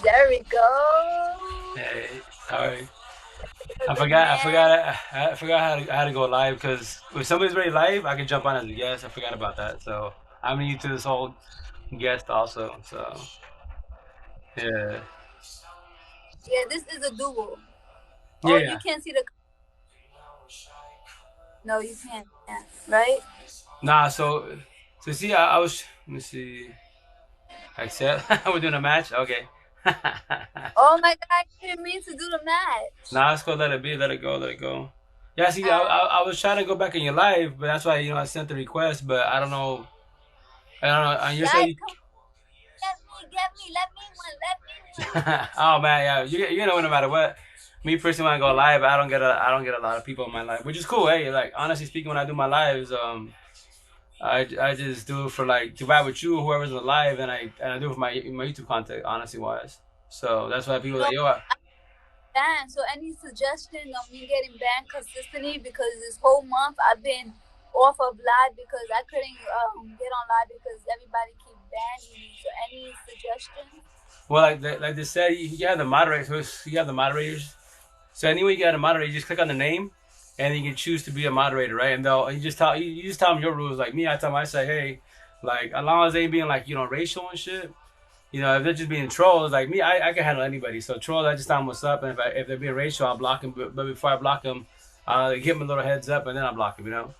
There we go. Hey, sorry. A good man. I forgot how to go live because if somebody's already live, I can jump on as a guest. I forgot about that. So I'm new to this whole guest also. So yeah, Yeah, this is a duel. yeah, Oh, you yeah. can't see the. No, you can't. Yeah, right? Nah, so see, I was let me see. Accept. We're doing a match. Okay. Oh my God, you didn't mean to do the match. Nah, let's go. Let it be. Let it go. Let it go. Yeah, see, Uh, I was trying to go back in your live, but that's why I sent the request, but I don't know. I don't know. On your guys, side, come get me, let me one, let me one. oh man, yeah, you know no matter what. Me personally, when I go live, I don't get a lot of people in my live, which is cool. Hey, like honestly speaking, when I do my lives, I just do it for like to vibe with you, whoever's in the live, and I do it for my YouTube content, honestly wise. So that's why people No, like yo, banned. So any suggestion on me getting banned consistently because this whole month I've been off of live because I couldn't get on live because everybody keep banning me. So any suggestions? well, like they said, you have the moderators. You have the moderators. So anyway, you got a moderator. You just click on the name, and you can choose to be a moderator, right? And they'll you just tell them your rules. Like me, I tell them I say, hey, like as long as they ain't being like racial and shit. If they're just being trolls, like me, I can handle anybody. So trolls, I just tell them what's up, and if they're being racial, I'll block them. But before I block them, I'll give them a little heads up, and then I'll block them.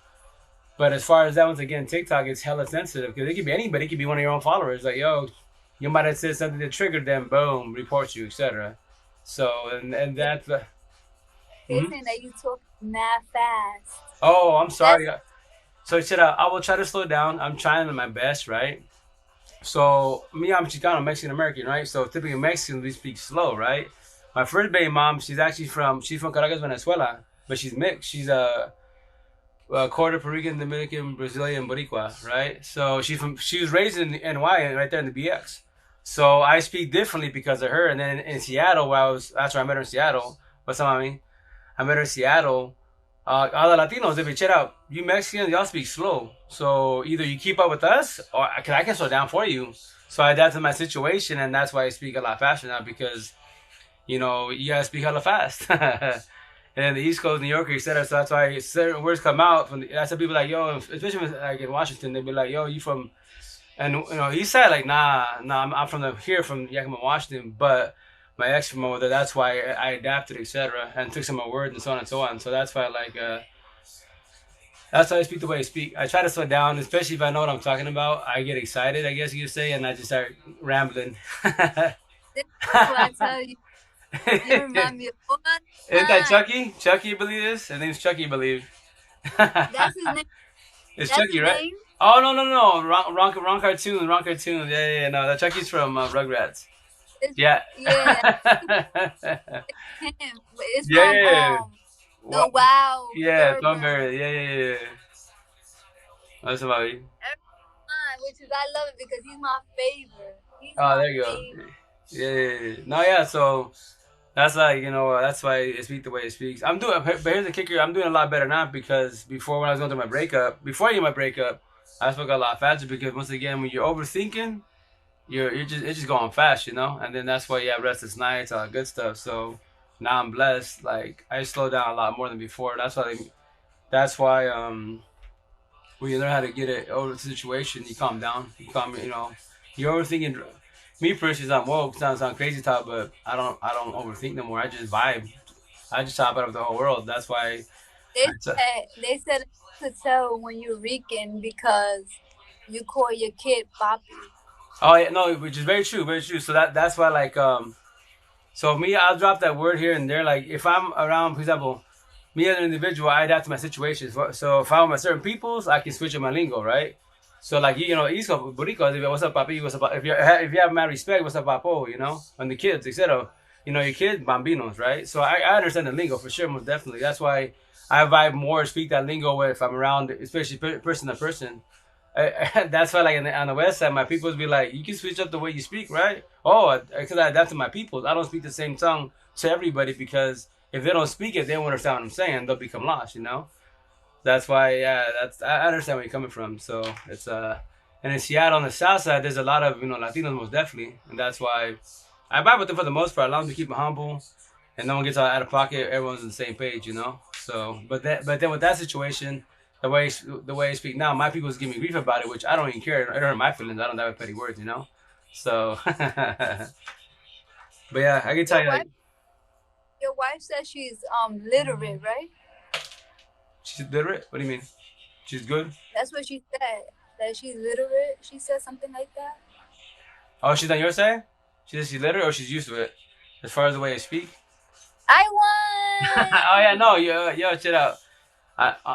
But as far as that one's again, TikTok is hella sensitive because it could be anybody. It could be one of your own followers. Like yo, you might have said something that triggered them. Boom, report you, etc. So and They that's. they Mhm. saying that you talk mad fast. Oh, I'm That's sorry. So shit, I will try to slow down. I'm trying my best, right? So me, I'm Chicano, Mexican American, right? So typically Mexicans we speak slow, right? My first baby mom, she's from Caracas, Venezuela, but she's mixed. She's a quarter Puerto Rican, Dominican, Brazilian, Boricua, right? So she was raised in NY, right there in the BX. So I speak differently because of her. And then in Seattle, that's where I met her in Seattle. What's up, mommy? I met her in Seattle. All the Latinos, if you check out, you Mexicans, y'all speak slow. So either you keep up with us, or I can slow down for you. So I adapted my situation, and that's why I speak a lot faster now because you gotta speak hella fast. And the East Coast New Yorker, etc. So that's why certain words come out from. That's why people like yo, especially like in Washington, they'd be like, "Yo, you from?" And he said like, "Nah, I'm from here from Yakima, Washington." But my ex from over there, that's why I adapted, etc. And took some of my words and so on and so on. So that's why that's why I speak the way I speak. I try to slow down, especially if I know what I'm talking about. I get excited, I guess you could say, and I just start rambling. this is what I tell you. You remind me of all the Isn't that time. Chucky? Chucky, I believe this. His name's Chucky, I believe. That's his name. It's That's Chucky, his right? name. Oh no, wrong cartoon, wrong cartoon. Yeah. No, that Chucky's from Rugrats. It's, Yeah. yeah, Yeah. him. It's from Yeah. the What? Wow Yeah, Thurber. Thornberry. Yeah. That's about it. Which is I love it because he's my favorite. He's Oh, my there you go. favorite. Yeah. No, yeah. So that's like that's why I speak the way it speaks. But here's the kicker. I'm doing a lot better now because before when I was going through my breakup, before I get my breakup, I spoke a lot faster because once again, when you're overthinking, you're just it's just going fast, and then that's why you have restless nights, all that good stuff. So now I'm blessed. Like I slow down a lot more than before. That's why when you learn how to get it over the situation, you calm down. You're overthinking. Me personally, I'm woke. Sound crazy talk, but I don't overthink no more. I just vibe. I just top out of the whole world. That's why. They said to tell when you're Rican because you call your kid Papi. Oh yeah, no, which is very true, very true. So that's why so me, I'll drop that word here and there. Like if I'm around, for example, me as an individual, I adapt to my situations. So if I'm with certain peoples, I can switch up my lingo, right? So like East Coast Boricua, what's up, papi? What's up? If you have mad respect, what's up, papo? And the kids, etc. Your kids, bambinos, right? So I understand the lingo for sure, most definitely. That's why I vibe more, speak that lingo with if I'm around, especially person to person. That's why, like on the west side, my peoples be like, you can switch up the way you speak, right? Oh, because I adapt to my peoples. I don't speak the same tongue to everybody because if they don't speak it, they won't understand what I'm saying. They'll become lost. That's why, yeah. I understand where you're coming from. So it's and in Seattle on the south side, there's a lot of Latinos most definitely, and that's why. I vibe with them for the most part. As long as we keep them humble and no one gets out of pocket, everyone's on the same page, you know. So, but then with that situation, the way I speak now, my people's give me grief about it, which I don't even care. It don't hurt my feelings. I don't have petty words, you know. So, but yeah, I can tell Your you wife, like your wife says she's literate, right? she's literate. What do you mean? She's good. That's what she said. That she's literate. She said something like that. Oh, she's on your side. She says she's literate or she's used to it, as far as the way I speak. I Oh yeah, won. no, yo, shut up.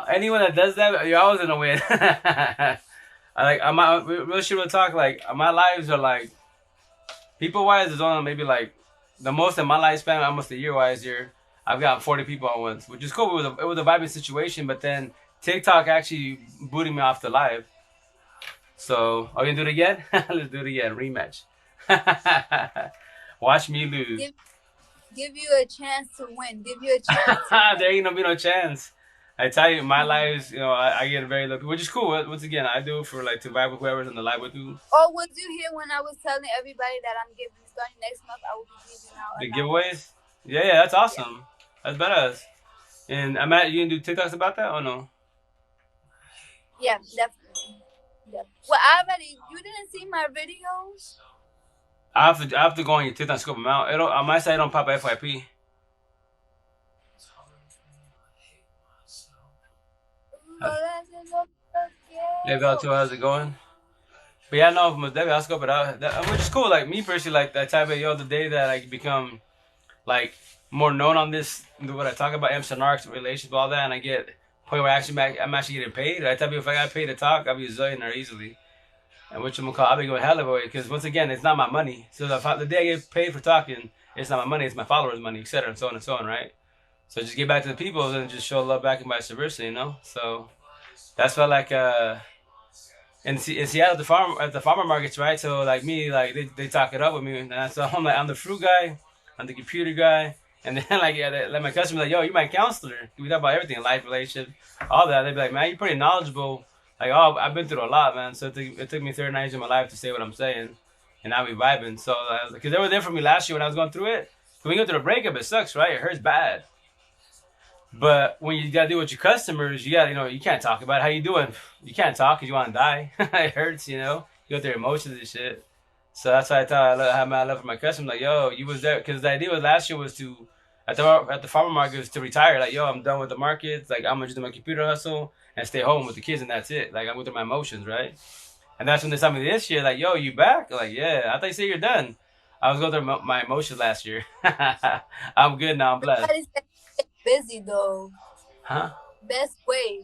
Anyone that does that, you're always gonna win. I like I'm not real shit. Real talk. Like my lives are like people wise is only maybe like the most in my lifespan, almost a year wise here. I've got 40 people at once, which is cool. It was a vibing situation, but then TikTok actually booted me off the live. So are we gonna do it again? Let's do it again. Rematch. Watch me lose. Give give you a chance to win. Give you a chance to win. There ain't no be no chance. I tell you, my lives, I get very lucky, which is cool. Once again, I do it for like to vibe with whoever's on the live with you. Or was you here when I was telling everybody that I'm giving starting next month? I will be giving out The an hour. giveaways, yeah, that's Yeah, awesome. That's badass. And I'm at you can do TikToks about that or no? yeah, definitely. Yeah. Well, I already. You didn't see my videos. I have to go on your TikTok and scope them out. It don't, on my side, it don't pop FYP. Uh, Yeah, Val, how's it going? But yeah, no, most definitely, I'll scope it out. Which is cool. Like me personally, like that type of the day that I become like more known on this, what I talk about, Emerson Arcs, relationship, all that, and I get point where I'm actually getting paid. I tell you, if I got paid to talk, I'll be a zillionaire easily. And which I'm gonna call, I'll be going hell of a way because once again, it's not my money. So the day I get paid for talking, it's not my money, it's my followers' money, etc., and so on, right? So just get back to the people and just show love back and vice versa, you know. So that's what like in Seattle at the farmer markets, right? So like me, like they talk it up with me, and so I'm like I'm the fruit guy, I'm the computer guy, and then like yeah, like my customer like yo, you're my counselor. We talk about everything, life, relationship, all that. They'd be like, man, you're pretty knowledgeable. Like oh, I've been through a lot, man. So it took me 39 years of my life to say what I'm saying, and now we vibing. So because they were there for me last year when I was going through it. When you go through the breakup, it sucks, right? It hurts bad. But when you gotta deal with your customers, you gotta, you can't talk about it. How you doing. You can't talk because you want to die. It hurts, You go through emotions and shit. So that's why I thought I had my love for my customers. Like, yo, you was there because the idea was last year was to at the farmer market was to retire. Like, yo, I'm done with the markets. Like, I'm gonna just do my computer hustle and stay home with the kids, and that's it. Like, I'm going through my emotions, right? And that's when they told me this year, like, yo, you back? Like, yeah. I thought you said you're done. I was going through my emotions last year. I'm good now. I'm blessed. Everybody said stay busy though. Huh? Best way.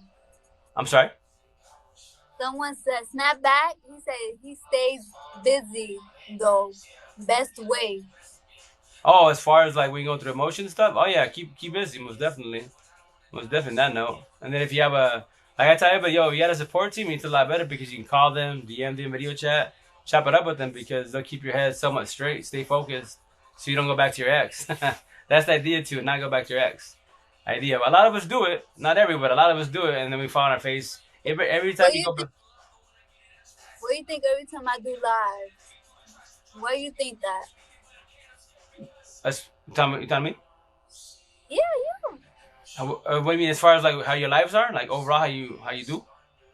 I'm sorry. Someone said snap back. He said he stays busy though. Best way. Oh, as far as like when you go through emotion stuff, oh yeah, keep busy, most definitely that note. And then if you have like I tell you, but yo, you got a support team, it's a lot better because you can call them, DM them, video chat, chop it up with them because they'll keep your head somewhat straight, stay focused, so you don't go back to your ex. That's the idea too, not go back to your ex. Idea. A lot of us do it, not every, but a lot of us do it, and then we fall on our face every time What do you you go. think? What do you think every time I do live? What do you think that? You tell me. Yeah, yeah. What do you mean as far as like how your lives are, like overall how you do?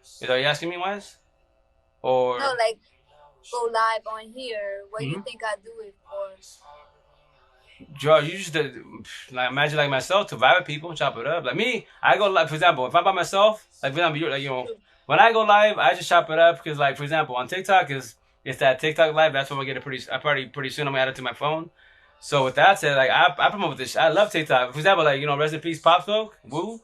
Is that what you asking me, wise? No, Or like go live on here. What do you mm-hmm. think I do it for? Joe, you just like imagine like myself to vibe with people, chop it up. Like me, I go live. For example, if I'm by myself, like for example, you're like when I go live, I just chop it up because like for example on TikTok is it's that TikTok live. That's when we get it pretty. I pretty soon I'm gonna add it to my phone. So with that said, like I promote this. I love TikTok. For example, like rest in peace, Pop Smoke, Woo.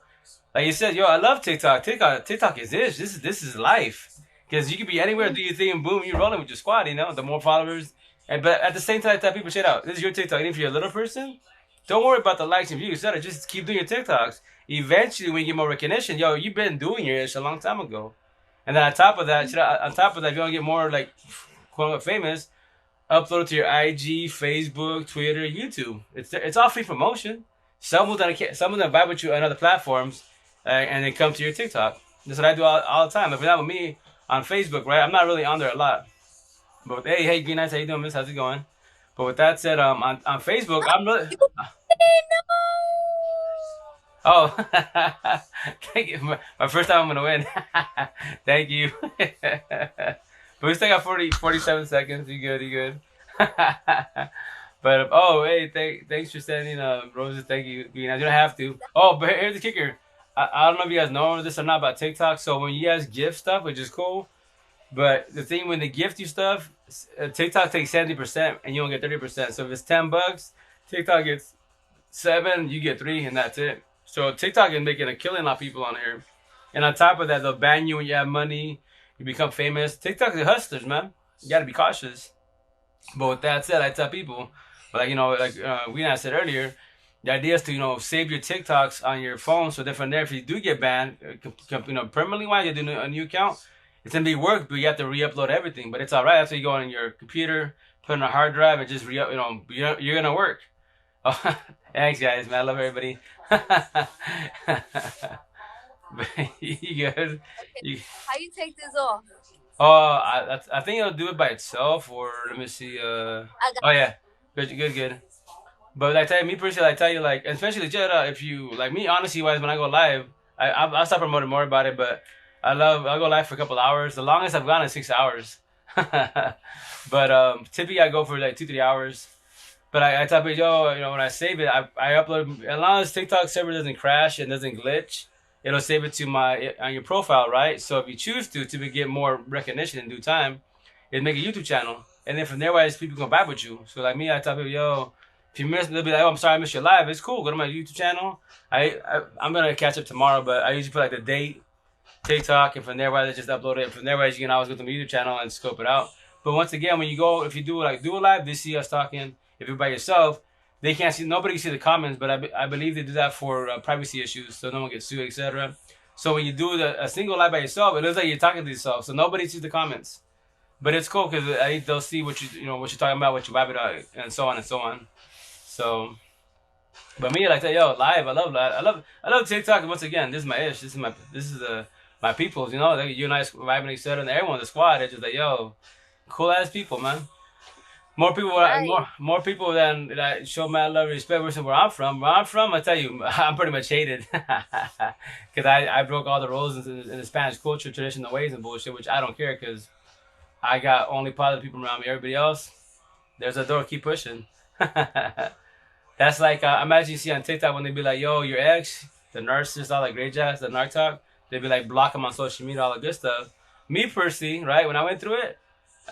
Like you said, yo, I love TikTok. TikTok is this. This is life. Because you could be anywhere, do your thing, boom, you're rolling with your squad. The more followers. But at the same time, tell people shit out. This is your TikTok. And if you're a little person, don't worry about the likes and views. Just keep doing your TikToks. Eventually, when you get more recognition, yo, you've been doing your ish a long time ago. And then on top of that, if you want to get more like quote unquote famous, upload it to your IG, Facebook, Twitter, YouTube. It's all free promotion. Some of them vibe with you on other platforms, and then come to your TikTok. That's what I do all the time. If you're not with me on Facebook, right? I'm not really on there a lot. But hey, Green Knights, how you doing, miss? How's it going? But with that said, on Facebook, I'm really. Oh, thank you. My first time I'm gonna win. Thank you. But we still got 47 seconds. You good? You good? But oh, hey, thanks for sending roses. Thank you. You know, you don't have to. Oh, but here's the kicker. I don't know if you guys know this or not about TikTok. So when you guys gift stuff, which is cool, but the thing when they gift you stuff, TikTok takes 70% and you don't get 30%. So if it's $10, TikTok gets 7, you get 3, and that's it. So TikTok is making a killing on people on here. And on top of that, they'll ban you when you have money. You become famous. TikTok is hustlers, man. You gotta be cautious. But with that said, I tell people, like we said earlier, the idea is to save your TikToks on your phone, so that from there, if you do get banned, permanently, why you do a new account, it's gonna be work, but you have to re-upload everything. But it's all right after you go on your computer, put in a hard drive, and just you're gonna work. Oh, thanks, guys, man. I love everybody. You good? Okay. You, How you take this off? I think it'll do it by itself, or let me see. I got Oh yeah, good, good, good. But like, tell me personally, I tell you, like, especially Jada, if you like me, honestly wise, when I go live, I'll start promoting more about it. But I'll go live for a couple hours. The longest I've gone is 6 hours. But typically I go for like 2 3 hours. But I tell people, yo, when I save it, I upload as long as TikTok server doesn't crash and doesn't glitch, it'll save it to my on your profile, right? So if you choose to get more recognition in due time, it'll make a YouTube channel, and then from there, wise people come back with you. So like me, I tell people, yo, if you miss, they'll be like, oh, I'm sorry, I missed your live. It's cool. Go to my YouTube channel. I'm gonna catch up tomorrow, but I usually put like the date, TikTok, and from there, wise I just upload it. From there, wise you can always go to my YouTube channel and scope it out. But once again, when you go, if you do a live, they see us talking. If you're by yourself, they can't see. Nobody can see the comments, but I believe they do that for privacy issues, so no one gets sued, etc. So when you do a single live by yourself, it looks like you're talking to yourself, so nobody sees the comments. But it's cool because they'll see what what you're talking about, what you vibe about, and so on and so on. So, but me, like that, yo, live. I love TikTok. Once again, this is my ish. This is my peoples. Like you and I vibing each other, and everyone in the squad. It's just like, yo, cool ass people, man. More people, right. more people than that show mad love and respect versus where I'm from. Where I'm from, I tell you, I'm pretty much hated because I broke all the rules in the Spanish culture, traditional ways, and bullshit, which I don't care because I got only positive people around me. Everybody else, there's a door, keep pushing. That's like imagine you see on TikTok when they be like, "Yo, your ex, the nurses, all that great jazz, the narc talk." They be like, block them on social media, all the good stuff. Me personally, right? When I went through it.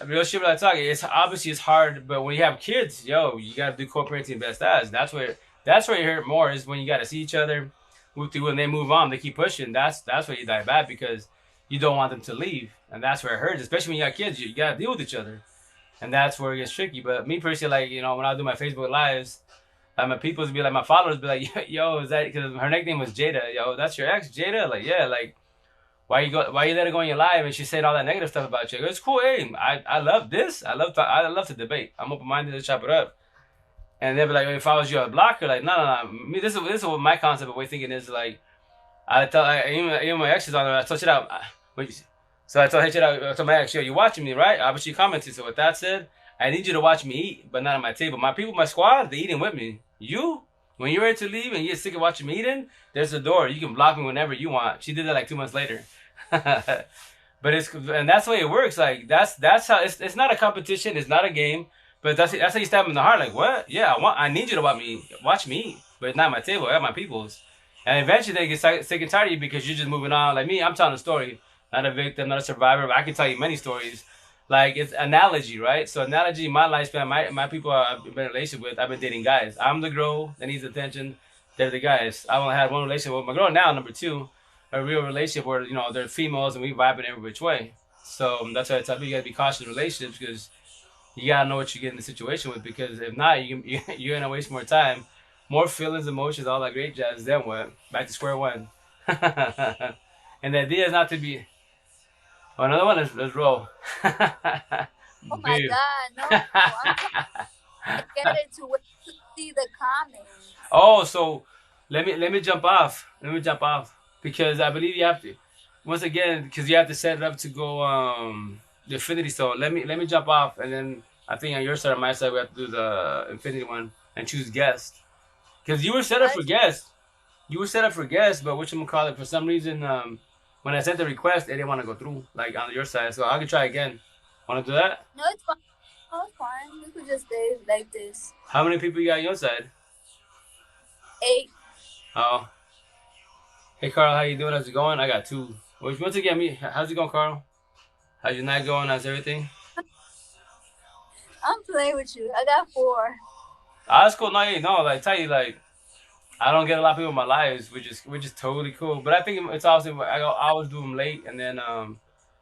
Real shit when I talk, it's obviously it's hard, but when you have kids, yo, you gotta do co-parenting best as. That's where you hurt more is when you gotta see each other, move through, when they move on, they keep pushing. That's where you die bad because you don't want them to leave, and that's where it hurts. Especially when you got kids, you gotta deal with each other, and that's where it gets tricky. But me personally, like when I do my Facebook lives, my people's be like, my followers be like, yo, is that because her nickname was Jada? Yo, that's your ex, Jada? Like, yeah, like. Why you let her go in your live and she said all that negative stuff about you? It's cool. Hey, I love this. I love to debate. I'm open minded to chop it up. And they'll be like, if I was you, I'd block her. Like, no. Me, this is what my concept of way thinking is. Like, even my exes on there. I told you that. So I told her, I told my ex, yo, you watching me, right? Obviously, you commented. So with that said, I need you to watch me eat, but not at my table. My people, my squad, they eating with me. You, when you're ready to leave and you get sick of watching me eating, there's a door. You can block me whenever you want. She did that like 2 months later. But that's the way it works. Like that's how it's not a competition. It's not a game. But that's how you stab them in the heart. Like what? Yeah, I need you to watch me eat, but it's not my table. I have my people's. And eventually they get sick and tired of you because you're just moving on. Like me, I'm telling a story, not a victim, not a survivor. But I can tell you many stories. Like it's analogy, right? So analogy, my lifespan, my people I've been in a relationship with, I've been dating guys. I'm the girl that needs attention. They're the guys. I only had one relationship with my girl now, number two. A real relationship where they're females and we vibe in every which way. So that's why I tell people you gotta be cautious in relationships because you gotta know what you get in the situation with. Because if not, you're gonna waste more time, more feelings, emotions, all that great jazz. Then what? Back to square one. And the idea is not to be. Oh, another one. Let's roll. Oh my Dude. God, no! I'm trying to get it to where to see the comments. Oh, so let me jump off. Let me jump off because I believe you have to. Once again, because you have to set it up to go the Infinity Stone. Let me jump off and then I think on your side or my side we have to do the infinity one and choose guest. Because you were set up I for choose. guest. You were set up for guest, but what you call it? For some reason, when I sent the request, they didn't want to go through like on your side. So I can try again. Want to do that? No, it's fine. No, it's fine. We could just stay like this. How many people you got on your side? 8. Oh, hey Carl, how you doing? How's it going? I got two. Once again, me. How's it going, Carl? How's your night going? How's everything? I'm playing with you. I got 4. Ah, that's cool. No, yeah, no, like tell you, like I don't get a lot of people in my lives, which is totally cool. But I think it's also I always do them late, and then I'm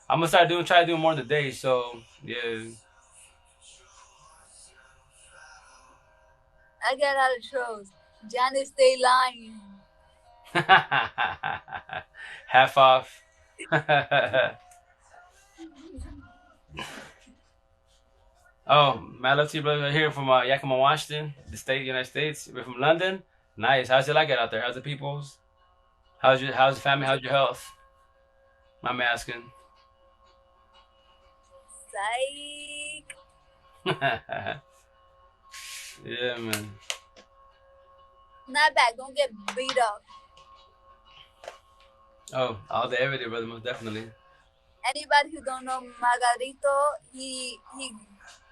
gonna try to do more in the day. So yeah. I got out of trolls. Janice stay lying. Half off. Oh, my love to you, brother. Here from Yakima, Washington, the state, United States. We're from London. Nice. How's it like it out there? How's the peoples? How's the family? How's your health? I'm asking. Psych. Yeah, man. Not bad. Don't get beat up. Oh, all day, every day, brother. Most definitely. Anybody who don't know Margarito, he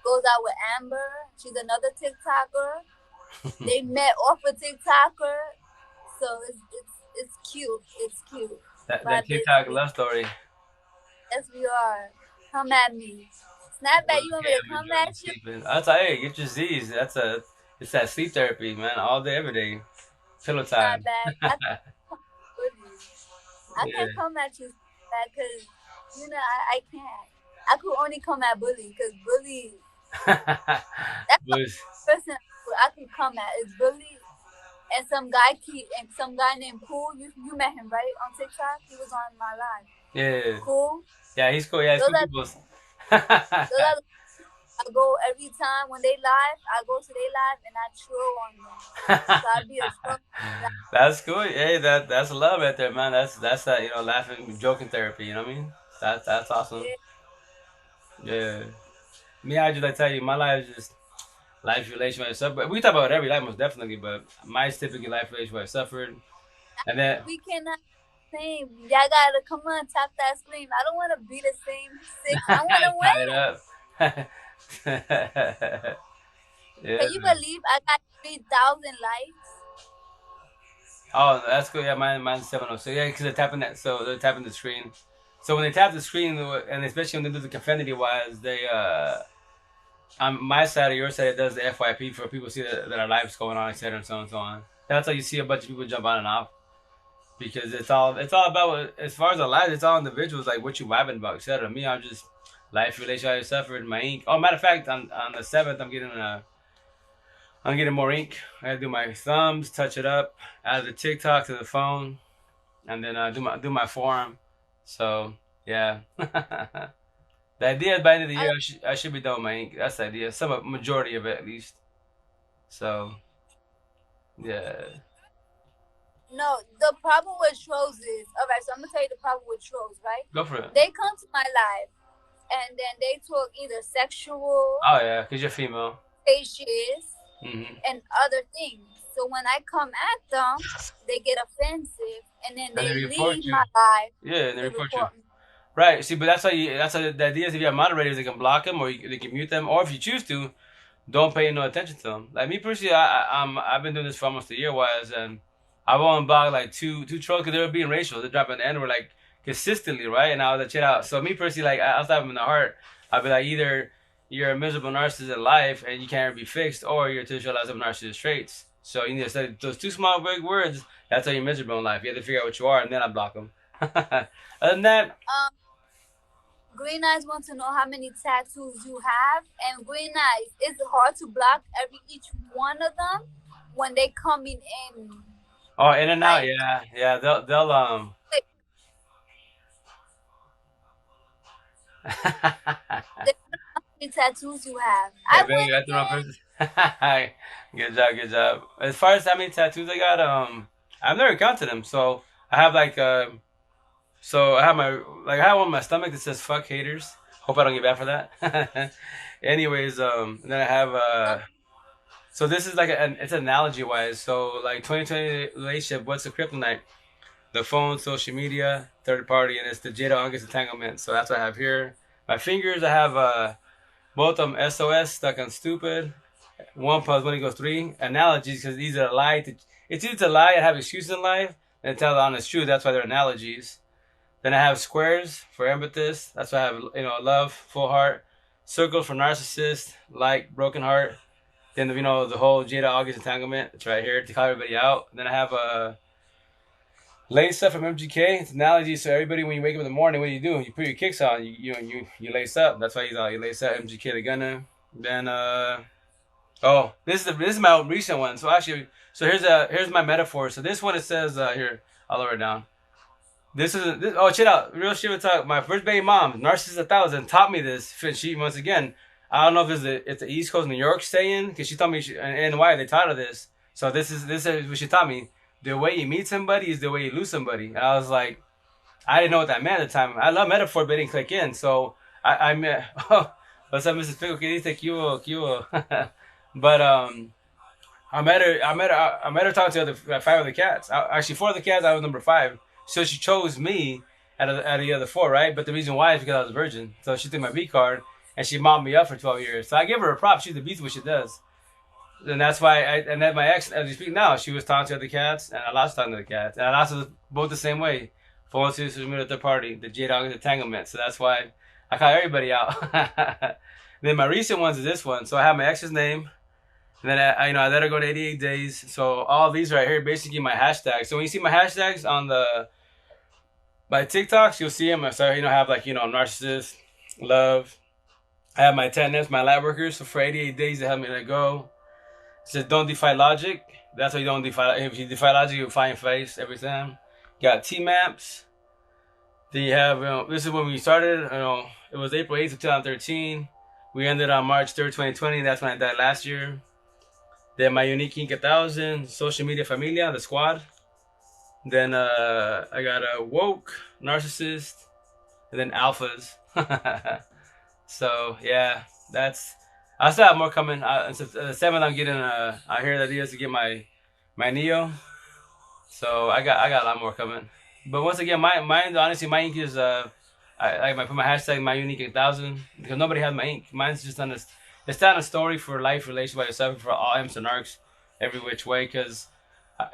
goes out with Amber. She's another TikToker. They met off a TikToker, so it's cute. It's cute. That But TikTok basically, love story. yes, we are. Come at me. Snapback, you want Okay, me to I'm come enjoying at you? sleeping. That's hey, get your Z's. It's that sleep therapy, man. All day, every day. Pillow time. Snapback. Bully. I Yeah. can't come at you because I can't. I could only come at Bully because Bully. That's the Boys. person I could come at is Bully and some guy named Cool. You met him right on TikTok. He was on my live. Yeah. Cool. Yeah, he's cool. Yeah, he's Those cool are people. those are. I go every time when they live. I go to their live and I troll on them. So I be a troll. That's cool. Hey, that's love right there, man. That's that laughing, joking therapy. You know what I mean? That's awesome. Yeah. Yeah. Me, I just like tell you, my life is just life relationship stuff. But we talk about every life most definitely. But mine's typically life relationship I suffered, and then We cannot same. Y'all gotta come on, tap that screen. I don't want to be the same 6. I want to tie it win. up. Yeah. Can you believe I got 3,000 likes? Oh, that's cool. Yeah, mine's 706. So yeah, because they're tapping that. So they're tapping the screen. So when they tap the screen, and especially when they do the Confinity wise, they on my side or your side, it does the FYP for people to see that our lives going on, etc. and so on and so on. That's how you see a bunch of people jump on and off because it's all about as far as the lives, it's all individuals like what you vibing about, etc. Me, I'm just life, relationship, I suffered my ink. Oh, matter of fact, on the 7th, I'm getting more ink. I gotta do my thumbs, touch it up, add the TikTok to the phone, and then do my forearm. So yeah, the idea is by the end of the I year I should be done with my ink. That's the idea. Some majority of it at least. So yeah, No, the problem with trolls is alright. So I'm gonna tell you the problem with trolls, right? go for it. They come to my live and then they talk either sexual, Oh yeah, cause you're female. facious, Hmm. and other things. So when I come at them, they get offensive and then And they they report leave you. my live. Yeah, and they They report you. report me. Right. See, but that's how the idea is if you have moderators, they can block them or they can mute them, or if you choose to, don't pay no attention to them. Like me personally, I've been doing this for almost a year, wise, and I've only blocked like two trolls because they were being racial. They're dropping the N word like consistently, right? And I was like, check it out. So me personally, like I'll stab them in the heart. I'll be like, either you're a miserable narcissist in life and you can't be fixed, or you're a visualize of narcissist traits. So you need to study those two small big words. That's how you're miserable in life. You have to figure out what you are, and then I block them. Other than that, Um, Green Eyes want to know how many tattoos you have, and Green Eyes, it's hard to block each one of them when they coming in. oh, in and out, Like, yeah. They'll wait, they don't know how many tattoos you have. Yeah, I baby, win that's the wrong again. person. Good job, good job. As far as how many tattoos I got, I've never counted them. So I have like, so I have I have one on my stomach that says "fuck haters." Hope I don't get bad for that. Anyways, then I have so this is like it's analogy wise. So like 2020 relationship. What's the kryptonite? The phone, social media, third party, and it's the Jada August entanglement. So that's what I have here. My fingers, I have both of them SOS stuck on stupid. One plus one equals three. Analogies because these are lie. It's either to lie and have excuses in life and tell the honest truth. That's why they're analogies. Then I have squares for emphasis. That's why I have love, full heart. Circle for narcissist, like broken heart. Then the whole Jada August entanglement. It's right here to call everybody out. Then I have a lace up from MGK. It's an analogy. So everybody, when you wake up in the morning, what do? You put your kicks on. You lace up. That's why he's all you lace up. MGK the gunner. Then oh, this is my recent one. So actually, so here's my metaphor. So this one it says here, I'll lower it down. This is this. Oh, check out real shit. Talk. My first baby mom, Narcissist 1000, taught me this. She once again, I don't know if it's the East Coast New York saying because she told me and why they taught her this. So this is what she taught me. The way you meet somebody is the way you lose somebody. And I was like, I didn't know what that meant at the time. I love metaphor, but it didn't click in. So I met. Oh, what's up, Mrs. Pickle? Que dice que But I met her talking to five other cats. Actually, four of the cats. I was number five. So she chose me out of the other four, right? But the reason why is because I was a virgin. So she took my B card and she mopped me up for 12 years. So I give her a prop. She's the beast what she does. And that's why and then my ex, as we speak now, she was talking to other cats and I lost talking to the cats. And I lost both the same way. Phone to the third party, the J Dog entanglement. So that's why I call everybody out. Then my recent ones is this one. So I have my ex's name. And then I let her go to 88 days. So all these right here, basically my hashtags. So when you see my hashtags on my TikToks, you'll see them. So I have narcissist, love. I have my 10 Fs, my light workers. So for 88 days, they help me let go. It says don't defy logic. That's why you don't defy. If you defy logic, you'll find face every time. Got T maps. Then you have this is when we started. It was April 8th of 2013. We ended on March 3rd, 2020. That's when I died last year. Then my unique Inc. 1000, social media familia, the squad. Then I got a woke, narcissist, and then alphas. So yeah, I still have more coming. The 7th I'm getting. I hear that he has to get my Neo. So I got a lot more coming. But once again, mine honestly my ink is I put my hashtag my unique 1000 because nobody has my ink. Mine's just on this. It's not a story for life, relation by yourself for all M's and arcs, every which way. Because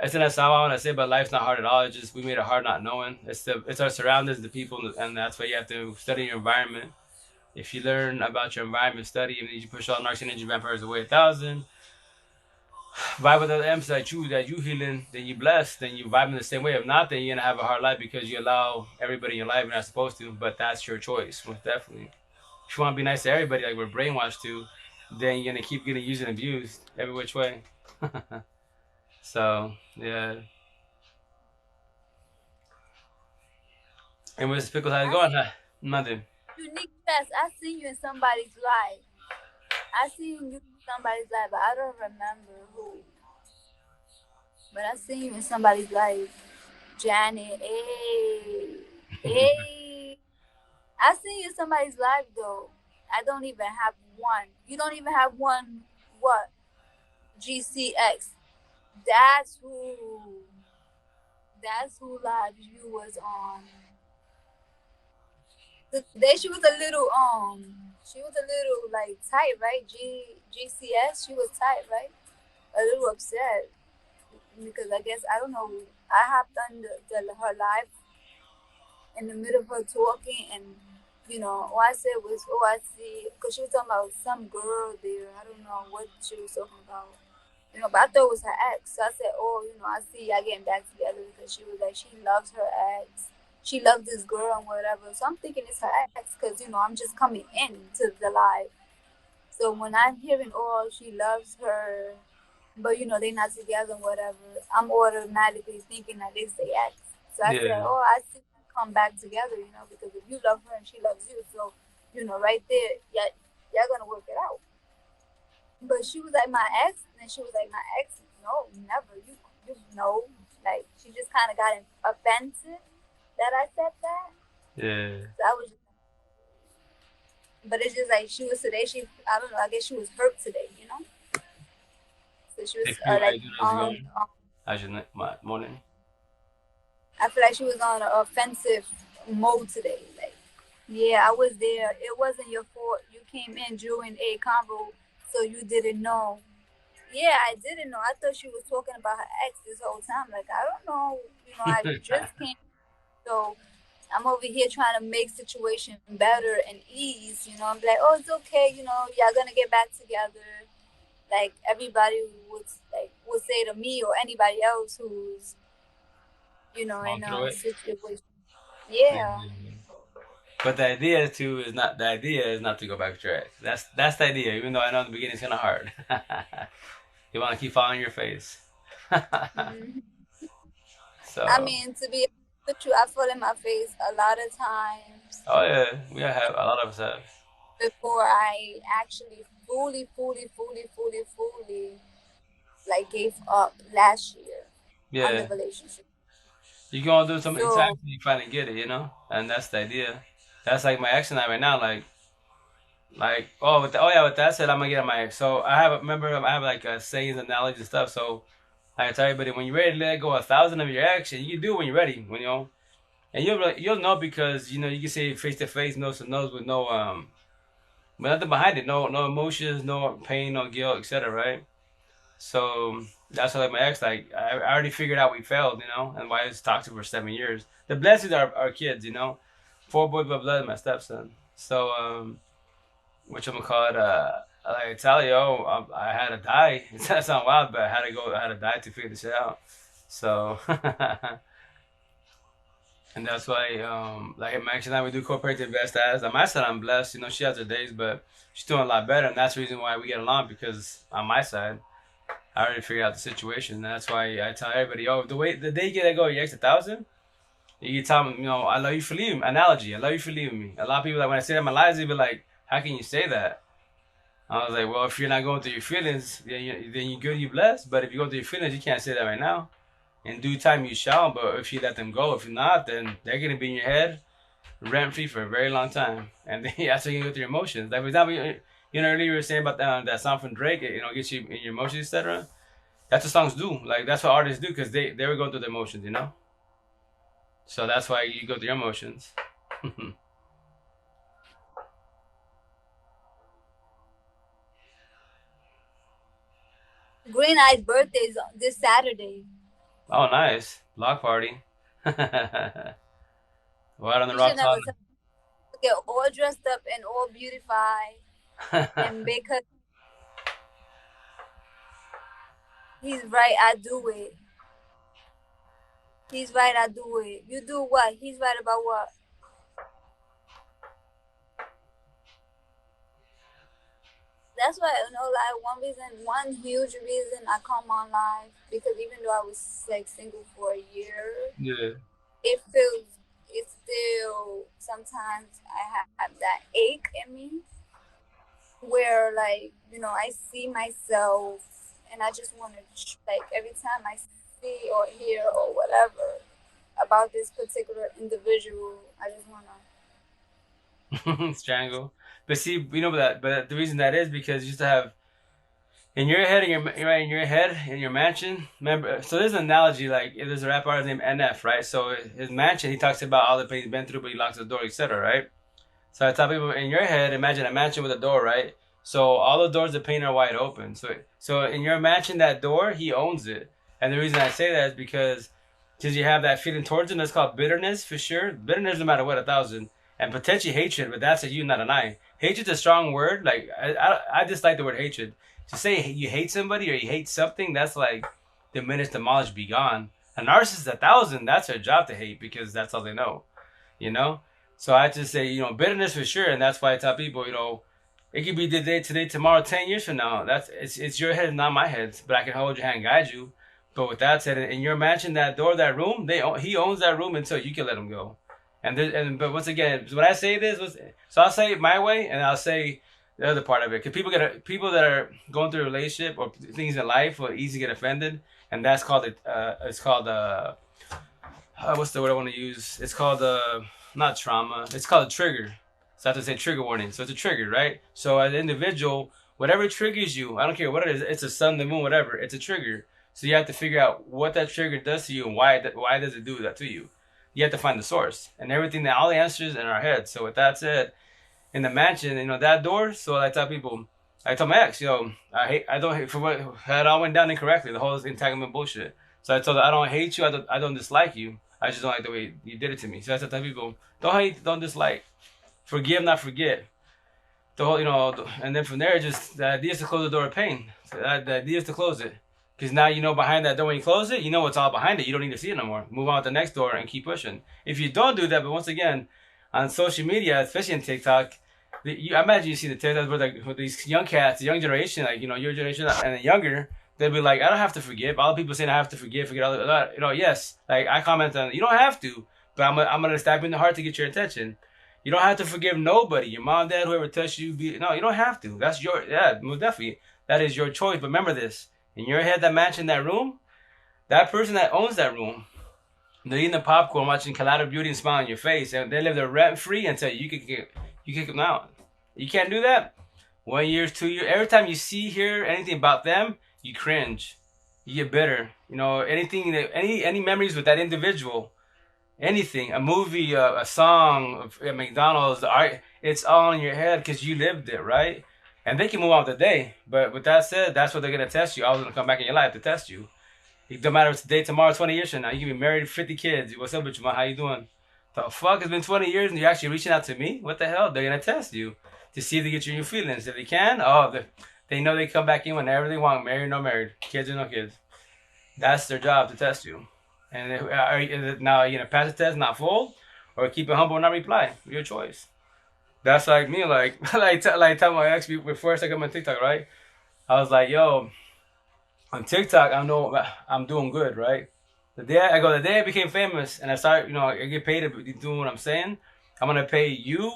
it's not what I want to say, but life's not hard at all. It's just we made it hard not knowing. It's our surroundings, the people, and that's why you have to study your environment. If you learn about your environment, study, and you push all narcs and energy vampires away 1000. Vibe with the M's that you healing, then you blessed, then you vibe in the same way. If not, then you're gonna have a hard life because you allow everybody in your life you're not supposed to. But that's your choice, most definitely. If you want to be nice to everybody, like we're brainwashed to, then you're gonna keep getting used and abused every which way. So yeah. And Mrs. Pickles, how's it going? Huh? Nothing. Unique Fest. I seen you in somebody's life. I seen you in somebody's life, but I don't remember who. But I seen you in somebody's life. Janet, hey, hey. I seen you in somebody's life though. I don't even have one. You don't even have one. What? GCX. That's who. That's who live you was on. Today she was a little she was a little like tight, right? GCS, she was tight, right? A little upset because I guess I don't know. I hopped on her live in the middle of her talking, and all I said was, "Oh, I see," because she was talking about some girl there. I don't know what she was talking about. But I thought it was her ex. So I said, "Oh, I see y'all getting back together," because she was like, she loves her ex. She loves this girl and whatever. So I'm thinking it's her ex because I'm just coming into the live. So when I'm hearing, "Oh, she loves her," but they're not together and whatever, I'm automatically thinking that it's the ex. So I said, Yeah. "Oh, I see them come back together," because if you love her and she loves you, so right there, yeah, y'all gonna work it out. But she was like my ex, and she was like my ex. No, never. You know, like she just kind of got offensive that I said that. Yeah. So I was, But it's just like she was today. I don't know. I guess she was hurt today. You know. So she Hey, was Free, how like you doing? How's it on. going? How's your morning? I feel like she was on an offensive mode today. Like, yeah, I was there. It wasn't your fault. You came in during a convo, so you didn't know. Yeah, I didn't know. I thought she was talking about her ex this whole time. Like, I don't know. You know, I just came. So I'm over here trying to make situation better and ease. You know, I'm like, oh, it's okay. You know, y'all gonna get back together. Like everybody would say to me or anybody else who's Going in through a it. situation. Yeah. Yeah. But the idea too is not the idea is not to go back to your ex. That's the idea. Even though I know in the beginning it's kind of hard. You want to keep falling your face. Hmm. I So, mean, to be honest with you, I fall in my face a lot of times oh yeah, we have a lot of us have. before I actually fully like gave up last year on the Yeah, relationship. you gonna do so many times So, till you finally get it, and that's the idea. That's like my ex and I right now. Oh yeah, with that said, I'm gonna get on my ex. So I have like sayings, analogies, and stuff. So I tell everybody when you're ready to let go 1,000 of your ex, and you can do it when you're ready, and you'll know because you can say face to face, nose to nose with no but nothing behind it, no emotions, no pain, no guilt, etc. Right? So that's why like my ex, like I already figured out we failed, and why I was toxic for 7 years. The blessings are our kids, four boys by blood, my stepson. So which I'm gonna call it. Like I tell you, I had to die. That sounds wild, but I had to die to figure this shit out. So, and that's why, like Max and I, we do cooperate to invest as. On my side, I'm blessed. She has her days, but she's doing a lot better, and that's the reason why we get along because on my side, I already figured out the situation. And that's why I tell everybody, oh, the day you get to go, you extra 1,000. You tell them, I love you for leaving. Analogy, I love you for leaving me. A lot of people, like when I say that in my lives, they be like, how can you say that? I was like, well, if you're not going through your feelings, then you're good, you're blessed. But if you go through your feelings, you can't say that right now. In due time, you shall. But if you let them go, if you're not, then they're going to be in your head rent free for a very long time. And then that's how you go through your emotions. Like, for example, earlier you were saying about that song from Drake, gets you in your emotions, etc. That's what songs do. Like, that's what artists do because they were going through their emotions. So that's why you go through your emotions. Green Eye's birthday is this Saturday. Oh, nice. Block party. Right on the You should rocks never on. tell to get all dressed up and all beautified and because he's right, I do it. He's right, I do it. You do what? He's right about what? That's why like one huge reason I come on live because even though I was like single for a year, Yeah. it feels it still sometimes I have that ache in me where like I see myself and I just want to like every time I see or hear or whatever about this particular individual, I just want Strangle. But see, but the reason that is because you used to have in your head, right in your head, in your mansion. Remember, so there's an analogy like if there's a rap artist named NF, right? So his mansion, he talks about all the pain he's been through, but he locks the door, etc., right? So I tell people in your head, imagine a mansion with a door, right? So all the doors of pain are wide open. So in your mansion, that door, he owns it. And the reason I say that is because you have that feeling towards him. That's called bitterness for sure. Bitterness, no matter what, 1,000, and potentially hatred. But that's a you, not an I. Hatred's a strong word. Like I dislike the word hatred. To say you hate somebody or you hate something, that's like diminish, demolish, be gone. A narcissist, 1,000, that's their job to hate because that's all they know. You know. So I just say, bitterness for sure, and that's why I tell people, it could be today, tomorrow, 10 years from now. It's your head, not my head. But I can hold your hand, and guide you. But with that said, in your mansion, that door, that room, he owns that room until you can let him go. But once again, when I say this, so I'll say it my way, and I'll say the other part of it. Because people that are going through a relationship or things in life will easily get offended, and that's called it. It's called what's the word I want to use? It's called not trauma. It's called a trigger. So I have to say trigger warning. So it's a trigger, right? So as an individual, whatever triggers you, I don't care what it is, it's a sun, the moon, whatever, it's a trigger. So you have to figure out what that trigger does to you and why does it do that to you. You have to find the source and everything that all the answers in our head. So with that said, in the mansion, that door. So I tell people, I tell my ex, I don't hate for what it all went down incorrectly. The whole entanglement bullshit. So I told her, I don't hate you. I don't dislike you. I just don't like the way you did it to me. So I tell people, don't hate, don't dislike, forgive, not forget. The whole, and then from there, just the idea is to close the door of pain. So the idea is to close it. Because now behind that door when you close it, what's all behind it. You don't need to see it no more. Move on to the next door and keep pushing. If you don't do that, but once again, on social media, especially on TikTok, I imagine you see the TikToks with these young cats, the young generation, like your generation and the younger, they'll be like, I don't have to forgive. All the people saying I have to forget all that. Yes, like I comment on, you don't have to, but I'm gonna stab you in the heart to get your attention. You don't have to forgive nobody. Your mom, dad, whoever touched you. No, you don't have to. That's most definitely. That is your choice. But remember this: in your head, that mansion, that room, that person that owns that room, they're eating the popcorn, watching Collateral Beauty and smiling on your face, and they live there rent free until you kick them out. You can't do that. 1 year, 2 years. Every time you hear anything about them, you cringe. You get bitter. Anything any memories with that individual. Anything, a movie, a song, at McDonald's, art, it's all in your head because you lived it, right? And they can move on with the day. But with that said, that's what they're going to test you. I was going to come back in your life to test you. It don't matter if it's today, tomorrow, 20 years from now. You can be married, 50 kids. What's up, bitch? How you doing? The fuck? It's been 20 years and you're actually reaching out to me? What the hell? They're going to test you to see if they get your new feelings. If they can, they know they come back in whenever they want. Married, no married. Kids or no kids. That's their job to test you. And now you pass the test, not fold, or keep it humble and not reply. Your choice. That's like me, like tell my ex before I started my TikTok, right? I was like, yo, on TikTok, I know I'm doing good, right? The day I became famous and I started, I get paid to be doing what I'm saying. I'm gonna pay you,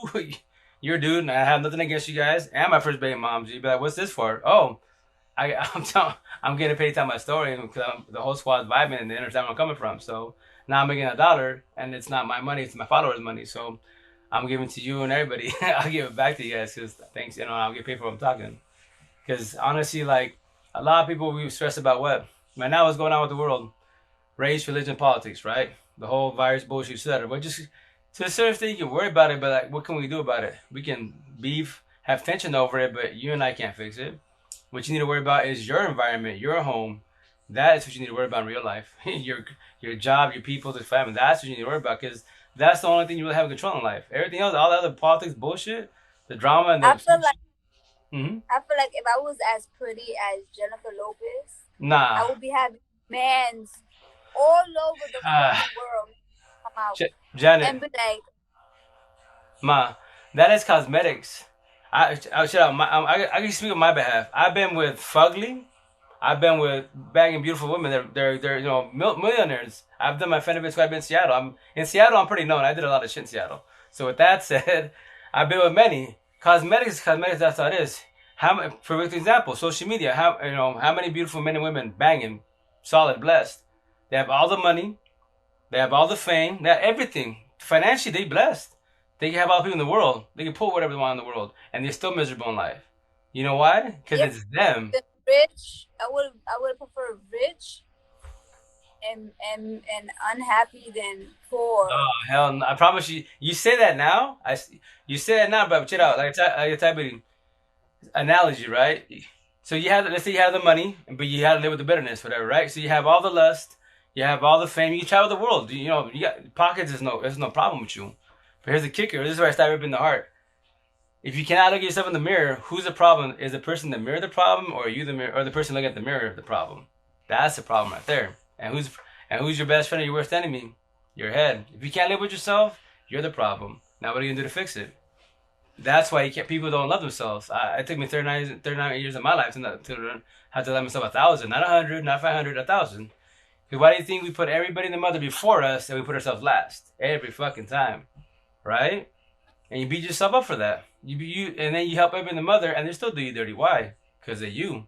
your dude, and I have nothing against you guys, and my first baby moms. You'd be like, what's this for? Oh. I'm getting paid to tell my story because the whole squad's vibing and they understand where I'm coming from. So now I'm making $1 and it's not my money, it's my followers' money. So I'm giving to you and everybody. I'll give it back to you guys because thanks, I'll get paid for what I'm talking. Because honestly, like a lot of people, we stress about what? Right now, what's going on with the world? Race, religion, politics, right? The whole virus bullshit, etc. But just to a certain extent, you can worry about it, but like, what can we do about it? We can beef, have tension over it, but you and I can't fix it. What you need to worry about is your environment, your home. That is what you need to worry about in real life. your job, your people, the family. That's what you need to worry about because that's the only thing you really have control in life. Everything else, all the other politics, bullshit, the drama, and the. I feel like if I was as pretty as Jennifer Lopez, I would be having mans all over the world come out Janet, and be like, Ma, that is cosmetics. I can speak on my behalf. I've been with fugly. I've been with bagging beautiful women. They're millionaires. I've done my Fenderman I've been in Seattle. I'm pretty known. I did a lot of shit in Seattle. So with that said, I've been with many. Cosmetics. That's how it is. For example, social media. How many beautiful men and women banging, solid, blessed. They have all the money. They have all the fame. They have everything. Financially, they blessed. They can have all the people in the world. They can pull whatever they want in the world, and they're still miserable in life. You know why? Because it's them. Rich. I would prefer rich and unhappy than poor. Oh hell! No. I promise you. You say that now. You say that now, but check it out. Like a type of analogy, right? So let's say you have the money, but you have to live with the bitterness, whatever, right? So you have all the lust, you have all the fame. You can travel the world. You got pockets. There's no problem with you. But here's the kicker. This is where I start ripping the heart. If you cannot look at yourself in the mirror, who's the problem? Is the person in the mirror the problem, or are you the mirror, or the person looking at the mirror the problem? That's the problem right there. And who's your best friend or your worst enemy? Your head. If you can't live with yourself, you're the problem. Now what are you gonna do to fix it? That's why people don't love themselves. It took me 39 years of my life to learn how to love myself 1,000, not 100, not 500, 1,000. Because why do you think we put everybody in the mother before us and we put ourselves last every fucking time? Right? And you beat yourself up for that. And then you help everybody in the mother, and they still do you dirty. Why? Because of you.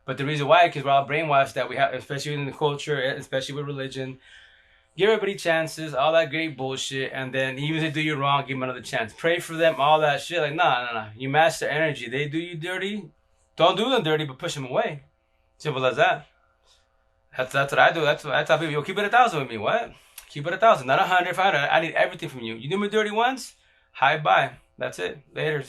But the reason why, because we're all brainwashed that we have, especially in the culture, especially with religion, Give everybody chances, all that great bullshit, and then even if they do you wrong, give them another chance. Pray for them, all that shit. Like, nah. You match their energy. They do you dirty, don't do them dirty, but push them away. Simple as that. That's what I do. That's what I tell people. Yo, keep it 1,000 with me. What? Keep it 1,000, not 100, 500. I need everything from you. You do me dirty once, hi, bye. That's it. Later.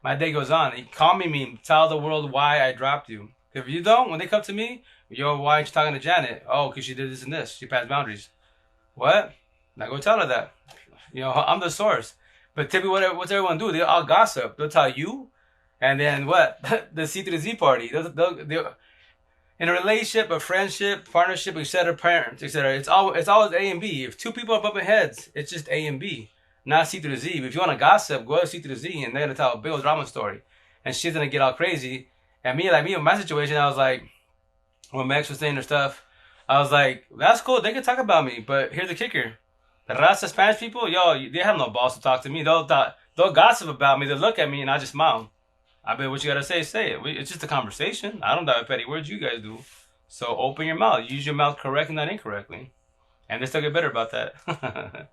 My day goes on. You call me, tell the world why I dropped you. If you don't, when they come to me, yo, why aren't you talking to Janet? Oh, because she did this and this. She passed boundaries. What? Now go tell her that. You know, I'm the source. But typically, what's everyone do? They all gossip. They'll tell you, and then what? The C to the Z party. They'll, in a relationship, a friendship, partnership, etc., parents, etc., it's always A and B. If two people are bumping heads, it's just A and B, not C to the Z. But if you want to gossip, go to C to the Z, and they're gonna tell a big old drama story, and shit's gonna get all crazy. And me, in my situation, I was like, when Max was saying her stuff, I was like, that's cool. They can talk about me, but here's the kicker: the Rasta Spanish people, yo, they have no balls to talk to me. They'll gossip about me. They'll look at me, and I just smile. I bet what you gotta say it. It's just a conversation. I don't have petty words. You guys do. So open your mouth. Use your mouth correctly, not incorrectly. And they still get better about that. But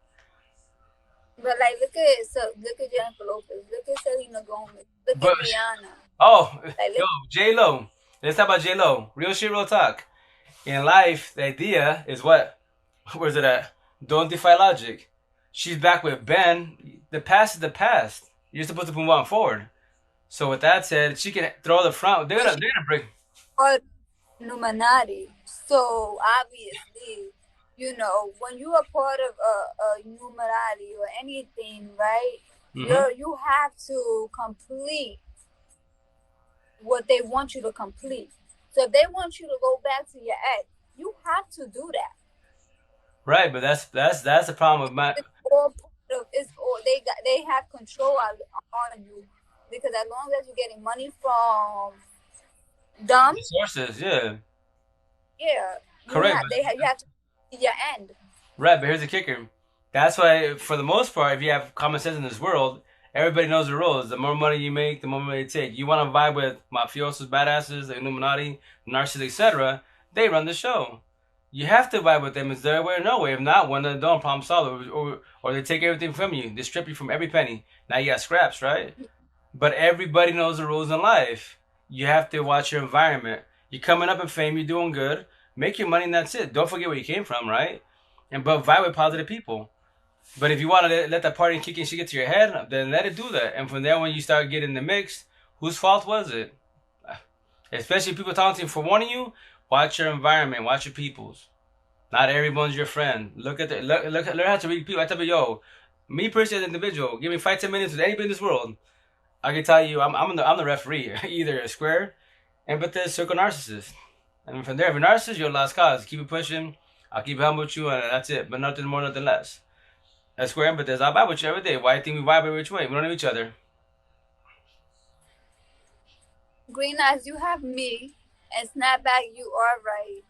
like, look at Jennifer Lopez. Look at Selena Gomez. Look But at Rihanna. oh, Like, yo, look, J Lo. Let's talk about J Lo. Real shit, real talk. In life, the idea is what? Where's it at? Don't defy logic. She's back with Ben. The past is the past. You're supposed to move on forward. So with that said, she can throw the front. They're gonna break. part Illuminati. So obviously, when you are part of a Illuminati or anything, right? Mm-hmm. You have to complete what they want you to complete. So if they want you to go back to your ex, you have to do that. Right, but that's the problem with my It's all part of it's all they have control on you because as long as you're getting money from them, sources. Yeah, yeah, correct. you have to see your end. Right, but here's the kicker. That's why, for the most part, if you have common sense in this world, everybody knows the rules. The more money you make, the more money you take. You want to vibe with mafiosos, badasses, the Illuminati, narcissists, etc. They run the show. You have to vibe with them. It's their way or no way. If not, one of them don't, problem solved. Or they take everything from you. They strip you from every penny. Now you got scraps, right? But everybody knows the rules in life. You have to watch your environment. You're coming up in fame. You're doing good. Make your money, and that's it. Don't forget where you came from, right? But vibe with positive people. But if you want to let that party kick and shit get to your head, then let it do that. And from there, when you start getting the mix, whose fault was it? Especially people talking to you for warning you. Watch your environment. Watch your peoples. Not everyone's your friend. Learn how to read people. I tell you, yo, me personally as an individual, give me 5-10 minutes with anybody in this world. I can tell you, I'm the referee. Either a square, and but the circle narcissist. And from there, if you're a narcissist, you're a lost cause. Keep it pushing. I'll keep helping with you, and that's it. But nothing more, nothing less. A square empathize. I vibe with you every day. Why do you think we vibe every which way? We don't know each other. Green eyes, you have me, and snapback, you are right.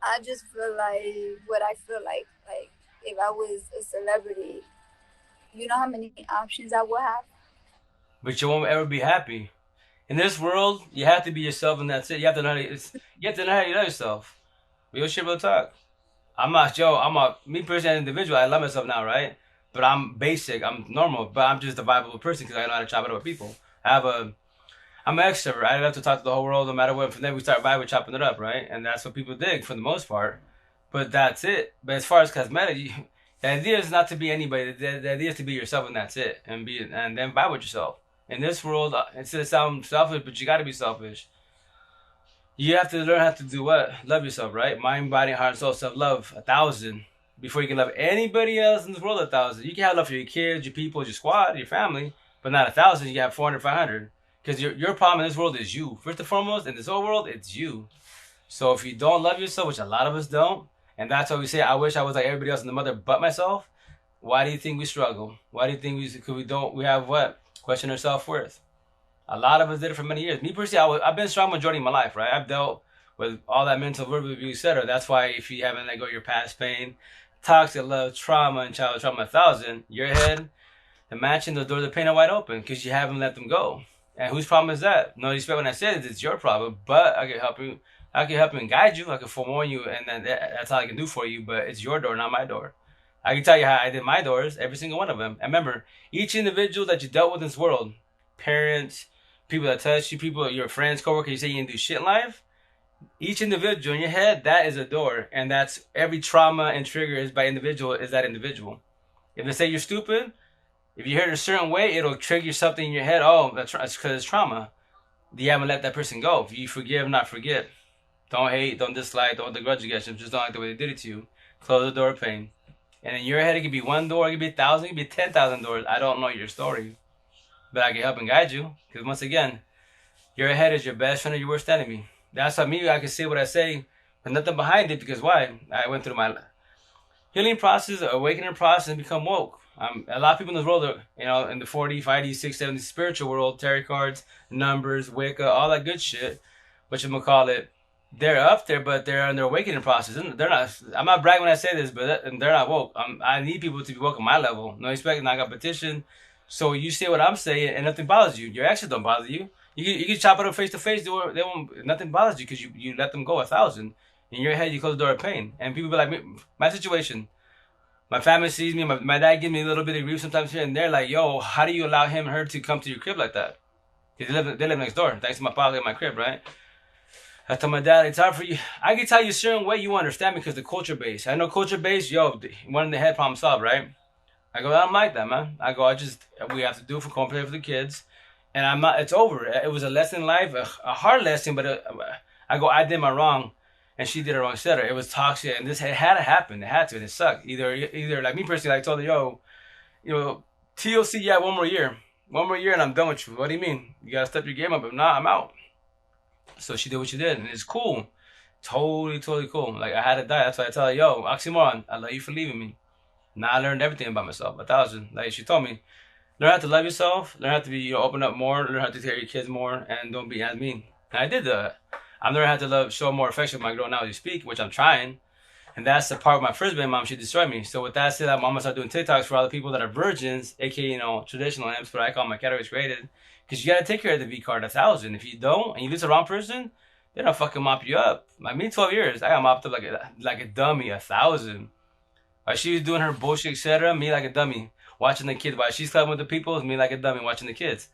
I just feel like what I feel like if I was a celebrity, you know how many options I would have. But you won't ever be happy. In this world, you have to be yourself, and that's it. You have to know you have to know how you love yourself. Real shit, real talk. Me personally, as an individual, I love myself now, right? But I'm basic, I'm normal, but I'm just a viable person because I know how to chop it up with people. I'm an extrovert. I love to talk to the whole world no matter what. From then we start vibing, chopping it up, right? And that's what people dig for the most part. But that's it. But as far as cosmetic, the idea is not to be anybody. The idea is to be yourself, and that's it. And then vibe with yourself. In this world, instead of sound selfish, but you got to be selfish. You have to learn how to do what? Love yourself, right? Mind, body, heart, soul, self-love, 1,000. Before you can love anybody else in this world, 1,000. You can have love for your kids, your people, your squad, your family, but not 1,000. You can have 400, 500. Because your problem in this world is you. First and foremost, in this whole world, it's you. So if you don't love yourself, which a lot of us don't, and that's why we say, I wish I was like everybody else in the mother but myself, why do you think we struggle? Why do you think we have what? Question our self-worth. A lot of us did it for many years. Me personally, I've been strong majority of my life, right? I've dealt with all that mental verbal abuse, etc. That's why if you haven't let go of your past pain, toxic love, trauma, and childhood trauma 1,000, your head, imagine the doors of pain are wide open because you haven't let them go. And whose problem is that? No disrespect when I said it, it's your problem, but I can help you I can help you and guide you. I can forewarn you, and then that's all I can do for you. But it's your door, not my door. I can tell you how I did my doors, every single one of them. And remember, each individual that you dealt with in this world, parents, people that touch you, people, your friends, coworkers, you say you didn't do shit in life. Each individual in your head, that is a door, and that's every trauma and trigger is by individual is that individual. If they say you're stupid, if you hear it a certain way, it'll trigger something in your head. Oh, that's because it's trauma. You haven't let that person go. If you forgive, not forget. Don't hate, don't dislike, don't hold a grudge against them. Just don't like the way they did it to you. Close the door of pain. And in your head, it could be one door, it could be 1,000, it could be 10,000 doors. I don't know your story, but I can help and guide you. Because once again, your head is your best friend or your worst enemy. That's why me, I can say what I say, but nothing behind it. Because why? I went through my healing process, awakening process, and become woke. A lot of people in this world are, in the 40, 50, 60, 70 spiritual world, tarot cards, numbers, Wicca, all that good shit, what you gonna call it, they're up there, but they're in their awakening process. They're not. I'm not bragging when I say this, but they're not woke. I need people to be woke at my level. No expecting, not competition. So you say what I'm saying, and nothing bothers you. Your actions don't bother you. You can chop it up face to face. They won't. Nothing bothers you because you let them go 1,000. In your head, you close the door of pain, and people be like, my situation. My family sees me. My dad gives me a little bit of grief sometimes here and there. Like, yo, how do you allow him and her to come to your crib like that? Because they live next door. Thanks to my father and my crib, right? I told my dad, it's hard for you. I can tell you a certain way you understand because the culture base. I know culture base, one in the head problem solved, right? I go, I don't like that, man. I go, we have to do it for company for the kids. And I'm not, it's over. It was a lesson in life, a hard lesson, but I go, I did my wrong and she did it wrong, etc. It was toxic and it had to happen. It had to, and it sucked. Either like me personally, I told her, TLC, yeah, one more year. One more year and I'm done with you. What do you mean? You gotta step your game up. If not, I'm out. So she did what she did, and it's cool. Totally, totally cool. Like, I had to die. That's why I tell her, yo, oxymoron, I love you for leaving me. Now I learned everything about myself. 1,000. Like she told me, learn how to love yourself, learn how to be, open up more, learn how to take care of your kids more, and don't be as mean. And I did that. I'm learning how to show more affection with my girl now as you speak, which I'm trying. And that's the part of my first baby mom, she destroyed me. So with that said, I'm gonna start doing TikToks for all the people that are virgins, aka, traditional names, what I call my categories created. Because you gotta take care of the V card 1,000. If you don't, and you lose the wrong person, they're gonna fucking mop you up. Like me, 12 years, I got mopped up like a dummy, 1,000. While she was doing her bullshit, etc., me like a dummy, watching the kids. While she's clubbing with the people, it's me like a dummy watching the kids.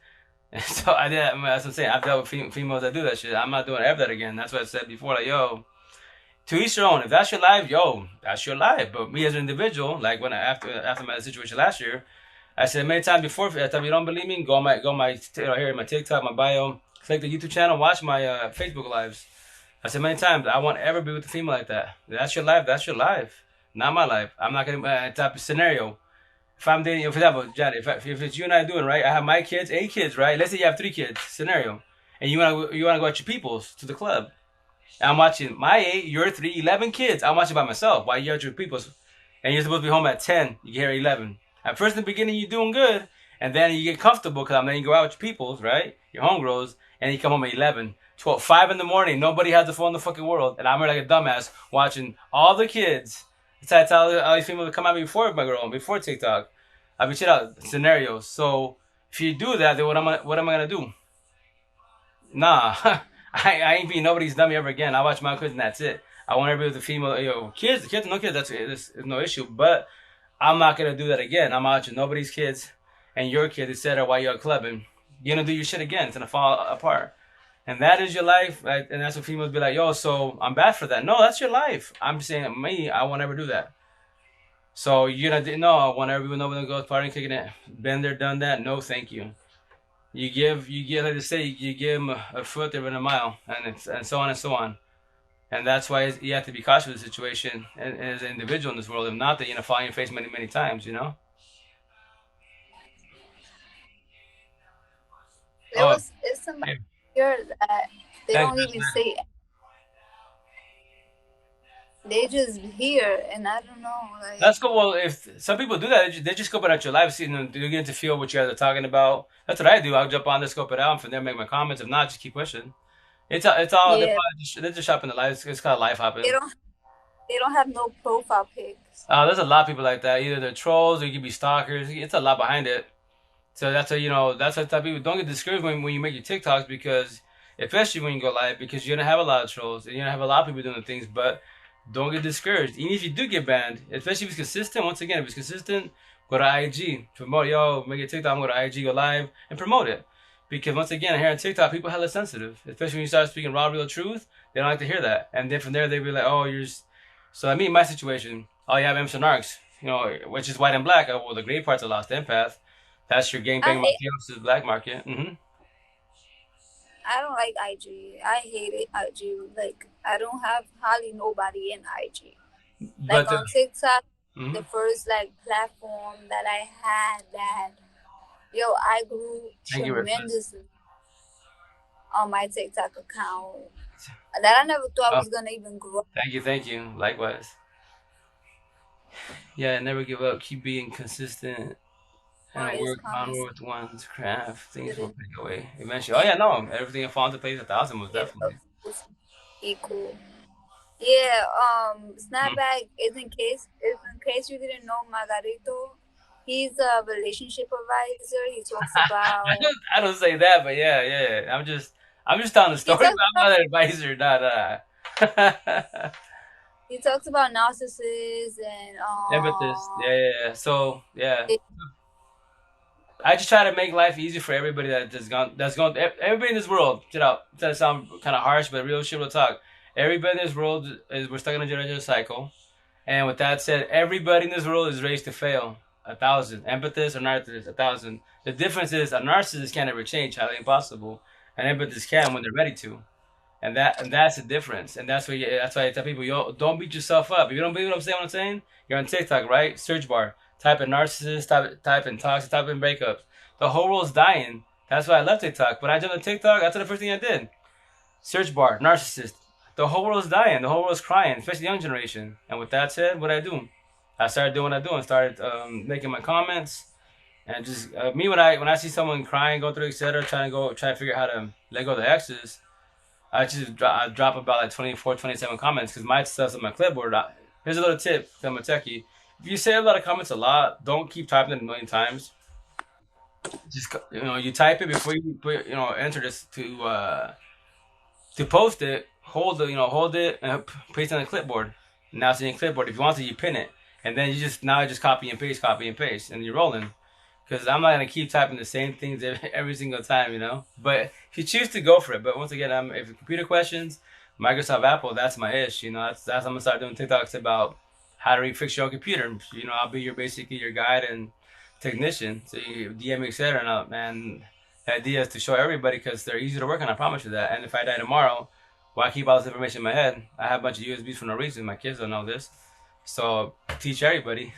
And so I did. That's what I'm saying. I've dealt with females that do that shit. I'm not doing ever that again. That's what I said before. Like, yo, to each your own. If that's your life, yo, that's your life. But me as an individual, like after my situation last year, I said many times before, if you don't believe me, go on my here in my TikTok, my bio, click the YouTube channel, watch my Facebook lives. I said many times, I won't ever be with a female like that. That's your life. That's your life. Not my life. I'm not gonna type of scenario. If I'm dating, for example, Johnny, if it's you and I doing right, I have my kids, 8 kids, right? Let's say you have 3 kids, scenario, and you wanna go at your peoples to the club. I'm watching my 8, your 3, 11 kids. I'm watching by myself while you're at your people's, and you're supposed to be home at 10. You get here at 11. At first, in the beginning, you're doing good, and then you get comfortable because then you go out with your peoples, right? Your homegirls, and you come home at 11, 12, 5 in the morning. Nobody has the phone in the fucking world, and I'm here like a dumbass watching all the kids. So I tell all these people to come at me before my girl, before TikTok. I be shit out scenarios. So if you do that, then what am I gonna do? Nah, I ain't being nobody's dummy ever again. I watch my kids and that's it. I want everybody with the female, kids, no kids. That's no issue. But I'm not gonna do that again. I'm watching nobody's kids and your kids, etc. While you're clubbing, you're gonna do your shit again. It's gonna fall apart. And that is your life, right? And that's what females be like, yo, so I'm bad for that. No, that's your life. I'm just saying, me, I won't ever do that. So you're gonna no, I want everyone over to go partying, kicking it. Been there, done that. No, thank you. You give, like they say, you give them a foot, they run a mile, and so on and so on. And that's why you have to be cautious of the situation as an individual in this world. If not, that you're gonna fall in your face many, many times. Oh, It's somebody hey, here that they thanks, don't even say. They just here, and I don't know, like that's cool. Well, if some people do that, they just scope it out your live, see, you get to feel what you guys are talking about. That's what I do. I'll jump on there, scope it out, and from there make my comments. If not, just keep pushing. It's all they're yeah, probably they're just shopping the lives. It's called life they hopping. don't they don't have no profile pics. There's a lot of people like that. Either they're trolls or you could be stalkers. It's a lot behind it. So that's a that's what type of people don't get discouraged when you make your TikToks because especially when you go live, because you're gonna have a lot of trolls and you're gonna have a lot of people doing things. But don't get discouraged. Even if you do get banned, especially if it's consistent. Once again, if it's consistent, go to IG, promote. Yo, make a TikTok, go to IG, go live, and promote it. Because once again, here on TikTok, people are hella sensitive, especially when you start speaking raw, real truth. They don't like to hear that, and then from there they be like, "Oh, you're." So I mean, my situation, oh, you have Emerson Arcs, which is white and black. Oh, well, the gray part's a lost empath. That's your gangbang I mafioso black market. I don't like IG. I hate it. IG. Like I don't have hardly nobody in IG. Like But on TikTok, the mhm. first like platform that I had that I grew Thank you, Reckless. tremendously on my TikTok account that I never thought Oh, was gonna even grow. thank you. Likewise. Yeah, never give up. Keep being consistent More and is work coming onward with one's craft. Things will soon. pick away eventually. Oh yeah, no, everything will fall into place 1,000 most Give up definitely. equal. Yeah, Mhm. Snapback is in case you didn't know Margarito, he's a relationship advisor. He talks about I don't say that, but yeah, yeah. I'm just telling the he story, talks but about I'm not an advisor. Nah. he talks about narcissists and Empathist. Yeah, yeah, yeah. So yeah. I just try to make life easy for everybody that's gone everybody in this world. Shut up. That sound kind of harsh, but real shit will talk. Everybody in this world is we're stuck in a generational cycle. And with that said, everybody in this world is raised to fail. 1,000. Empathists or narcissists, 1,000. The difference is a narcissist can't ever change, highly impossible. An empathist can when they're ready to. And that's the difference. And that's why I tell people, yo, don't beat yourself up. If you don't believe what I'm saying, you're on TikTok, right? Search bar. Type in narcissist, type in toxic, type in breakups. The whole world's dying. That's why I left TikTok. When I jumped on TikTok, that's the first thing I did. Search bar, narcissist. The whole world's dying. The whole world's crying, especially the young generation. And with that said, what I do? I started doing what I do and started making my comments. And just me when I see someone crying, go through etc., trying to figure out how to let go of the exes, I drop about like 24, 27 comments because my stuff's on my clipboard. Here's a little tip from a techie. If you say a lot of comments a lot, don't keep typing it a million times. Just you type it before you enter this to post it. Hold it and paste it on the clipboard. Now it's in your clipboard. If you want to, you pin it, and then you just copy and paste, and you're rolling. Because I'm not gonna keep typing the same things every single time. But if you choose to go for it, but once again, if computer questions, Microsoft, Apple, that's my ish. That's I'm gonna start doing TikToks about how to refix your own computer. I'll be basically your guide and technician. So you DM me, etc. And the idea is to show everybody because they're easy to work on. I promise you that. And if I die tomorrow, why keep all this information in my head? I have a bunch of USBs for no reason. My kids don't know this, so teach everybody.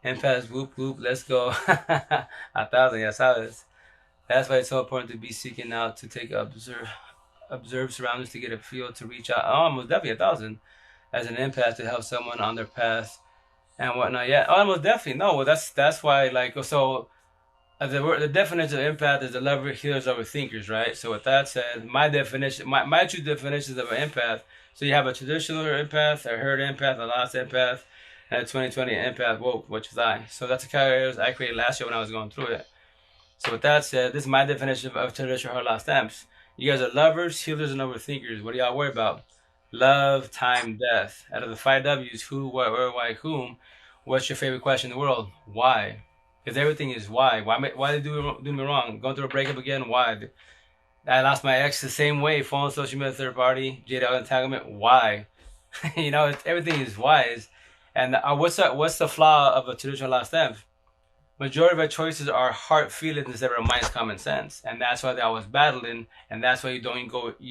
Empaths, whoop whoop, let's go. 1,000, ya sabes. That's why it's so important to be seeking out to take observe surroundings to get a feel to reach out. Oh, almost definitely 1,000 as an empath to help someone on their path and whatnot. Yeah, almost definitely. No, well, that's why so the definition of empath is the lover, healers, overthinkers, right? So with that said, my two definitions of an empath. So you have a traditional empath, a herd empath, a lost empath, and a 2020 empath woke, which is I. So that's the categories I created last year when I was going through it. So with that said, this is my definition of traditional herd lost emps. You guys are lovers, healers, and overthinkers. What do y'all worry about? Love, time, death. Out of the five W's, who, what, where, why, whom, what's your favorite question in the world? Why? Because everything is why. Why did they do me wrong? Going through a breakup again? Why? I lost my ex the same way. Phone, social media, third party, JDL entanglement. Why? Everything is wise. And what's the flaw of a traditional last stamp? Majority of our choices are heart feelings instead of our mind's common sense, and that's why they always battling, and that's why you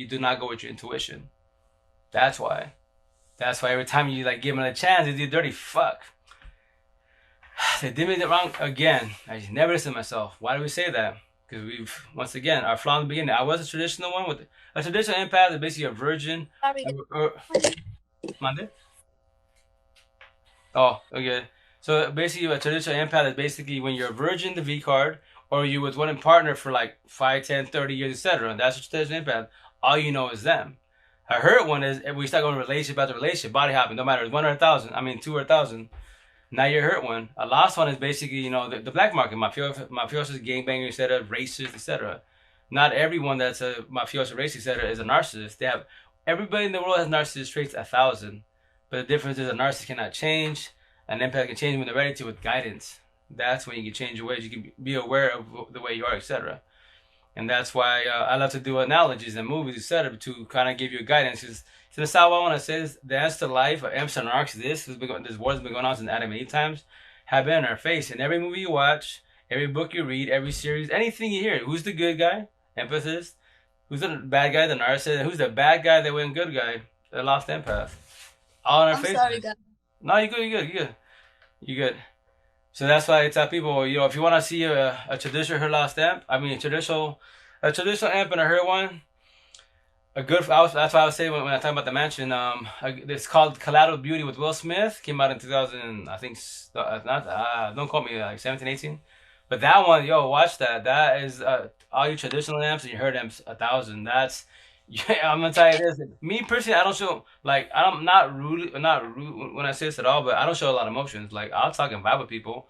do not go with your intuition. That's why. That's why every time you give them a chance, they do dirty fuck. They did me wrong again. I just never listen to myself. Why do we say that? Because once again, our flaw in the beginning. I was a traditional one with a traditional empath is basically a virgin. Sorry, Monday? Oh, okay. So basically, a traditional empath is basically when you're a virgin, the V card, or you with one partner for like 5, 10, 30 years, etc. And that's a traditional empath. All you know is them. A hurt one is if we start going relationship after relationship, body hopping, no matter it's 1 or 1,000. I mean, 2 or 1,000. Now you're hurt one. A lost one is basically, the black market, mafiosos, gangbangers, etc., racist, etc. Not everyone that's a mafioso racist, etc., is a narcissist. They have everybody in the world has narcissist traits 1,000, but the difference is a narcissist cannot change. An empath can change when they're ready to with guidance. That's when you can change your ways. You can be aware of the way you are, etc. And that's why I love to do analogies and movies, etc., to kind of give you guidance. Because so that's how I want to say this: the answer to life, Emerson Arcs, this war has been going on since Adam and Eve times, have been in our face. In every movie you watch, every book you read, every series, anything you hear, who's the good guy? Emphasis. Who's the bad guy? The narcissist. Who's the bad guy? The win good guy? The lost empath. All in our I'm sorry, faces. guys. No, you good. You good. You good. You good. So that's why I tell people, if you want to see a traditional her lost amp, I mean a traditional amp and a her one, a good. That's why I was saying when I talk about the mansion. It's called Collateral Beauty with Will Smith. Came out in 2000. I think not. Don't call me like 17, 18. But that one, watch that. That is all your traditional amps and you heard amps 1,000. That's yeah. I'm gonna tell you this. Me personally, I don't show like I'm not rude when I say this at all. But I don't show a lot of emotions. Like I'll talk and vibe with people.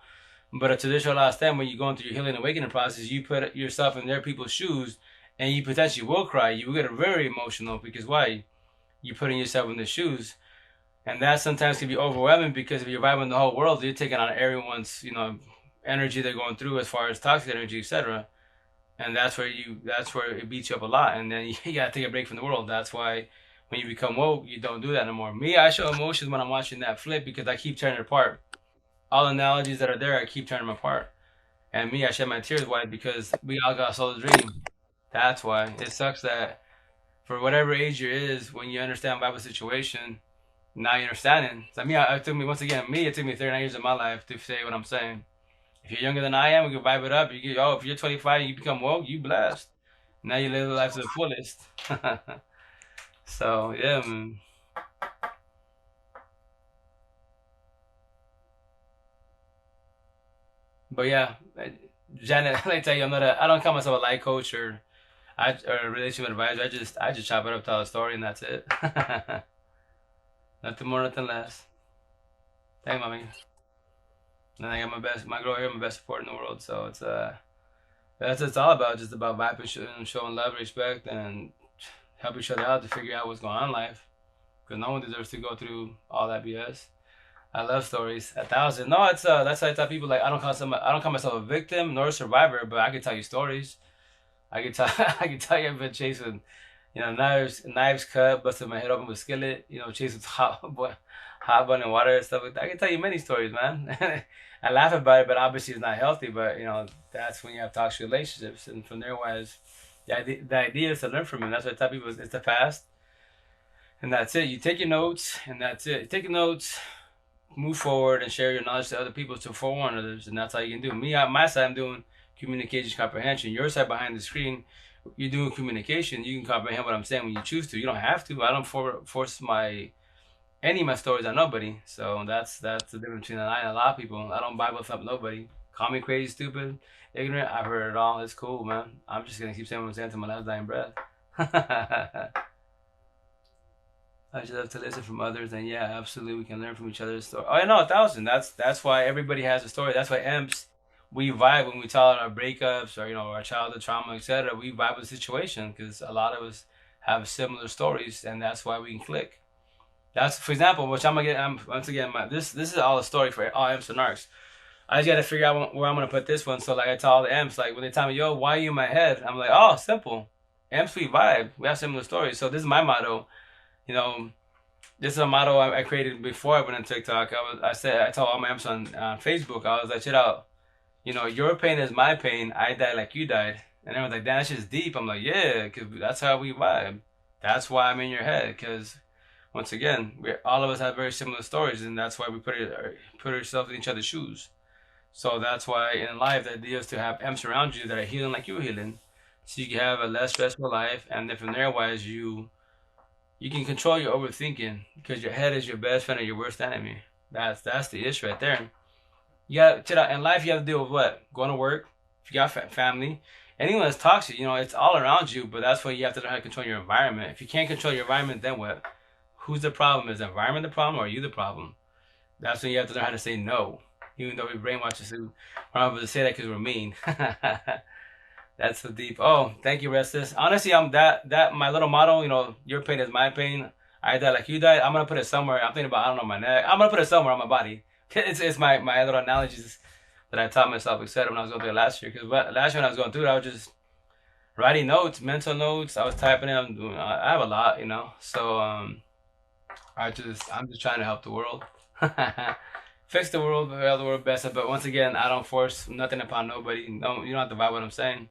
But a traditional last time when you're going through your healing and awakening process, you put yourself in their people's shoes, and you potentially will cry. You will get very emotional because why? You're putting yourself in their shoes, and that sometimes can be overwhelming because if you're vibing the whole world, you're taking on everyone's energy they're going through as far as toxic energy, etc. And that's where it beats you up a lot, and then you gotta take a break from the world. That's why when you become woke, you don't do that no more. Me, I show emotions when I'm watching that flip because I keep tearing it apart. All analogies that are there, I keep tearing them apart. And me, I shed my tears. Why? Because we all got a soul dream. That's why. It sucks that for whatever age you is, when you understand Bible situation, now you understand it. So me, it took me once again. It took me 39 years of my life to say what I'm saying. If you're younger than I am, we can vibe it up. If you're 25, you become woke, you blessed. Now you live the life to the fullest. So yeah, man. But yeah, Janet, let me tell you, I don't call myself a life coach or a relationship advisor. I just chop it up, tell a story, and that's it. Nothing more, nothing less. Thank you, mommy. And I got my girl here, my best support in the world. So that's what it's all about. Just about vibing, showing love, respect, and help each other out to figure out what's going on in life. Because no one deserves to go through all that BS. I love stories. 1,000. No, it's that's why I tell people like I don't call myself a victim nor a survivor, but I can tell you stories. I can tell I can tell you I've been chasing, knives cut, busted my head open with a skillet, chasing hot bun and water and stuff like that. I can tell you many stories, man. I laugh about it, but obviously it's not healthy. But that's when you have toxic relationships, and from there, wise, the idea is to learn from it. That's what I tell people: it's the past, and that's it. You take your notes, and that's it. You take your notes, move forward, and share your knowledge to other people to forewarn others, and that's how you can do. Me, on my side, I'm doing communication comprehension. Your side behind the screen, you're doing communication. You can comprehend what I'm saying when you choose to. You don't have to. I don't force any of my stories on nobody. So that's the difference between I and a lot of people. I don't Bible thump nobody. Call me crazy, stupid, ignorant. I've heard it all. It's cool, man. I'm just gonna keep saying what I'm saying to my last dying breath. I just love to listen from others, and yeah, absolutely, we can learn from each other's story. Oh, I know 1,000. That's why everybody has a story. That's why EMPs we vibe when we tell our breakups or our childhood trauma, etc. We vibe with the situation because a lot of us have similar stories, and that's why we can click. That's for example, which I'm gonna get. Once again, this is all a story for all M's and arcs. I just gotta figure out where I'm gonna put this one. So like I tell all the M's, like when they tell me, "Yo, why are you in my head?" I'm like, "Oh, simple. M's we vibe. We have similar stories." So this is my motto. You know, this is a motto I created before I went on TikTok. I told all my M's on Facebook. I was like, "Shit out. Your pain is my pain. I died like you died." And everyone's like, "Damn, that shit's deep." I'm like, "Yeah, because that's how we vibe. That's why I'm in your head because." Once again, all of us have very similar stories, and that's why we put ourselves in each other's shoes. So that's why in life, the idea is to have M's around you that are healing like you're healing, so you can have a less stressful life, and then from there, wise, you can control your overthinking because your head is your best friend or your worst enemy. That's the issue right there. You got in life, you have to deal with what? Going to work. If you got family, anyone that's toxic, it's all around you. But that's why you have to learn how to control your environment. If you can't control your environment, then what? Who's the problem? Is the environment the problem or are you the problem? That's when you have to learn how to say no. Even though we brainwash us, we're not able to say that because we're mean. That's That's so deep. Oh, thank you, Restless. Honestly, I'm that my little motto. You know, your pain is my pain. I die like you died. I'm gonna put it somewhere. I'm thinking about I don't know my neck. I'm gonna put it somewhere on my body. It's my little analogies that I taught myself, etc. When I was going through it last year. Because last year when I was going through it, I was just writing notes, mental notes. I was typing it. I'm doing. I have a lot, you know. So I'm just trying to help the world. Fix the world, help the world better. But once again, I don't force nothing upon nobody. No, you don't have to vibe what I'm saying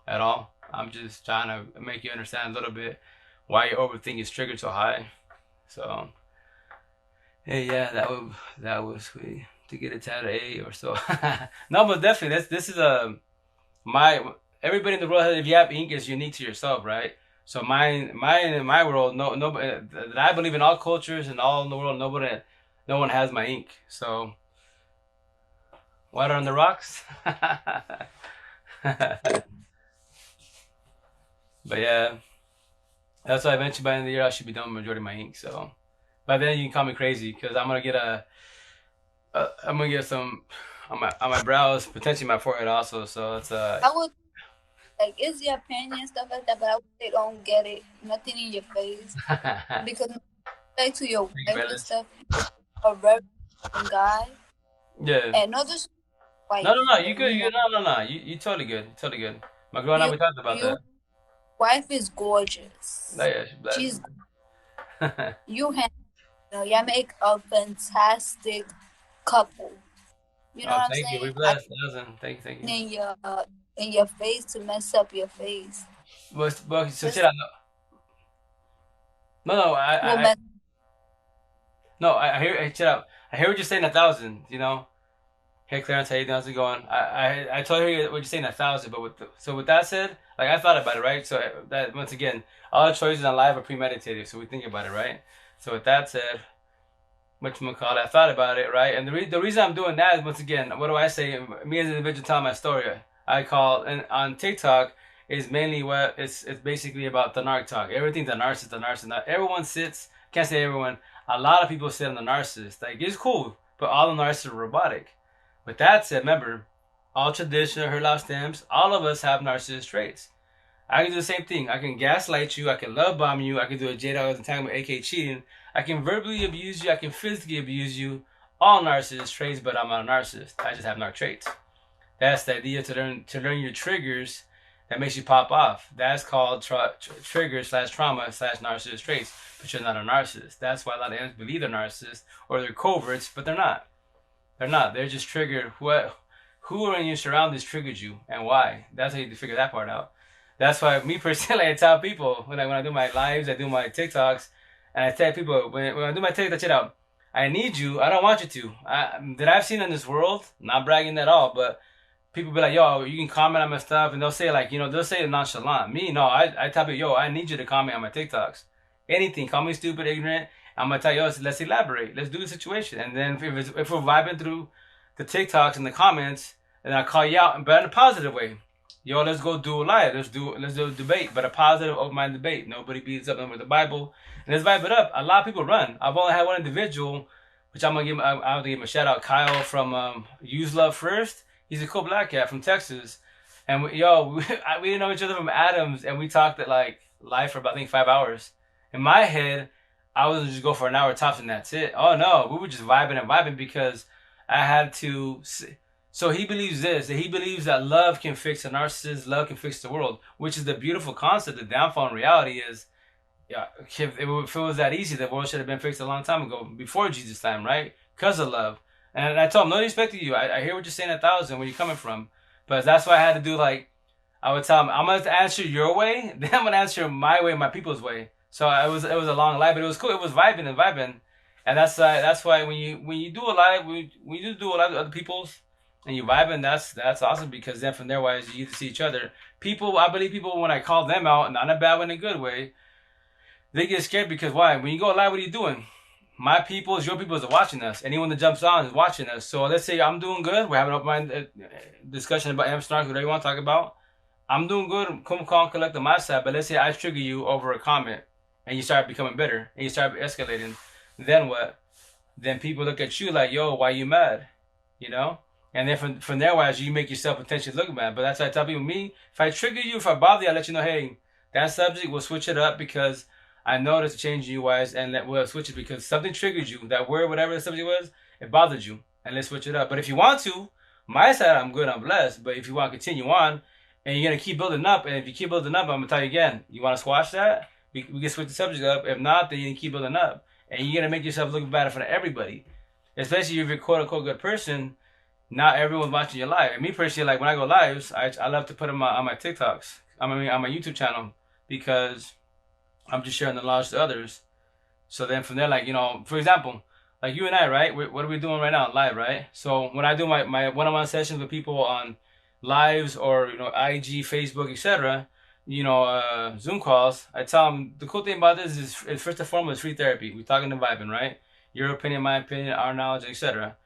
at all. I'm just trying to make you understand a little bit why your overthinking is triggered so high. So, hey, yeah, that was sweet to get a tattoo A or so. No, but definitely, this is a my everybody in the world. If you have ink, is unique to yourself, right? So mine in my world, no, that I believe in all cultures and all in the world, no one has my ink. So water on the rocks. But yeah, that's why eventually by the end of the year I should be done with majority of my ink. So by then you can call me crazy because I'm gonna get some on my brows, potentially my forehead also. So it's I would like it's your opinion and stuff like that, but I would say don't get it. Nothing in your face because like to your Thank you, wife and fellas. stuff, a very guy, Yeah. and not just No, wife, no, no. You good? you know, No. You totally good. Totally good. My girl and I you we talked about you that. wife is Oh, gorgeous. yeah, she's blessed. She's you hand you make a fantastic couple. You know Oh, what I'm thank you. We saying? I blessed. Listen, thank you. in your face to mess up your face. But so shit. Just No, no. will mess. No. I hear. Hey, shut up. I hear what you're saying. 1,000. You know. Hey, Clarence, how you doing? How's it going? I totally hear what you're saying. 1,000. But so with that said, like I thought about it, right? So that once again, all the choices in life are premeditated. So we think about it, right? So with that said, whatchamacallit, I thought about it, right? And the reason I'm doing that is, once again, what do I say? Me as an individual telling my story. I call, and on TikTok, is mainly what it's basically about the narc talk. Everything the narcissist, the narcissist. Not everyone sits, can't say everyone, a lot of people sit on the narcissist. Like, it's cool, but all the narcissists are robotic. With that said, remember, all traditional, her love stamps, all of us have narcissist traits. I can do the same thing. I can gaslight you. I can love bomb you. I can do a J Dog entanglement, aka cheating. I can verbally abuse you. I can physically abuse you. All narcissist traits, but I'm not a narcissist. I just have narc traits. That's the idea to learn your triggers that makes you pop off. That's called trigger slash trauma slash narcissist traits. But you're not a narcissist. That's why a lot of aliens believe they're narcissists or they're coverts, but they're not. They're not. They're just triggered. Who in your surroundings triggered you and why? That's how you figure that part out. That's why me personally, I tell people when I do my lives, I do my TikToks, and I tell people when I do my TikTok, check it out. I need you. I don't want you to. That I've seen in this world, not bragging at all, but people be like, yo, you can comment on my stuff, and they'll say like, they'll say it nonchalant. Me, no, I tell people, yo, I need you to comment on my TikToks. Anything, call me stupid, ignorant. I'm gonna tell you, yo, let's elaborate. Let's do the situation, and then if we're vibing through the TikToks and the comments, and I call you out, but in a positive way. Yo, let's go do a live. Let's do a debate, but a positive, open-minded debate. Nobody beats up with the Bible, and let's vibe it up. A lot of people run. I've only had one individual, which I'm gonna give. I have to give him a shout out. Kyle from Use Love First. He's a cool black cat from Texas, and we didn't know each other from Adams, and we talked at like live for about I think 5 hours. In my head, I was just go for an hour tops and that's it. Oh no, we were just vibing and vibing because I had to. So he believes this, that he believes that love can fix a narcissist, love can fix the world, which is the beautiful concept. The downfall in reality is, yeah, if it was that easy, the world should have been fixed a long time ago, before Jesus' time, right? Because of love. And I told him, no respect to you. I hear what you're saying 1,000, where you're coming from. But that's why I had to do like, I would tell him, I'm going to answer your way, then I'm going to answer my way, my people's way. So it was a long live, but it was cool. It was vibing and vibing. And that's why when you do a live, when you do a live with other people's, and you vibe, and that's awesome because then from there wise you get to see each other. I believe people when I call them out, not in a bad way, in a good way, they get scared because why? When you go live, what are you doing? My people's, your people's are watching us. Anyone that jumps on is watching us. So let's say I'm doing good. We're having an open discussion about Amsterdam, whatever you want to talk about. I'm doing good. Come calm, collect on my side. But let's say I trigger you over a comment, and you start becoming bitter, and you start escalating. Then what? Then people look at you like, yo, why you mad? You know? And then from there, wise, you make yourself potentially look bad. But that's why I tell people, me, if I trigger you, if I bother you, I let you know, hey, that subject, we'll switch it up because I noticed a change in you, wise, and that we'll switch it because something triggered you. That word, whatever the subject was, it bothered you. And let's switch it up. But if you want to, my side, I'm good, I'm blessed. But if you want to continue on, and you're going to keep building up, and if you keep building up, I'm going to tell you again, you want to squash that? We can switch the subject up. If not, then you can keep building up. And you're going to make yourself look bad in front of everybody. Especially if you're a quote-unquote good person, not everyone's watching your live. And me personally, like when I go lives, I love to put them on my TikToks. On my YouTube channel because I'm just sharing the knowledge to others. So then from there, like, you know, for example, like you and I, right? What are we doing right now? Live, right? So when I do my one-on-one sessions with people on lives or, you know, IG, Facebook, etc., you know, Zoom calls, I tell them the cool thing about this is first and foremost free therapy. We're talking and vibing, right? Your opinion, my opinion, our knowledge, etc.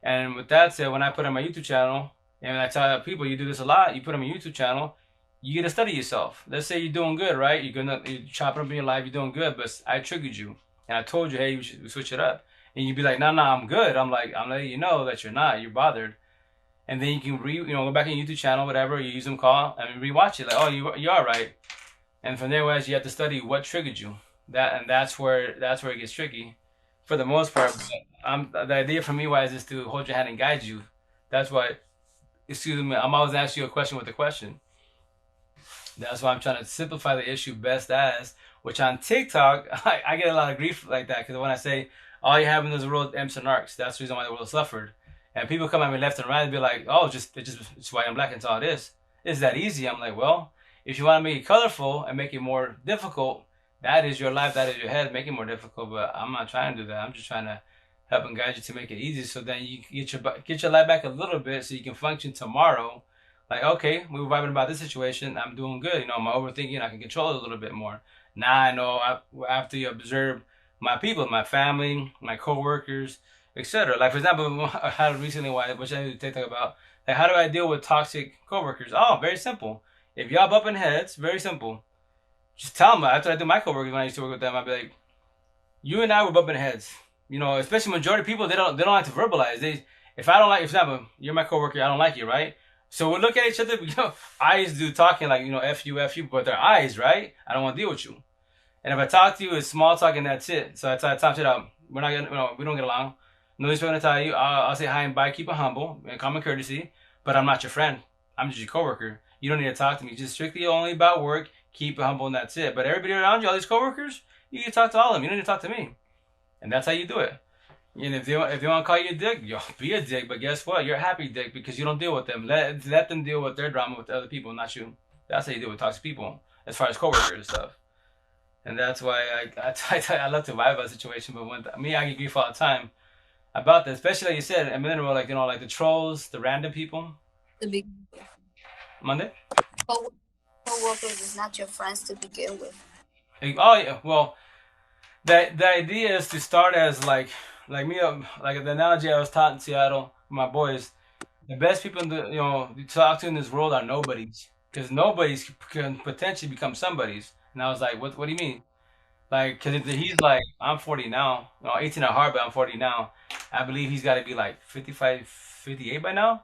And with that said, when I put on my YouTube channel, and I tell people you do this a lot, you put on my YouTube channel, you get to study yourself. Let's say you're doing good, right? You're chopping up in your life, you're doing good, but I triggered you. And I told you, hey, you should switch it up. And you'd be like, no, I'm good. I'm like, I'm letting you know that you're not, you're bothered. And then you can go back in your YouTube channel, whatever, you use them call, and rewatch it. Like, oh, you are right. And from there, you have to study what triggered you. That's where it gets tricky. For the most part, the idea for me wise is to hold your hand and guide you. That's why, excuse me, I'm always asking you a question with a question. That's why I'm trying to simplify the issue best as, which on TikTok, I get a lot of grief like that because when I say all you have in this world M's and arcs, that's the reason why the world suffered. And people come at me left and right and be like, oh, it's white and black and it's all it is. It's that easy. I'm like, well, if you want to make it colorful and make it more difficult, that is your life, that is your head, make it more difficult. But I'm not trying to do that. I'm just trying to help and guide you to make it easy so then you get your life back a little bit so you can function tomorrow. Like, okay, we were vibing about this situation. I'm doing good. You know, my overthinking, I can control it a little bit more. Now I know after you observe my people, my family, my coworkers, etc. Like, for example, I had recently, which I need to talk about, like, how do I deal with toxic coworkers? Oh, very simple. If y'all bumping heads, very simple. Just tell them. After I do my coworkers, when I used to work with them, I'd be like, you and I were bumping heads. You know, especially majority of people, they don't like to verbalize. If I don't like, for example, you're my coworker, I don't like you, right? So we look at each other, you know, eyes do talking like, you know, F you, but they're eyes, right? I don't want to deal with you. And if I talk to you, it's small talk and that's it. So I talk it out. We're not gonna, you know, we don't get along. No one's going to tell you. I'll say hi and bye, keep it humble and common courtesy, but I'm not your friend. I'm just your coworker. You don't need to talk to me. Just strictly only about work, keep it humble and that's it. But everybody around you, all these coworkers, you can talk to all of them. You don't need to talk to me. And that's how you do it. And if they want to call you a dick, yo, be a dick. But guess what? You're a happy dick because you don't deal with them. Let them deal with their drama with other people, not you. That's how you deal with toxic people, as far as coworkers and stuff. And that's why I love to vibe about the situation. But when I get grief all the time about that, especially like you said, a minute ago, like, you know, like the trolls, the random people. The big Monday. Co-workers is not your friends to begin with. Oh yeah, well, the idea is to start as like me, like the analogy I was taught in Seattle, my boys. The best people you talk to in this world are nobodies, because nobodies can potentially become somebodies. And I was like, what do you mean? Like, because he's like, I'm 40 now, 18 at heart, but I'm 40 now. I believe he's got to be like 55, 58 by now,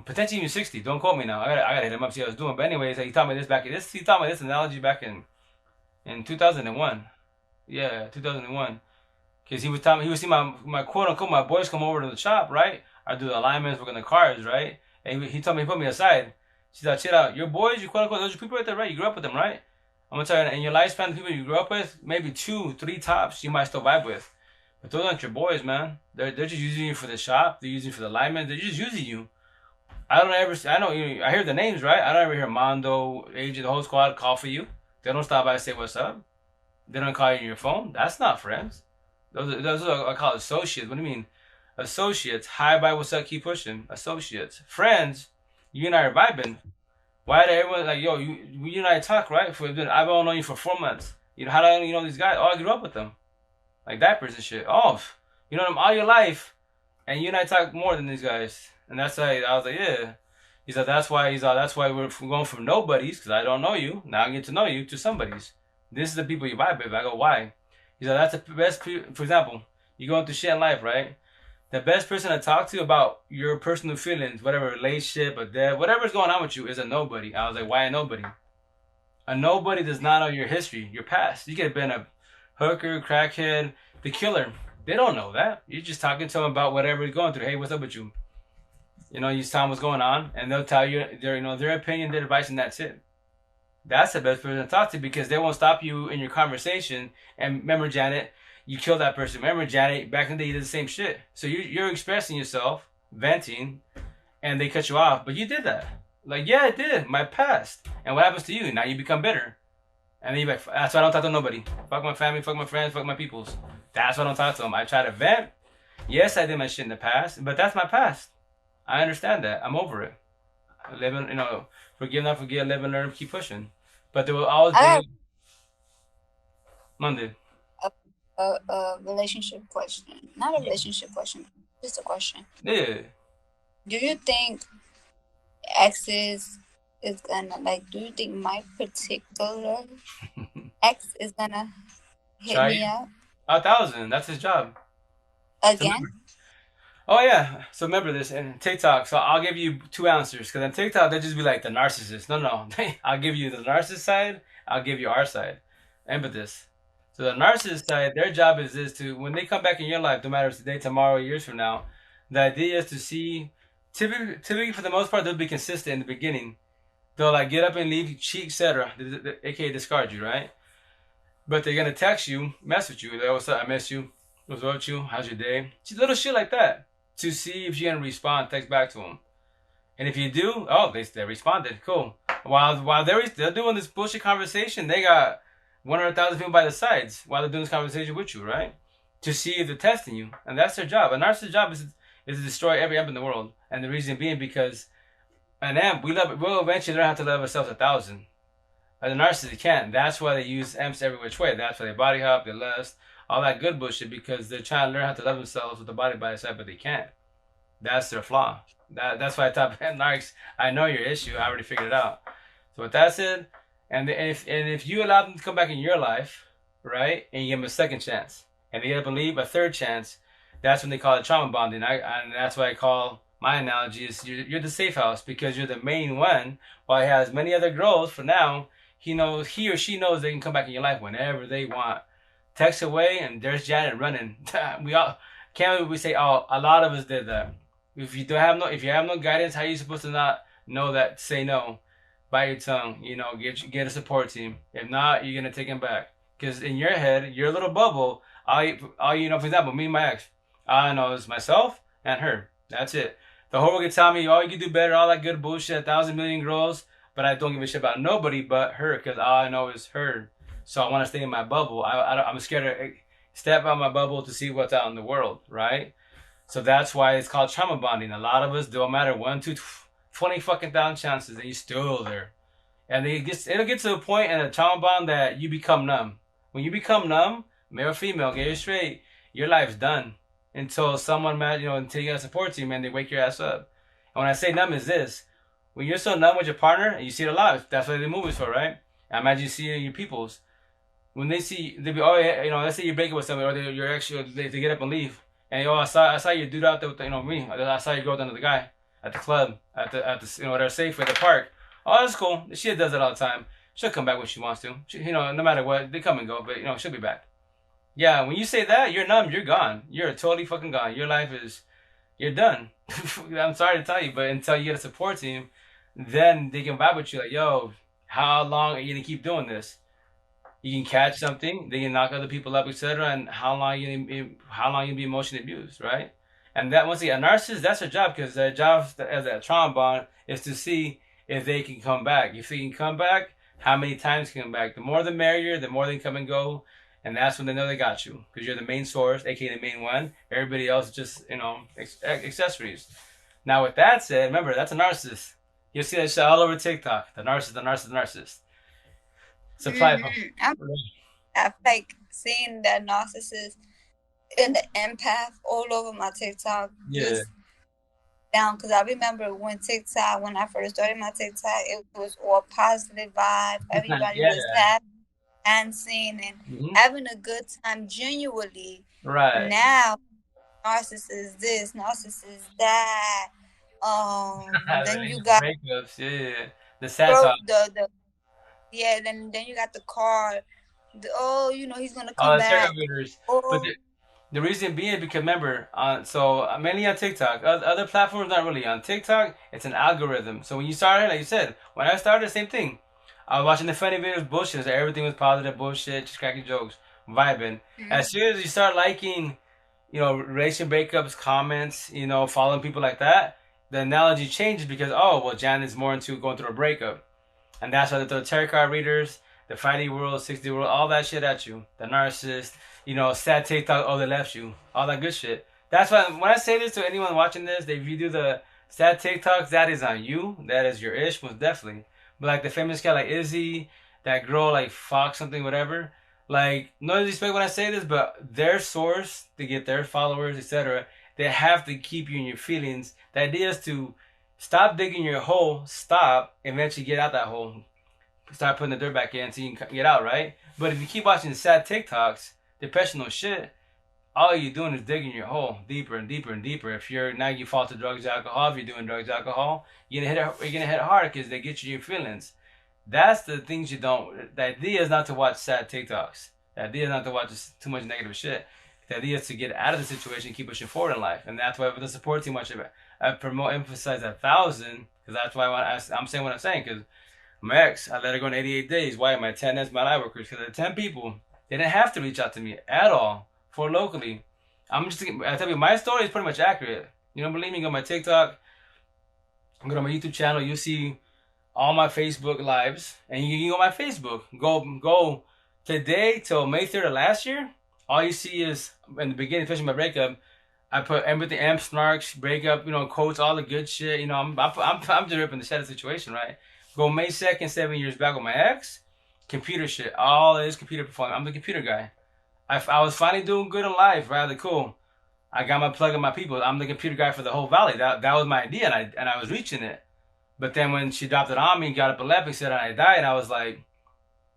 potentially even 60. Don't quote me now. I gotta hit him up, see how he's doing. But anyways, he taught me this. He taught me this analogy back in 2001. Yeah, 2001. Because he would see my quote unquote my boys come over to the shop, right? I do the alignments, work on the cars, right? And he told me, he put me aside. She said, check out, your boys, you quote unquote, those are people right there, right? You grew up with them, right? I'm gonna tell you, in your lifespan, the people you grew up with, maybe 2, 3 tops, you might still vibe with. But those aren't your boys, man. They're just using you for the shop. They're using you for the alignment. They're just using you. I hear the names, right? I don't ever hear Mondo, AJ, the whole squad call for you. They don't stop by and say what's up. They don't call you on your phone. That's not friends. Those are I call associates. What do you mean? Associates. Hi, bye, what's up? Keep pushing. Associates. Friends. You and I are vibing. Why did everyone like, yo, you and I talk, right? I've only known you for 4 months. You know, how do I know these guys? Oh, I grew up with them. Like diapers and shit. Oh, you know them all your life. And you and I talk more than these guys. And that's why I was like, yeah. He's like, that's why we're going from nobodies, because I don't know you. Now I get to know you, to somebody's. This is the people you vibe with. I go, why? He's like, that's the best people. For example, you're going through shit in life, right? The best person to talk to about your personal feelings, whatever relationship or death, whatever's going on with you, is a nobody. I was like, why a nobody? A nobody does not know your history, your past. You could have been a hooker, crackhead, the killer. They don't know that. You're just talking to them about whatever you're going through. Hey, what's up with you? You just tell them what's going on, and they'll tell you their opinion, their advice, and that's it. That's the best person to talk to because they won't stop you in your conversation. And remember, Janet, you killed that person. Remember, Janet, back in the day, you did the same shit. So you're expressing yourself, venting, and they cut you off. But you did that. Like, yeah, I did. My past. And what happens to you? Now you become bitter. And then you're like, that's why I don't talk to nobody. Fuck my family, fuck my friends, fuck my peoples. That's why I don't talk to them. I try to vent. Yes, I did my shit in the past, but that's my past. I understand that. I'm over it. Live and forgive, not forget, live and learn, keep pushing. But there will always I have be Monday. a relationship question. Not a relationship question, just a question. Yeah. Do you think exes is gonna like? Do you think my particular ex is gonna hit Try me up 1,000. That's his job. So again? remember. Oh yeah. So remember this in TikTok. So I'll give you two answers because on TikTok they just be like the narcissist. No, no. I'll give you the narcissist side. I'll give you our side. Emphasis. So the narcissist side, their job is this to when they come back in your life, no matter if it's today, tomorrow, years from now. The idea is to see. Typically, for the most part, they'll be consistent in the beginning. They'll like get up and leave, cheat, etc. AKA discard you, right? But they're gonna text you, mess with you. Like, what's up? I miss you. What's up with you? How's your day? Just little shit like that to see if you're gonna respond. Text back to them, and if you do, oh, they responded. Cool. While they're doing this bullshit conversation, they got 100,000 people by the sides while they're doing this conversation with you, right? To see if they're testing you, and that's their job. A narcissist's job is to destroy every amp in the world, and the reason being because an amp we'll eventually learn how to love ourselves 1,000. As a narcissist, can't. That's why they use amps every which way. That's why they body hop, they lust, all that good bullshit because they're trying to learn how to love themselves with the body by itself, but they can't. That's their flaw. That's why I thought, narcs, I know your issue. I already figured it out. So with that said, and if you allow them to come back in your life, right, and you give them a second chance, and they get up and leave a third chance, that's when they call it trauma bonding. And that's why I call my analogy is you're the safe house because you're the main one. While he has many other girls, for now, he or she knows they can come back in your life whenever they want. Text away, and there's Janet running. We all can't we say, oh, a lot of us did that. If you have no guidance, how are you supposed to not know that? Say no, bite your tongue. Get a support team. If not, you're gonna take him back. Because in your head, your little bubble, all you know, for example, me and my ex, all I know is myself and her. That's it. The whole world can tell me, oh, you can do better, all that good bullshit, 1,000,000,000 girls, but I don't give a shit about nobody but her, because all I know is her. So I want to stay in my bubble. I'm scared to step out my bubble to see what's out in the world, right? So that's why it's called trauma bonding. A lot of us, don't matter, 1, 2, 20 fucking thousand chances, and you're still there. And it'll get to a point in a trauma bond that you become numb. When you become numb, male or female, gay or straight, your life's done. Until someone, until you get a support team and they wake your ass up. And when I say numb is this, when you're so numb with your partner and you see it a lot, that's what the movie's for, right? I imagine you see it in your peoples. When they see, they be, oh yeah, let's say you're breaking with somebody or you're actually, they get up and leave. And I saw you dude out there with, me. I saw you go down to the guy at the club, at the at our safe at the park. Oh, that's cool. She does it all the time. She'll come back when she wants to. No matter what, they come and go, but she'll be back. Yeah, when you say that, you're numb, you're gone. You're totally fucking gone. Your life is, you're done. I'm sorry to tell you, but until you get a support team, then they can vibe with you like, yo, how long are you gonna keep doing this? You can catch something, they can knock other people up, etc. And how long you be emotionally abused, right? And that once again, a narcissist, that's their job because their job as a trauma bond is to see if they can come back. If they can come back, how many times can come back? The more the merrier, the more they come and go. And that's when they know they got you because you're the main source, aka the main one. Everybody else is just accessories. Now, with that said, remember that's a narcissist. You'll see that shit all over TikTok. The narcissist, the narcissist, the narcissist. Supply. I like seeing that narcissist and the empath all over my TikTok. Yeah. Just down because I remember when I first started my TikTok, it was all positive vibe. Everybody was happy and singing and having a good time genuinely. Right. Now narcissist this, narcissist that. Then you got Breakups, yeah. The sad broke talk. the yeah. Then you got the card. Oh, he's gonna come Oh, the tarot back. readers. But Oh, the reason being because remember, mainly on TikTok, other platforms not really. On TikTok, it's an algorithm. So when you started, like you said, when I started, same thing. I was watching the funny videos, bullshit. So everything was positive, bullshit, just cracking jokes, vibing. mm, As soon as you start liking, relation breakups, comments, following people like that, the analogy changes because well, Jan is more into going through a breakup. And that's why they throw tarot card readers, the fighting world, 60 world, all that shit at you. The narcissist, sad TikTok, they left you. All that good shit. That's why when I say this to anyone watching this, if you do the sad TikToks, that is on you. That is your ish, most definitely. But like the famous guy like Izzy, that girl like Fox something, whatever. Like, no disrespect when I say this, but their source to get their followers, etc., they have to keep you in your feelings. The idea is to stop digging your hole, stop, eventually get out that hole. Start putting the dirt back in so you can get out, right? But if you keep watching sad TikToks, depressional shit, all you're doing is digging your hole deeper and deeper and deeper. If you're now you fall to drugs, alcohol, if you're doing drugs, alcohol, you're gonna hit it hard because they get you your feelings. That's the things you don't. The idea is not to watch sad TikToks. The idea is not to watch too much negative shit. The idea is to get out of the situation and keep pushing forward in life. And that's why with the support team, much of it, I promote, emphasize 1,000 because that's why I'm saying what I'm saying. Because my ex, I let her go in 88 days. Why? My 10 that's my light workers. Because the 10 people, they didn't have to reach out to me at all for locally. I tell you, my story is pretty much accurate. You don't believe me? Go to my TikTok, go to my YouTube channel. You see all my Facebook lives, and you can go on my Facebook. Go today till May 3rd of last year. All you see is in the beginning, especially my breakup. I put everything, amp, snarks, breakup, quotes, all the good shit. I'm just ripping the shit of the situation, right? Go May 2nd, 7 years back with my ex. Computer shit, all is computer performance. I'm the computer guy. I was finally doing good in life, rather cool. I got my plug and my people. I'm the computer guy for the whole valley. That was my idea, and I was reaching it. But then when she dropped it on me, got epileptic, said I died, I was like,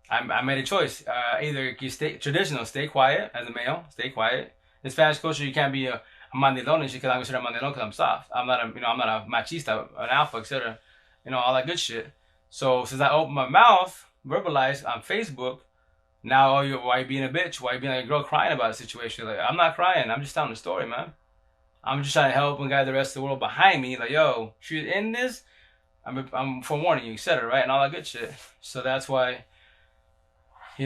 I made a choice. Either you stay traditional, stay quiet as a male, stay quiet. In Spanish culture, you can't be a mandilon, because I'm considered a mandilon because I'm soft. I'm not a machista, an alpha, etc. All that good shit. So since I opened my mouth, verbalized on Facebook, now why you being a bitch? Why you being like a girl crying about a situation? Like I'm not crying. I'm just telling the story, man. I'm just trying to help and guide the rest of the world behind me. Like yo, she's in this. I'm forewarning you, etc. Right, and all that good shit. So that's why, I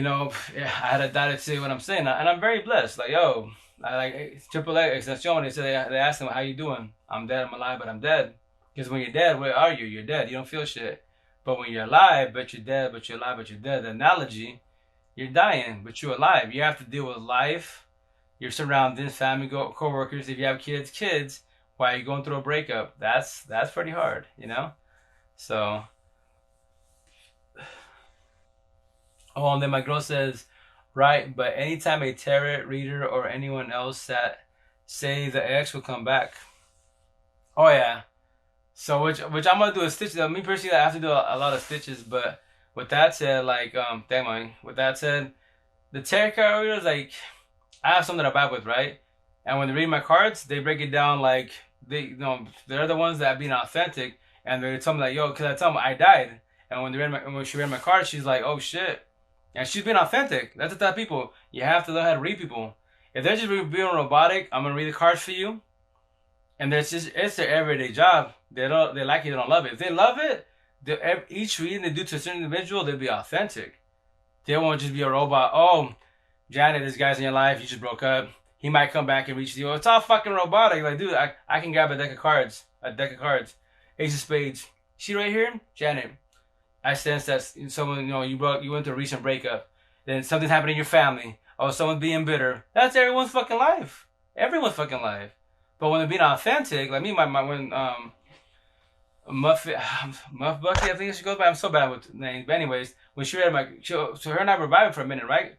had a dad to say what I'm saying, and I'm very blessed. Like yo, I like Triple X Extension. They asked him how you doing. I'm dead. I'm alive, but I'm dead. Because when you're dead, where are you? You're dead. You don't feel shit. But when you're alive, but you're dead, but you're alive, but you're dead. The analogy, you're dying, but you're alive. You have to deal with life. Your surroundings, family, co-workers. If you have kids. While you're going through a breakup, that's pretty hard. So, and then my girl says, right, but anytime a tarot reader or anyone else that say the ex will come back. Oh yeah. So which I'm gonna do a stitch. Me personally, I have to do a lot of stitches. But with that said, like damn man. With that said, the tarot card readers, like I have something I vibe with, right? And when they read my cards, they break it down like they're the ones that are being authentic, and they tell me like, yo, because I tell them I died, and when she read my cards, she's like, oh shit, and she's being authentic. That's the type of people you have to learn how to read people. If they're just being robotic, I'm gonna read the cards for you, and it's their everyday job. They like it, they don't love it. If they love it, each reading they do to a certain individual, they'll be authentic. They won't just be a robot. Oh, Janet, this guy's in your life. You just broke up. He might come back and reach you. It's all fucking robotic. Like, dude, I can grab a deck of cards. Ace of Spades. See right here, Janet. I sense that someone, you went through a recent breakup. Then something's happened in your family. Oh, someone's being bitter. That's everyone's fucking life. Everyone's fucking life. But when they're being authentic, like me, when Muff Muff Bucky, I think she goes by. I'm so bad with names. But anyways, when she read so her and I were vibing for a minute, right?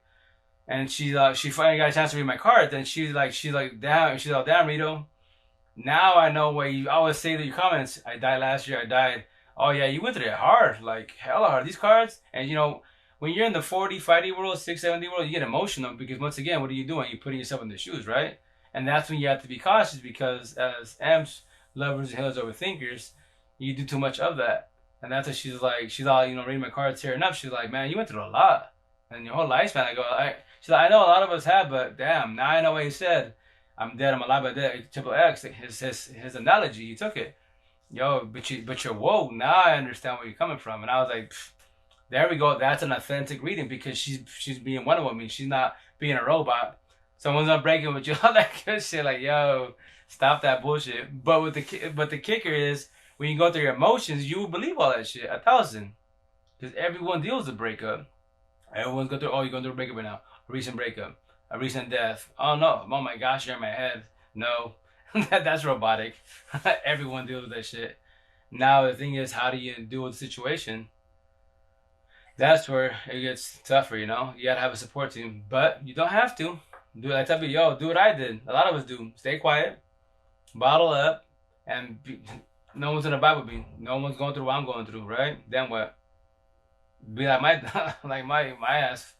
And she finally got a chance to read my card. Then she's like, damn, she's all, damn, Rito. Now I know why you always say to your comments, I died last year, I died. Oh yeah, you went through it hard, like hella hard. These cards, and when you're in the 40, 50 world, 6, 70 world, you get emotional because once again, what are you doing? You're putting yourself in the shoes, right? And that's when you have to be cautious because as M's lovers and healers overthinkers, you do too much of that. And that's what she's like, she's all, reading my cards, tearing up. She's like, man, you went through a lot. And your whole lifespan, she's like, I know a lot of us have, but damn, now I know what he said. I'm dead, I'm alive, but dead. Triple X, his analogy, he took it. Yo, but you're woke. Now I understand where you're coming from. And I was like, there we go. That's an authentic reading because she's being one with me. She's not being a robot. Someone's not breaking with you, all that good shit. Like, yo, stop that bullshit. But the kicker is when you go through your emotions, you will believe all that shit 1,000. Because everyone deals with breakup. Everyone's going through. Oh, you're going through a breakup right now. A recent breakup, a recent death. Oh no. Oh my gosh, you're in my head. No, that's robotic. Everyone deals with that shit. Now the thing is, how do you deal with the situation? That's where it gets tougher, you know? You gotta have a support team. But you don't have to. I tell you, yo, do what I did. A lot of us do. Stay quiet, bottle up, and no one's gonna vibe with me. No one's going through what I'm going through, right? Then what? Be like my ass.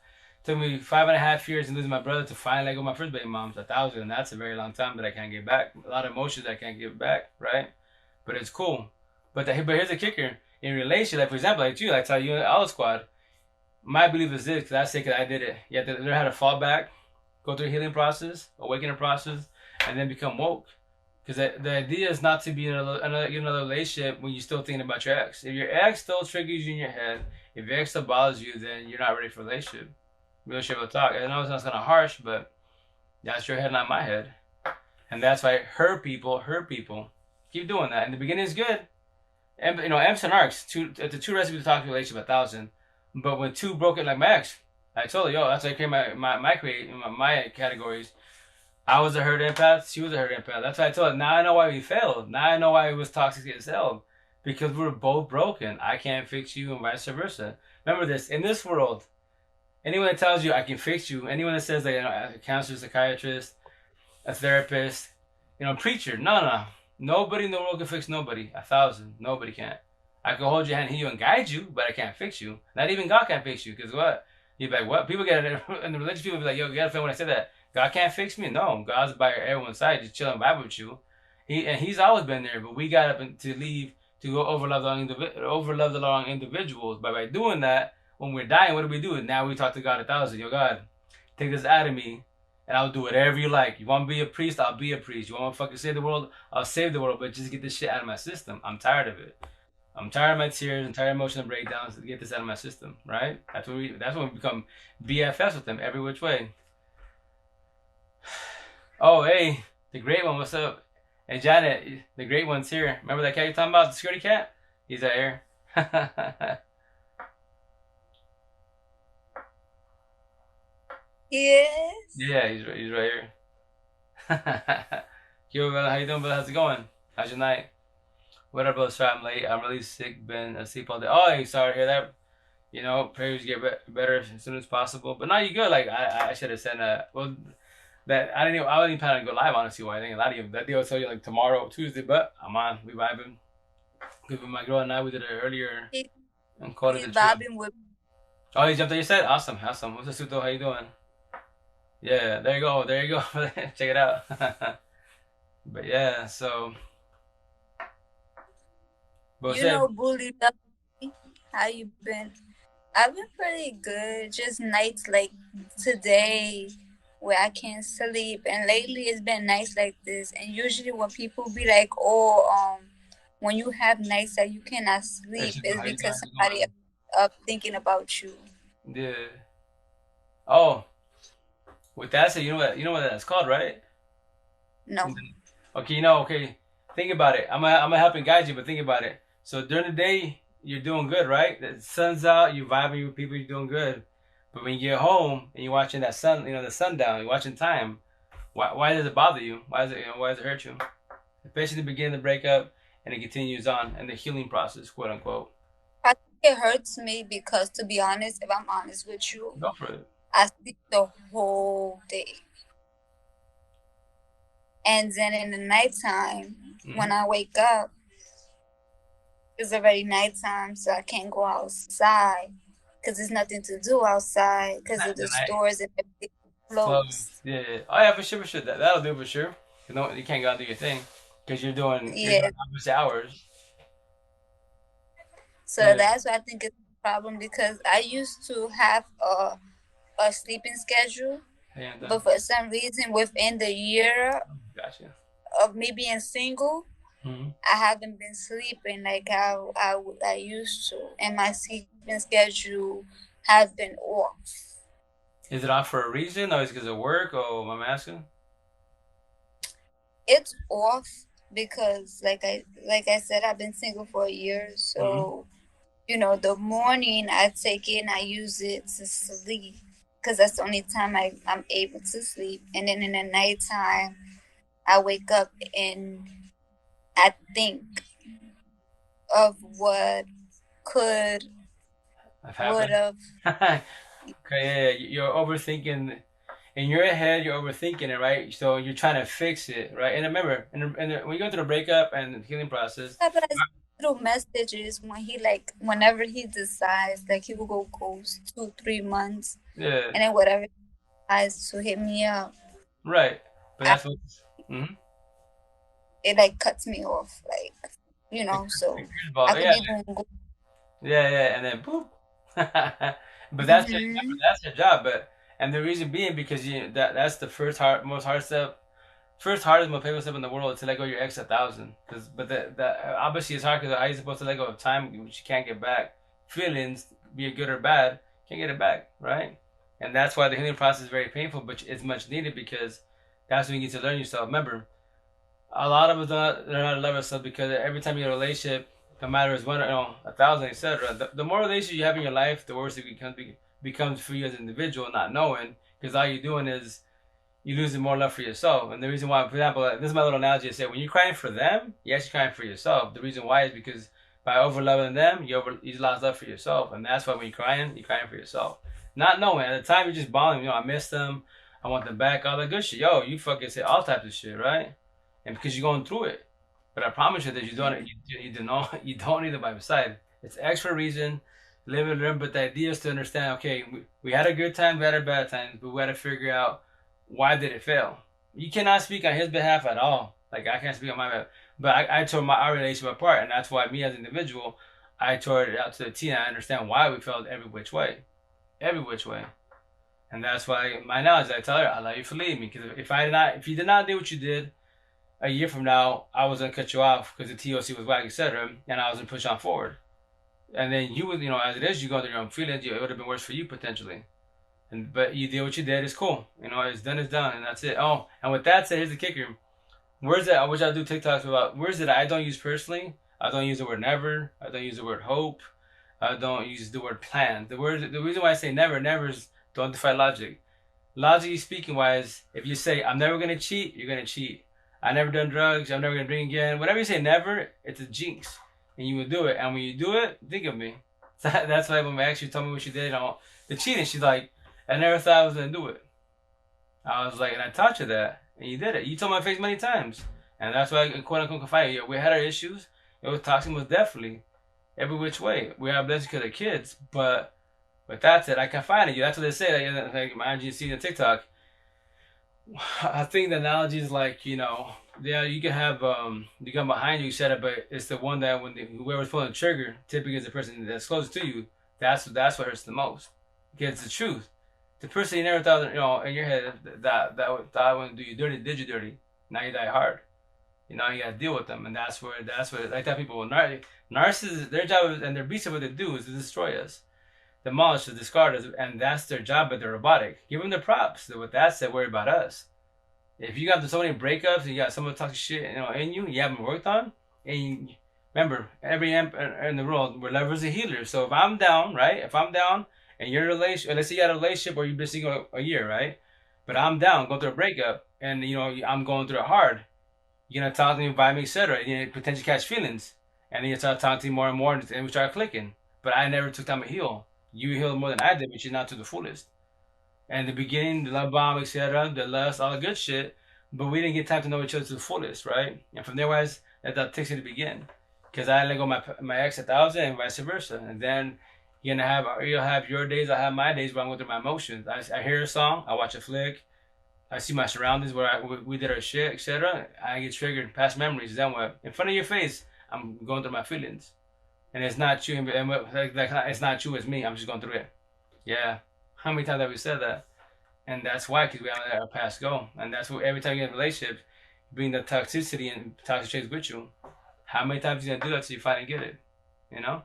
Took me 5.5 years and losing my brother to finally let go of my first baby mom. 1,000, and that's a very long time that I can't get back. A lot of emotions I can't get back, right? But it's cool. But here's the kicker. In relation, like for example, like you, I tell you, Olive Squad, my belief is this, because I say because I did it. You have to learn how to fall back, go through a healing process, awakening process, and then become woke. Because the idea is not to be in another relationship when you're still thinking about your ex. If your ex still triggers you in your head, if your ex still bothers you, then you're not ready for a relationship. Relationship will talk. I know it sounds kind of harsh, but that's your head, not my head. And that's why her people, keep doing that. In the beginning, it's good. And M's and arcs, the two recipes to talk to relationship 1,000. But when two broke it like my ex, I told her, yo, that's why I created my categories. I was a hurt empath, she was a hurt empath. That's why I told her, now I know why we failed. Now I know why it was toxic as hell. Because we were both broken. I can't fix you and vice versa. Remember this, in this world, anyone that tells you I can fix you, anyone that says that a counselor, psychiatrist, a therapist, preacher, no. Nobody in the world can fix nobody. 1,000. Nobody can. I can hold your hand, heal you, and guide you, but I can't fix you. Not even God can fix you. Because what? You're like, what? People get it, and the religious people be like, yo, you gotta feel when I said that. God can't fix me? No. God's by everyone's side, just chilling vibe with you. He's always been there, but we got to leave to go overlove the wrong individuals. But by doing that, when we're dying, what do? Now we talk to God 1,000. Yo, God, take this out of me. And I'll do whatever you like. You want to be a priest? I'll be a priest. You want to fucking save the world? I'll save the world. But just get this shit out of my system. I'm tired of it. I'm tired of my tears. I'm tired of emotional breakdowns. To get this out of my system, right? That's when we become BFFs with them every which way. Oh, hey, the great one. What's up? Hey, Janet, the great one's here. Remember that cat you're talking about? The security cat? He's right here. Yes. Yeah, he's right here. Yo, brother, how you doing, brother? How's it going? How's your night? What up, brother? Sorry I'm late. I'm really sick. Been asleep all day. Oh, hey, sorry to hear that. Prayers get better as soon as possible. But now you good. Like I should have said that I wasn't even planning to go live. Honestly, I think a lot of you that deal will tell you like tomorrow, Tuesday. But I'm on. We vibing. Good with my girl and I. We did it earlier. And called it He's the vibing with. Oh, he jumped on your set. Awesome. What's up, Suto? How you doing? Yeah, there you go. Check it out. But yeah, so. Bully, how you been? I've been pretty good. Just nights like today where I can't sleep, and lately it's been nights like this. And usually when people be like, "Oh, when you have nights that you cannot sleep," it's because somebody up thinking about you. Yeah. Oh, with that said, you know what that's called, right? No. Okay, okay. Think about it. I'm gonna help and guide you, but think about it. So during the day, you're doing good, right? The sun's out, you're vibing with people, you're doing good. But when you get home and you're watching that sun, the sundown, you're watching time. Why does it bother you? Why does it hurt you? Especially in the beginning of the breakup, and it continues on in the healing process, quote unquote. I think it hurts me because, to be honest, if I'm honest with you, go for it. I sleep the whole day. And then in the nighttime, when I wake up, it's already nighttime, so I can't go outside because there's nothing to do outside because of the stores and everything Close. close. Yeah. Oh yeah, for sure, for sure. That'll do for sure. You know, you can't go out and do your thing because you're Yeah. doing opposite hours. So Yeah. that's why I think it's a problem because I used to have a sleeping schedule, And but for some reason within the year gotcha. of me being single, Hmm. I haven't been sleeping like how I used to, and my sleeping schedule has been off. Is it off for a reason, or is it because of work, or I'm asking? It's off because like I said, I've been single for a year, Hmm. so the morning I take it and I use it to sleep because that's the only time I'm able to sleep. And then in the nighttime, I wake up and I think of what could, I've would happened. have. Okay, yeah, yeah, you're overthinking in your head. You're overthinking it, right? So you're trying to fix it, right? And remember, when you go through the breakup and the healing process, Have like little messages when whenever he decides, like he will go ghost 2 3 months, yeah, and then whatever he decides to hit me up, right. But I, that's what. Mm-hmm. it like cuts me off, like so I could Yeah, be doing good. yeah, yeah, and then boop. But that's your, remember, Hmm. that's your job. But and the reason being because that's the most hard step, first hardest, most painful step in the world to let go of your ex 1,000. Because but the obviously it's hard because how you supposed to let go of time which you can't get back. Feelings, be it good or bad, can't get it back, right? And that's why the healing process is very painful, but it's much needed because that's when you get to learn yourself. Remember, a lot of us don't learn how to love ourselves because every time you have a relationship, no matter it's one or 1,000, etc. The more relationships you have in your life, the worse it becomes for you as an individual, not knowing because all you're doing is you losing more love for yourself. And the reason why, for example, this is my little analogy. I say when you're crying for them, you're actually crying for yourself. The reason why is because by over loving them, you lost love for yourself, and that's why when you're crying for yourself, not knowing at the time you're just bawling. I miss them, I want them back, all that good shit. Yo, you fucking say all types of shit, right? And because you're going through it. But I promise you that you don't you do not you don't need it by your side. It's extra reason. Live and learn, but the idea is to understand. Okay, we had a good time, we had a bad time, but we had to figure out why did it fail. You cannot speak on his behalf at all. Like I can't speak on my behalf, but I tore our relationship apart, and that's why me as an individual, I tore it out to the T. And I understand why we failed every which way, and that's why my analogy. I tell her, I love you for leaving me, because if you did not do what you did a year from now, I was gonna cut you off because the TOC was whack, etc., and I was gonna push on forward. And then you would, as it is, you go through your own feelings. It would have been worse for you potentially. And but you did what you did. It's cool. It's done. It's done, and that's it. Oh, and with that said, here's the kicker. Words that I wish I do TikToks about words that I don't use personally. I don't use the word never. I don't use the word hope. I don't use the word plan. The reason why I say never, never is don't defy logic. Logically speaking, wise, if you say I'm never gonna cheat, you're gonna cheat. I never done drugs. I'm never gonna drink again. Whatever you say, never, it's a jinx, and you will do it. And when you do it, think of me. That's why when my ex told me what she did on the cheating, she's like, I never thought I was gonna do it. I was like, and I taught you that, and you did it. You told my face many times, and that's why I quote unquote confide. We had our issues. It was toxic, most definitely, every which way. We have blessed because of kids, but with that said, I confide in you. That's what they say. Like my IGC and TikTok. I think the analogy is like, yeah, you can have the gun behind you set up, but it's the one that whoever's pulling the trigger typically is the person that's closest to you. That's what hurts the most because it's the truth. The person you never thought, in your head that I want to do you dirty did you dirty. Now you die hard. You gotta deal with them, and that's where like that people narcissists, their job is, and their beast of what they do is to destroy us, demolish us, discard us, and that's their job. But they're robotic. Give them the props. With that said, worry about us. If you got so many breakups and you got someone talking shit, in you haven't worked on, and remember, every amp in the world, we're lovers and healers. So if I'm down, right? If I'm down, and you're in a relationship, let's say you had a relationship or you've been single a year, right? But I'm down, going through a breakup, and I'm going through it hard. You're gonna talk to me, vibe me, etc. You potentially catch feelings, and then you start talking to me more and more, and we start clicking. But I never took time to heal. You healed more than I did, but you're not to the fullest. And the beginning, the love bomb, etc., the lust, all the good shit. But we didn't get time to know each other to the fullest, right? And from there, that takes it to begin. Because I let go my ex 1,000 and vice versa. And then You'll have your days. I have my days where I'm going through my emotions. I hear a song, I watch a flick, I see my surroundings where we did our shit, etc. I get triggered, past memories. Then what? In front of your face, I'm going through my feelings, and it's not you. And it's not you. It's me. I'm just going through it. Yeah. How many times have we said that? And that's why, because we haven't let our past go. And that's what every time you get in a relationship, bring the toxicity and toxic traits with you. How many times are you gonna do that till you finally get it? You know?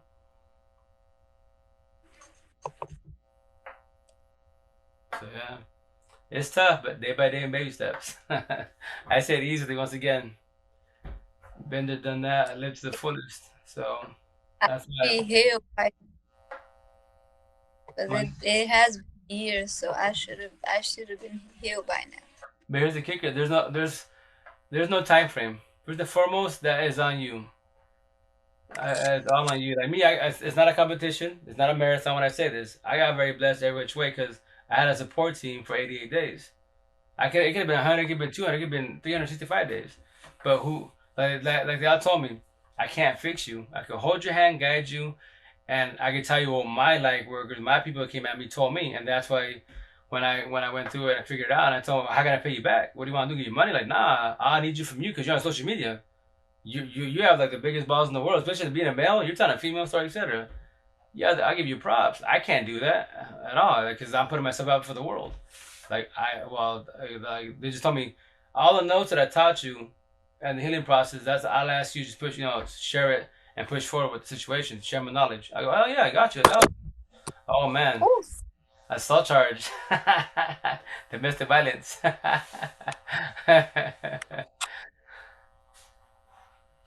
So yeah. It's tough, but day by day and baby steps. I said easily once again. Been there, done that, I lived to the fullest. So I that's be why healed by because my, it has been years, so I should have been healed by now. but here's the kicker. There's no time frame. First and foremost, that is on you. It's all on you. Like me, it's not a competition. It's not a marathon when I say this. I got very blessed every which way because I had a support team for 88 days. It could have been 100, it could have been 200, it could have been 365 days. But who, like they all told me, I can't fix you. I could hold your hand, guide you, and I can tell you what my light workers, my people that came at me told me, and that's why when I went through it and figured it out, and I told them, how can I pay you back? What do you want to do? Give you money? Like, nah, I need you from you because you're on social media. You have like the biggest balls in the world, especially being a male. You're telling a female story, etc. Yeah, I give you props. I can't do that at all because I'm putting myself out for the world. Like they just told me all the notes that I taught you and the healing process. That's I'll ask you just push, share it and push forward with the situation. Share my knowledge. I go, oh yeah, I got you. Oh man, Oof. assault charge, domestic violence.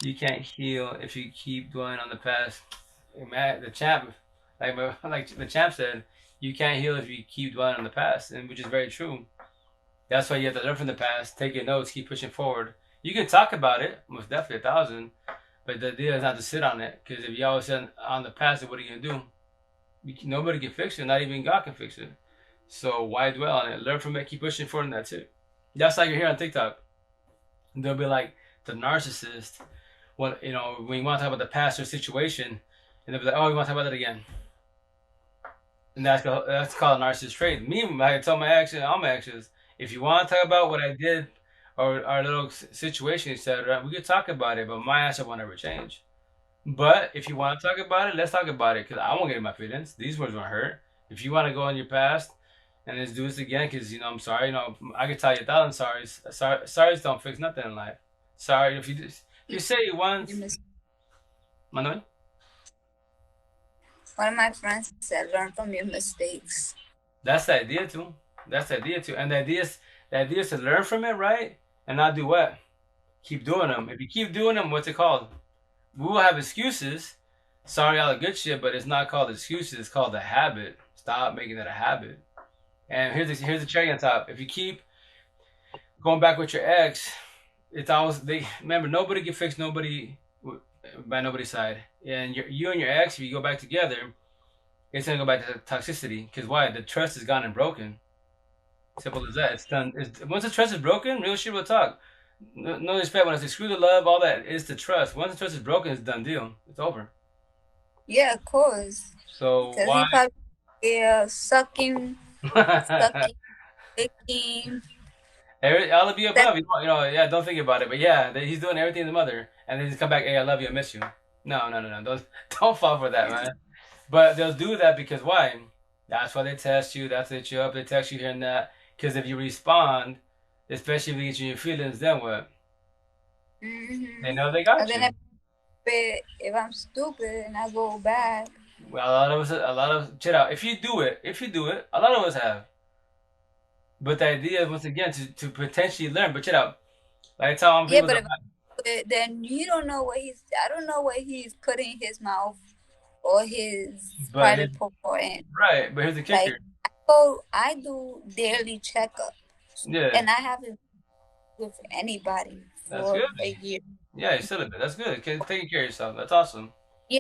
You can't heal if you keep dwelling on the past. Man, the champ, like the champ said, you can't heal if you keep dwelling on the past, and which is very true. That's why you have to learn from the past, take your notes, keep pushing forward. You can talk about it, most definitely 1,000, but the idea is not to sit on it. Because if you always sit on the past, what are you gonna do? Nobody can fix it, not even God can fix it. So why dwell on it? Learn from it, keep pushing forward, and that's it. That's like you're here on TikTok. They'll be like the narcissist. When you want to talk about the past or situation, and they'll be like, "Oh, you want to talk about that again?" And that's called a narcissist trait. Me, I tell my exes, all my exes, if you want to talk about what I did or our little situation, etc., we could talk about it. But my answer won't ever change. But if you want to talk about it, let's talk about it because I won't get in my feelings. These words won't hurt. If you want to go in your past and let's do this again, because I'm sorry. I could tell you 1,000 sorries. Sorries don't fix nothing in life. Sorry if you say it You once, mis- Manuel. One of my friends said, "Learn from your mistakes." That's the idea too. That's the idea too. And the idea is to learn from it, right? And not do what? Keep doing them. If you keep doing them, what's it called? We will have excuses. Sorry, all the good shit, but it's not called excuses. It's called a habit. Stop making it a habit. And here's the cherry on top. If you keep going back with your ex, it's always they remember nobody can fix nobody by nobody's side. And you and your ex, if you go back together, it's gonna go back to toxicity. Because why? The trust is gone and broken. Simple as that. It's done. Once the trust is broken, real shit will talk. No respect when I say screw the love, all that is the trust. Once the trust is broken, it's done deal. It's over. Yeah, of course. So Because he why? probably sucking, licking. All of the That above, yeah, don't think about it. But yeah, he's doing everything to the mother, and then he's come back, hey, I love you, I miss you. No, no, no, no, don't fall for that, man. But they'll do that because why? That's why they test you. That's why they you up. They text you here and that. Because if you respond, especially if they get you in your feelings, then what? They hmm know they And got then you. if I'm stupid and I go back, Well, a lot of check out. If you do it, a lot of us have. But the idea is once again to potentially learn. But check out. Like I tell yeah, people but that, if I do it, then you don't know what I don't know what he's putting his mouth or his but private part in. right. But here's the Like kicker. I do daily checkups, Yeah, and I haven't with anybody that's for good. a year. Yeah, you still a bit. That's good. Okay, taking care of yourself. That's awesome. Yeah,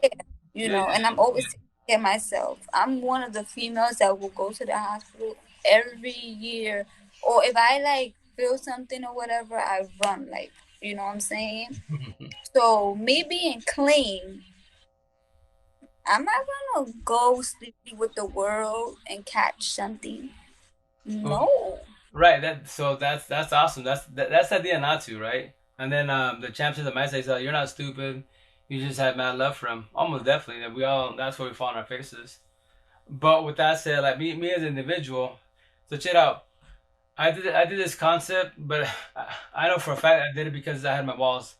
Yeah, yeah, and I'm always taking care of myself. I'm one of the females that will go to the hospital every year, or if I like feel something or whatever, I run. Like what I'm saying. yeah. So me being clean, I'm not gonna go sleep with the world and catch something. Well, No. right. That's awesome. That's the idea not to, right? And then the champ says the message like you're not stupid. You just have mad love for him. Almost definitely. That we all that's where we fall on our faces. But with that said, like me as an individual, so check it out. I did this concept, but I know for a fact I did it because I had my walls.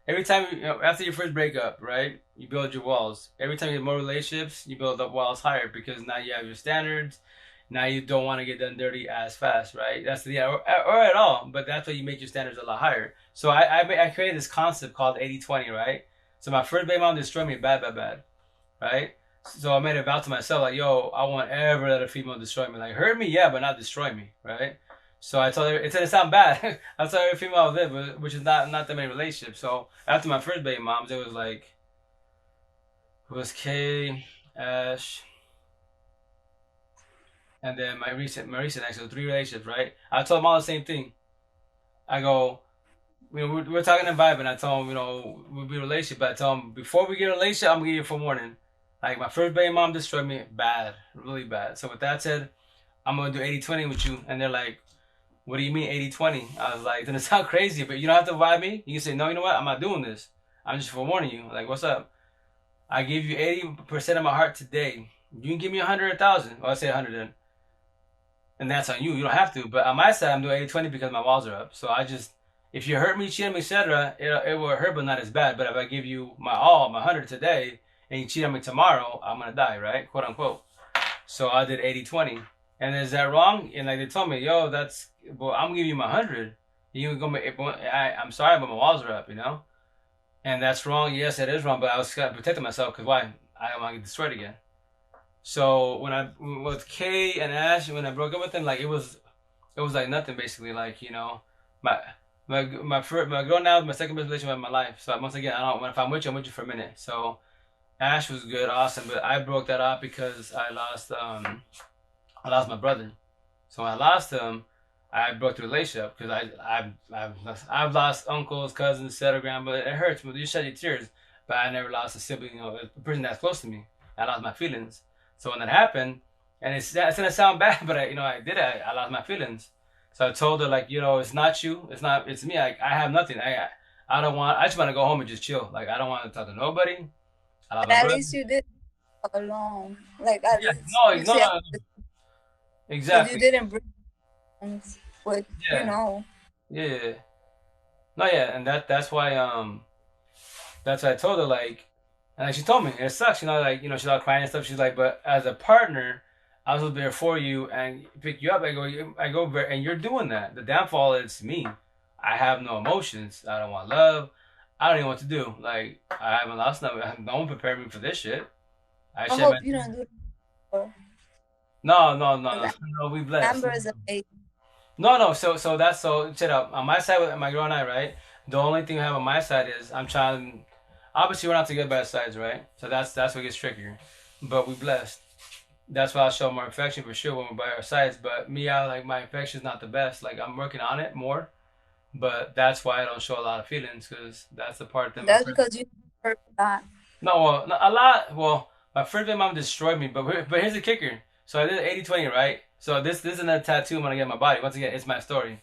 Every time after your first breakup, right, you build your walls. Every time you have more relationships, you build up walls higher because now you have your standards. Now you don't want to get done dirty as fast, right? That's the or at all, but that's why you make your standards a lot higher. So I created this concept called 80-20, right? So my first baby mom destroyed me bad, bad, bad, right? So I made a vow to myself, like, yo, I won't ever let a female destroy me. Like, hurt me, yeah, but not destroy me, right? So I told her, it didn't sound bad. I told every female I was with, which is not that many relationships. So after my first baby moms, it was like, it was Kay, Ash, and then my recent ex, so three relationships, right? I told them all the same thing. I go, we're talking and vibing. I told them, we'll be a relationship, but I told them, before we get a relationship, I'm gonna give you a full warning. Like, my first baby mom destroyed me bad, really bad. So with that said, I'm gonna do 80-20 with you. And they're like, what do you mean 80-20? I was like, doesn't it sound crazy, but you don't have to vibe me. You can say, no, you know what? I'm not doing this. I'm just forewarning you. Like, what's up? I give you 80% of my heart today. You can give me 100,000. Well, I say 100 then. And that's on you. You don't have to. But on my side, I'm doing 80-20 because my walls are up. So I just, if you hurt me, cheat on me, etc., it will hurt, but not as bad. But if I give you my all, my 100 today, and you cheat on me tomorrow, I'm going to die, right? Quote unquote. So I did 80-20. And is that wrong? And like they told me, yo, well, I'm giving you my 100. You go, I'm sorry, but my walls are up. And that's wrong. Yes, it is wrong, but I was protecting myself because why? I don't want to get destroyed again. So when I with Kay and Ash, when I broke up with them, like it was like nothing basically. Like my my girl now is my second best relationship in my life. So once again, I don't. If I'm with you, I'm with you for a minute. So Ash was good, awesome, but I broke that up because I lost my brother. So when I lost him, I broke the relationship because I've lost uncles, cousins, etc. Grandma. It hurts, but you shed your tears. But I never lost a sibling, a person that's close to me. I lost my feelings. So when that happened, and it's gonna sound bad, but I did it. I lost my feelings. So I told her like, it's not you, it's me. I have nothing. I don't want. I just want to go home and just chill. Like I don't want to talk to nobody. I lost But my at brother. least you did alone. Like at Yeah, least no, you no, said no, because you exactly. didn't bring things with Yeah, yeah, yeah, yeah. No, yeah, and that's why I told her like, and like she told me it sucks, she's all crying and stuff. She's like, but as a partner, I was there for you and pick you up. I go, and you're doing that. The downfall is me. I have no emotions. I don't want love. I don't even know what to do. Like I haven't lost nothing. No one prepared me for this shit. I I shed my hope you don't do it for no, no, no, because no, no. We blessed. Amber is amazing. No, no. So that's so. Check out on my side with my girl and I, right? The only thing I have on my side is I'm trying. Obviously, we're not together by sides, right? So that's what gets trickier. But we blessed. That's why I'll show more affection for sure when we're by our sides. But me, I like my affection's not the best. Like I'm working on it more. But that's why I don't show a lot of feelings because that's the part that my That's first. because you hurt a lot. No, well, a lot. Well, my first baby mom destroyed me. But here's the kicker. So I did 80-20, right? So this is another tattoo I'm gonna get on my body. Once again, it's my story.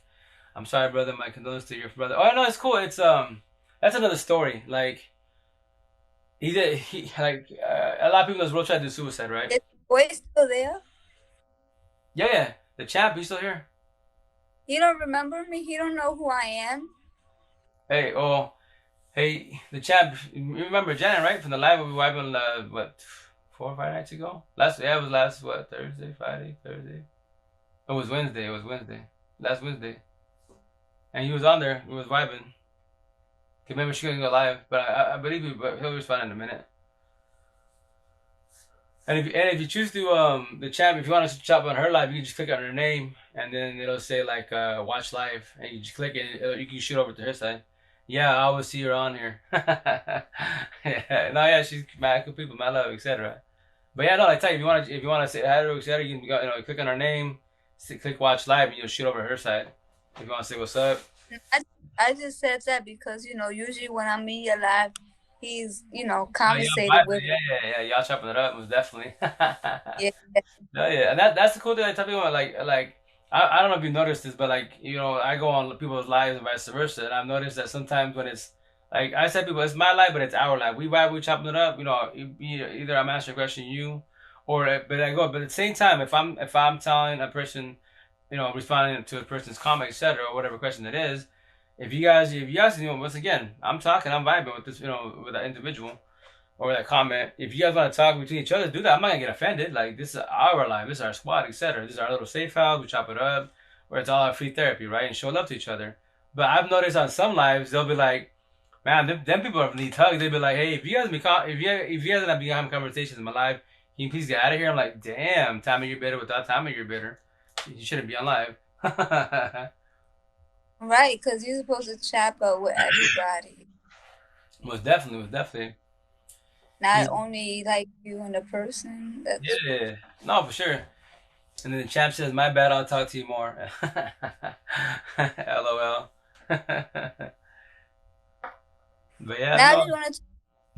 I'm sorry, brother. My condolences to your brother. Oh no, it's cool. It's that's another story. Like he like a lot of people in this world try to do suicide, right? Is the boy still there? Yeah, yeah. The champ, he's still here. He don't remember me. He don't know who I am. Hey, oh, hey, the champ. You remember Janet, right? From the live we were having what 4 or 5 nights ago? It was last what Thursday, Friday, Thursday. It was Wednesday. It was Wednesday. Last Wednesday, and he was on there. We was vibing. Remember she couldn't go live, but I believe he'll respond in a minute. And if you choose to the champ, if you want to chop on her live, you can just click on her name, and then it'll say like watch live, and you just click it. You can shoot over to her side. Yeah, I always see her on here. Yeah, no, yeah, she's mad good people, my love, etc. But yeah, no, I tell you, if you want to say hi to her, etc., you can go, click on her name, click watch live, and you'll shoot over her side. If you want to say what's up. I, I just said that because usually when I'm in your live, he's Oh, y'all conversating vibing. with Yeah, yeah, yeah. Y'all chopping it up, most definitely. yeah. No, yeah, and that's the cool thing I tell people like I don't know if you noticed this, but like I go on people's lives and vice versa, and I've noticed that sometimes when it's like I said, people, it's my life, but it's our life. We vibe, we chopping it up. Either I'm answering a question you, but I go. But at the same time, if I'm telling a person, responding to a person's comment, etc., or whatever question it is, if you guys, once again, I'm talking, I'm vibing with this, with that individual or that comment. If you guys want to talk between each other, do that. I'm not gonna get offended. Like this is our life, this is our squad, etc. This is our little safe house. We chop it up, where it's all our free therapy, right? And show love to each other. But I've noticed on some lives they'll be like, man, them people need hugs. They'll be like, hey, if you guys not be having conversations in my life, can you please get out of here? I'm like, damn, Tommy, you're bitter. Without Tommy, you're bitter. You shouldn't be on live. Right, because you're supposed to chop up with everybody, Most definitely, most definitely. not only like you and the person that's Yeah, no, for sure. And then the champ says, "My bad, I'll talk to you more." LOL. But yeah, now. I no, just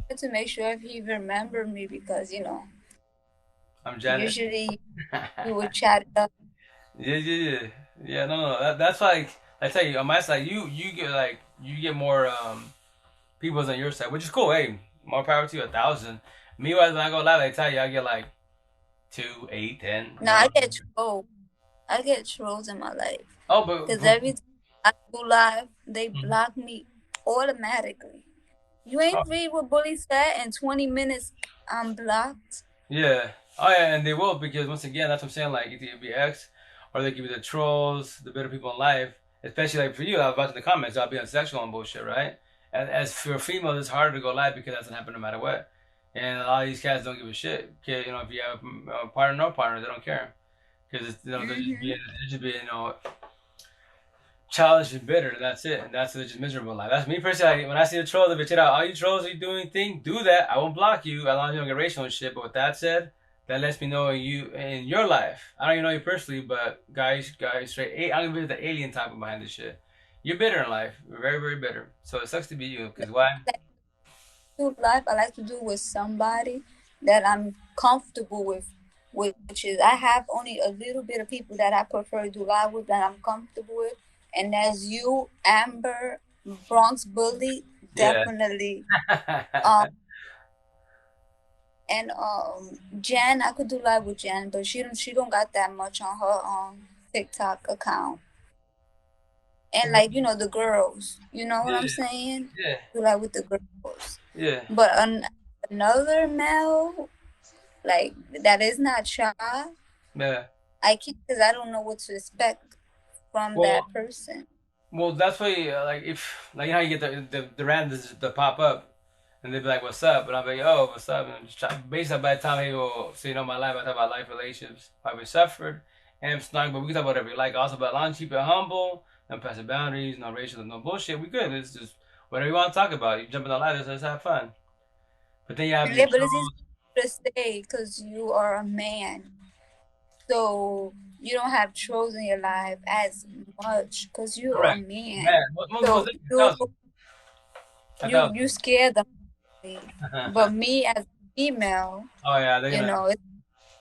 wanted to make sure if he remember me because I'm Janet. usually we would chat it up. Yeah, yeah, yeah, yeah. No, no, that's like I tell you on my side, you get more people's on your side, which is cool. Hey, more power to you, 1,000. Meanwhile, when I go live, I tell you, I get like 2, 8, 10. No, I get trolls. I get trolls in my life Oh, because every time I go live, they block me automatically. You oh, ain't read what Bully said in 20 minutes. I'm blocked. yeah. Oh yeah, and they will because once again, that's what I'm saying. Like either it be X, or they give you the trolls, the better people in life. Especially like for you, I was watching the comments. I'll be on sexual and bullshit, right? And as for females, it's harder to go live because that doesn't happen no matter what. And a lot of these cats don't give a shit. Okay, if you have a partner, no partner, they don't care because Hmm. they're just being challenged and bitter. That's it. And that's just miserable life. That's me personally. When I see the trolls, if it's out, all you trolls, are you doing anything? Do that. I won't block you as long as you don't get racial and shit. But with that said, that lets me know you in your life. I don't even know you personally, but guys, straight. I'm gonna be the alien topic behind this shit. You're bitter in life. You're very, very bitter. So it sucks to be you. Cause why? Do life I like to do with somebody that I'm comfortable with, which is I have only a little bit of people that I prefer to do live with that I'm comfortable with, and that's you, Amber, Bronx Bully, Yeah. definitely. Um, and Jen, I could do live with Jen, but she don't got that much on her TikTok account. And like the girls, you know what I'm Yeah. saying? Yeah. Do live with the girls, Yeah. but another male like that is not shy. Yeah. I can't because I don't know what to expect from Well, that person. well, that's why, like, if like how you get the randoms that pop up, and they be like, "What's up?" And I'm like, "Oh, what's up?" And just basically, by the time he will say, my life, I talk about life, relationships, how we suffered, and snug. But we can talk about whatever we like. Also, about long, keep it humble, no passive boundaries, no racial, no bullshit. We good. It's just whatever you want to talk about. You jump in the light, let's have fun. But then you have your Yeah, but it's easy trolls. to say because you are a man, so you don't have trolls in your life as much because you are a Correct. man. Man, most So definitely, a you thousand, a you thousand. you scare them. But me as a female, Oh yeah, they're gonna. it's,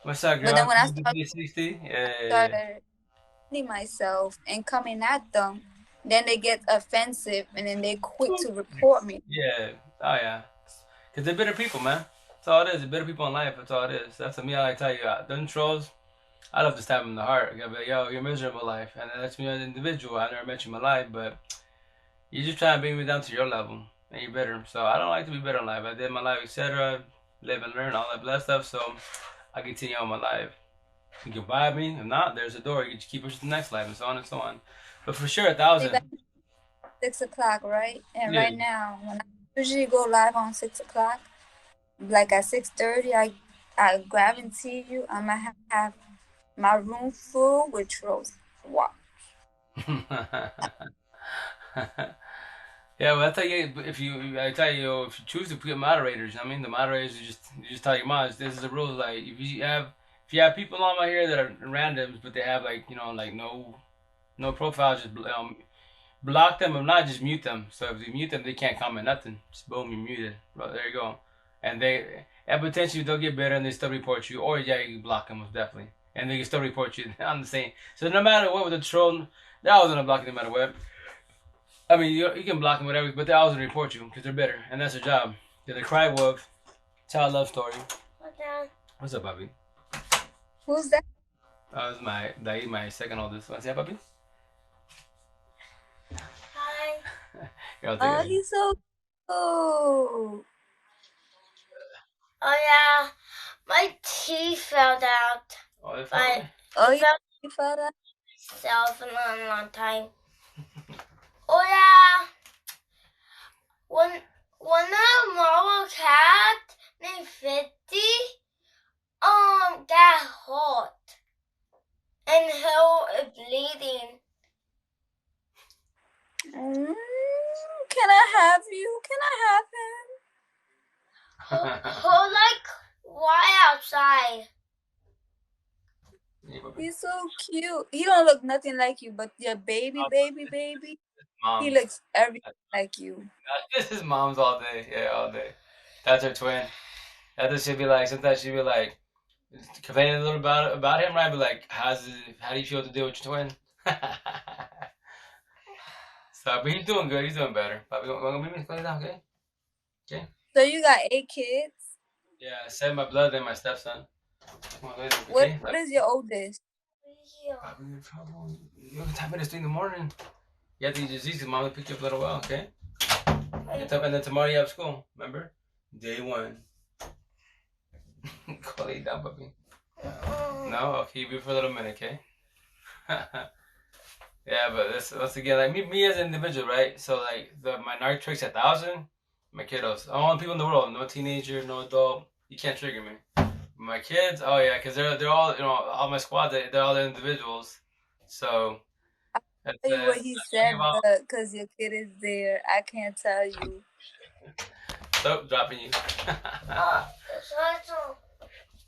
What's up, but then girl? when I start 360. Yeah, yeah, yeah. started myself and coming at them, then they get offensive and then they quit to report me. Yeah. Oh yeah. Cause they're bitter people, man. That's all it is. They're bitter people in life. That's all it is. That's what me. I like to tell you. Them trolls. I love to stab them in the heart. I be like, yo, you're miserable life, and that's me as an individual. I never met you in my life, but you just trying to bring me down to your level, and you're bitter. So I don't like to be bitter in life. I did my life, etc. Live and learn all that blessed stuff. So I continue on my life. You can buy me. If not, there's a door. You can keep pushing to the next life, and so on and so on. But for sure, a See, thousand. that's 6 o'clock, right? And Yeah. right now, when I usually go live on 6 o'clock, like at 6:30, I guarantee you, I'm gonna have my room full with trolls. Wow. Yeah, well, I tell you, I tell you, if you choose to put moderators, I mean, the moderators, you just tell your mods, this is the rules. Like, if you have people on my here that are randoms, but they have like, like no profiles, just Block them, if not, just mute them. So if you mute them, they can't comment nothing. Just boom, you're muted. Well, there you go. And potentially they'll get better and they still report you. Or yeah, you block them most definitely, and they can still report you on the same. So no matter what with the troll, they're always gonna block you no matter what. I mean, you can block them whatever, but they're always gonna report you because they're better, and that's their job. They're the cry wolf, tell a love story. What's up, Bobby? Who's that? That was my second oldest. Want to say hi, Bobby? Hi. Here, I'll take Oh, it. he's so cool. Oh yeah, my teeth fell out. Oh, they But fell. Oh, it fell you felt that? itself in a long time. Oh yeah, when a marble cat named 50 got hot and he is bleeding. Can I have you? Can I have him? Who like why outside? Yeah, Bobby. He's so cute. He don't look nothing like you, but your baby. Mom. He looks everything like you. This is mom's all day. Yeah, all day. That's her twin. That she'll be like. Sometimes she'll be like complaining a little about him, right? But like, how do you feel to deal with your twin? So, but he's doing good. He's doing better. Bobby, want to meet me? Close it down, okay? Okay. So you got 8 kids. Yeah, 7 my blood and my stepson. Come on, go ahead, okay? What is your oldest? Bobby, you're in trouble. You have time it's 3 in the morning. You have to eat disease because mom will pick you up a little while, okay? And then tomorrow you have school, remember? Day 1. Go lay down, puppy. No? Okay, you be for a little minute, okay? Yeah, but this once again, like me as an individual, right? So like my narc tricks 1,000, my kiddos, all the people in the world, no teenager, no adult, you can't trigger me. My kids, oh yeah, because they're all all my squad, they're all individuals. So Tell you what he said, because your kid is there. I can't tell you. So dropping you.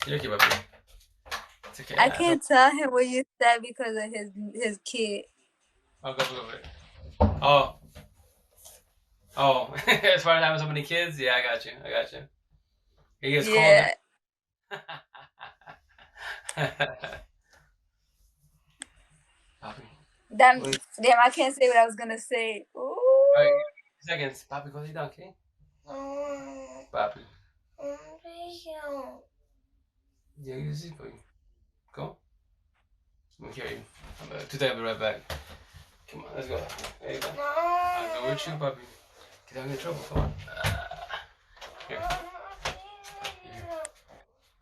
You're okay, puppy. It's okay. I can't tell him what you said because of his kid. Oh, go. Oh. Oh, as far as having so many kids, yeah, I got you. He gets Yeah. Poppy. Damn, I can't say what I was gonna say. Ooh. Right, seconds. Poppy, go lay down, okay? Poppy. Yeah, you see, boy. Go. Let me carry you. Today I'll be right back. Come on, let's go. There you go. I'll go with you, Poppy. Get out of trouble. Come on. Here.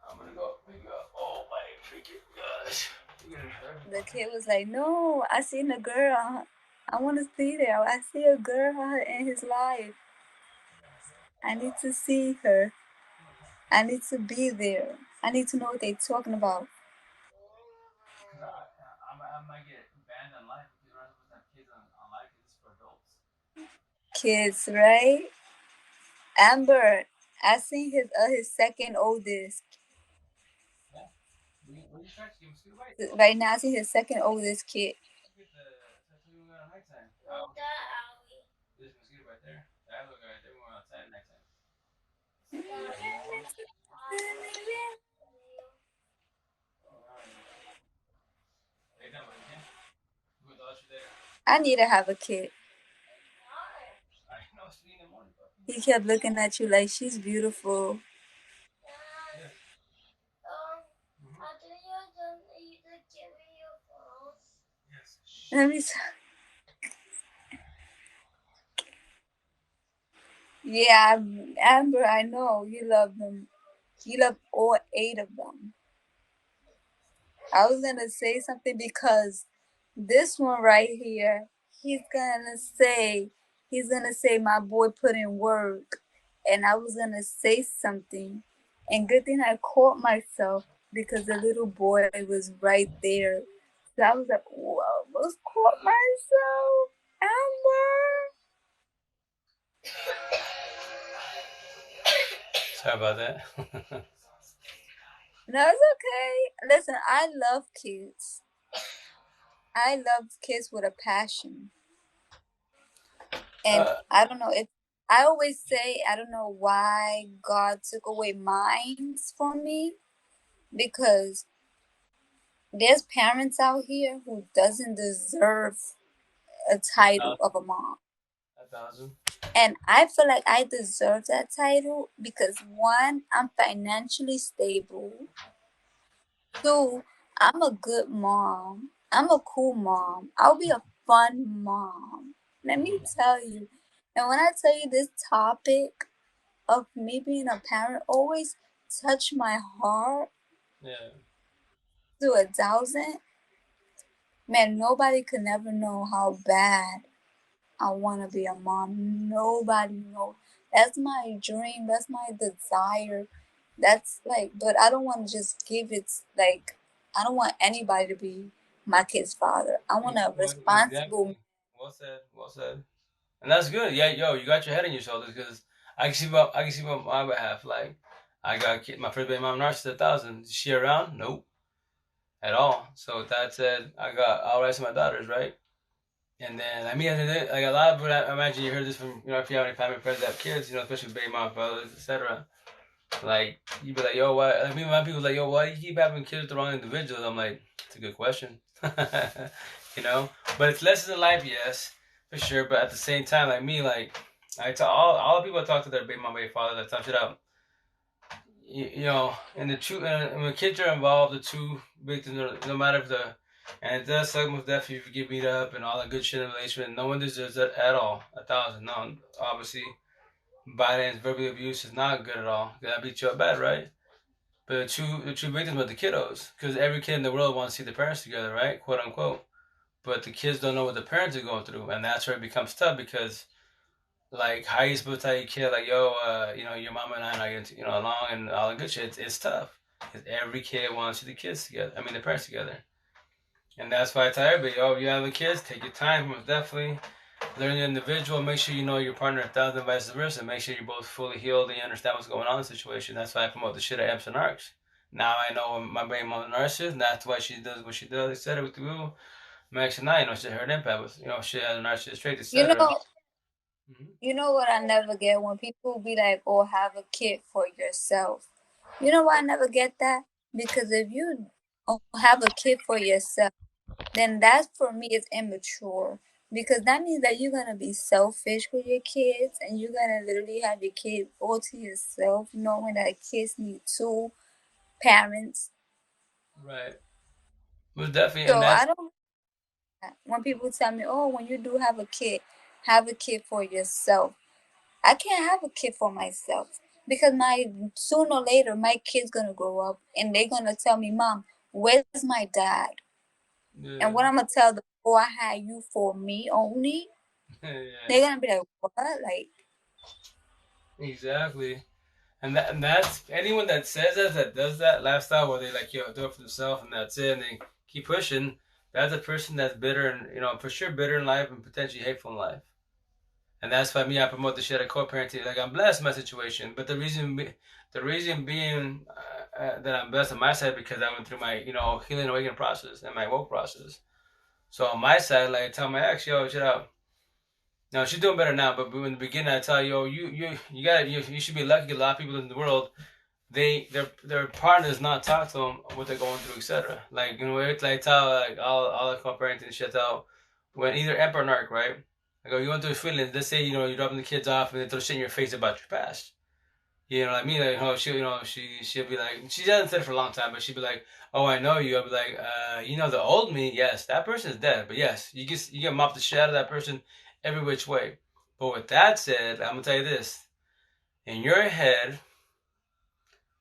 I'm gonna go pick you up. Oh my freaking gosh. The kid was like, "No, I seen a girl. I want to see there. I see a girl in his life. I need to see her. I need to be there. I need to know what they're talking about." I might get banned on life if you're not supposed to have kids on life because it's for adults. Kids, right? Amber, I seen his second oldest. Right now, I see his second oldest kid. There's mosquito right there. I look right there. We're outside next time. I need to have a kid. He kept looking at you like she's beautiful. Let me. Yeah, Amber, I know you love them. You love all 8 of them. I was gonna say something because this one right here, he's gonna say my boy put in work, and I was gonna say something, and good thing I caught myself because the little boy was right there. So I was like, "Whoa, I almost caught myself, Amber." Sorry about that. No, it's okay. Listen, I love kids. I love kids with a passion. And I don't know. I always say I don't know why God took away mines from me because there's parents out here who doesn't deserve a title of a mom. 1,000. And I feel like I deserve that title because one, I'm financially stable. Two, I'm a good mom. I'm a cool mom. I'll be a fun mom. Let me tell you. And when I tell you this topic of me being a parent always touch my heart Yeah. to 1,000, man, nobody could never know how bad I want to be a mom. Nobody knows. That's my dream. That's my desire. That's like, but I don't want to just give it, like, I don't want anybody to be my kid's father. I want a Well, responsible. exactly. Well said. Well said. And that's good. Yeah, yo, you got your head on your shoulders because I can see on my behalf. Like, I got a kid, my first baby mom, nurse, 1,000. Is she around? Nope, at all. So with that said, I got all rights to my daughters, right? And then I mean, like a lot of people, I imagine you heard this from, if you have any family friends that have kids, especially baby mom, brothers, etc. Like, you be like, yo, why? I mean, my people like, yo, why do you keep having kids with the wrong individuals? I'm like, it's a good question. you know, but it's lessons in life, yes, for sure. But at the same time, like me, like I tell all the people I talk to their baby mom, baby father, that tough it out. And the two, and when kids are involved, the two victims, no matter if and it does suck most definitely if you get beat up and all that good shit in a relationship. No one deserves that at all. 1,000, no, obviously, violence, verbal abuse is not good at all. That beat you up bad, right? But the true victims are the kiddos, because every kid in the world wants to see the parents together, right? Quote unquote. But the kids don't know what the parents are going through, and that's where it becomes tough because, like, how you supposed to tell your kid, like, yo, your mama and I are not getting, along and all the good shit. It's tough because every kid wants to see the kids together. I mean, the parents together, and that's why I tell everybody, yo, if you have the kids, take your time, most definitely. Learn the individual. Make sure you know your partner 1,000, vice versa. Make sure you're both fully healed and you understand what's going on in the situation. That's why I promote the shit at Eps and Arcs. Now I know my baby mom narcissist, and that's why she does what she does, etc. With the Google. Max and I, she her impact was, she has a narcissist trait, You etc. know, you know what I never get when people be like, "Oh, have a kid for yourself." You know why I never get that? Because if you don't have a kid for yourself, then that for me is immature. Because that means that you're gonna be selfish with your kids and you're gonna literally have your kid all to yourself, knowing that kids need two parents. Right. Most definitely, and So I that's don't when people tell me, "Oh, when you do have a kid for yourself." I can't have a kid for myself because my sooner or later my kid's gonna grow up and they're gonna tell me, "Mom, where's my dad?" yeah, And what I'm gonna tell them, "Oh, I had you for me only." yeah, They're gonna be like, "What?" Like, exactly. And that's anyone that says that does that lifestyle where they like do it for themselves and that's it and they keep pushing. That's a person that's bitter and for sure bitter in life and potentially hateful in life. And that's why me I promote the shit of co-parenting. Like I'm blessed in my situation, but the reason being that I'm blessed on my side because I went through my healing and awakening process and my woke process. So on my side, like I tell my ex, yo, shut up. No, she's doing better now, but in the beginning, I tell you, yo, you should be lucky. A lot of people in the world, their partners not talk to them what they're going through, etc. Like it's like tell like all the co-parenting shit out when either Emp or Narc, right? I go, you want to feelings? Let's say you're dropping the kids off and they throw shit in your face about your past. You know what I mean? Like, she'll be like, she hasn't said it for a long time, but she'll be like, oh, I know you. I'll be like, the old me, yes, that person's dead, but yes, you get mopped the shit out of that person every which way. But with that said, I'm gonna tell you this: in your head,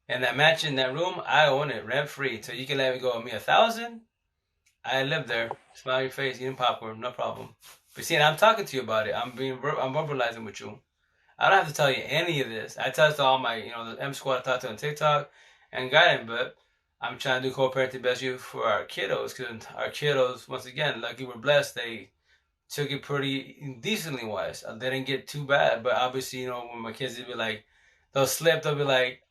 and that mansion, that room, I own it rent free, so you can let me go. Me 1,000, I live there. Smile your face, eating popcorn, no problem. But see, and I'm talking to you about it. I'm verbalizing with you. I don't have to tell you any of this. I tell it to all my, the M Squad I talk to on TikTok and guiding, but I'm trying to do co-parenting best you for our kiddos, because our kiddos, once again, lucky we're blessed, they took it pretty decently wise. They didn't get too bad, but obviously, when my kids, they'll be like, they'll slip, they'll be like,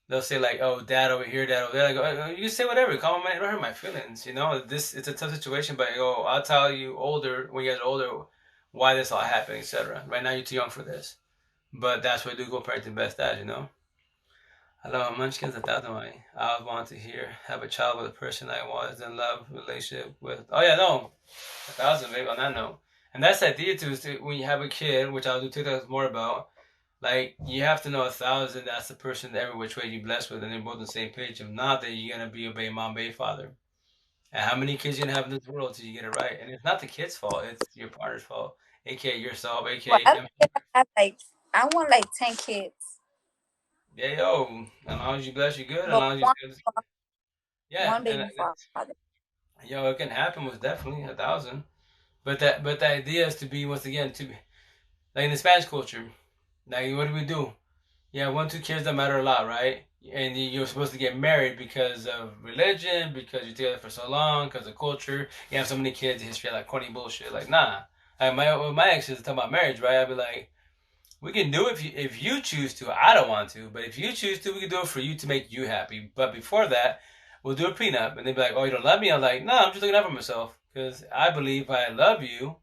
they'll say like, "Oh, dad over here, dad over there." I go, "You can say whatever. Come on, man. Don't hurt my feelings. It's a tough situation, but I'll tell you when you guys are older why this all happened, etc. Right now, you're too young for this. But that's what I do go parenting best at, you know? Hello, Munchkins, 1,000 money. I would want to hear, have a child with a person I was in love relationship with. Oh, yeah, no. 1,000, babe, on that note. And that's the idea, too, is to, when you have a kid, which I'll do TikToks more about, like, you have to know 1,000, that's the person every which way you blessed with, and they're both on the same page. If not, then you're going to be a baby mom, baby father. And how many kids you going to have in this world till you get it right? And it's not the kid's fault, it's your partner's fault, aka yourself, Well, aka I them. think I have like I want like 10 kids, Yeah, yo, as long as you bless, you good. As but long as you one good. fa- Yeah, one and baby father. yo, it can happen most definitely 1,000. But the idea is to be once again to be like in the Spanish culture. Like what do we do? Yeah, 1, 2 kids that matter a lot, right? And you're supposed to get married because of religion, because you're together for so long, because of culture. You have so many kids, history, like corny bullshit. Like nah. Like my ex is talking about marriage, right? I'd be like, we can do it if you choose to. I don't want to, but if you choose to, we can do it for you to make you happy. But before that, we'll do a prenup. And they'd be like, "Oh, you don't love me?" I'm like, "No, I'm just looking out for myself because I believe if I love you,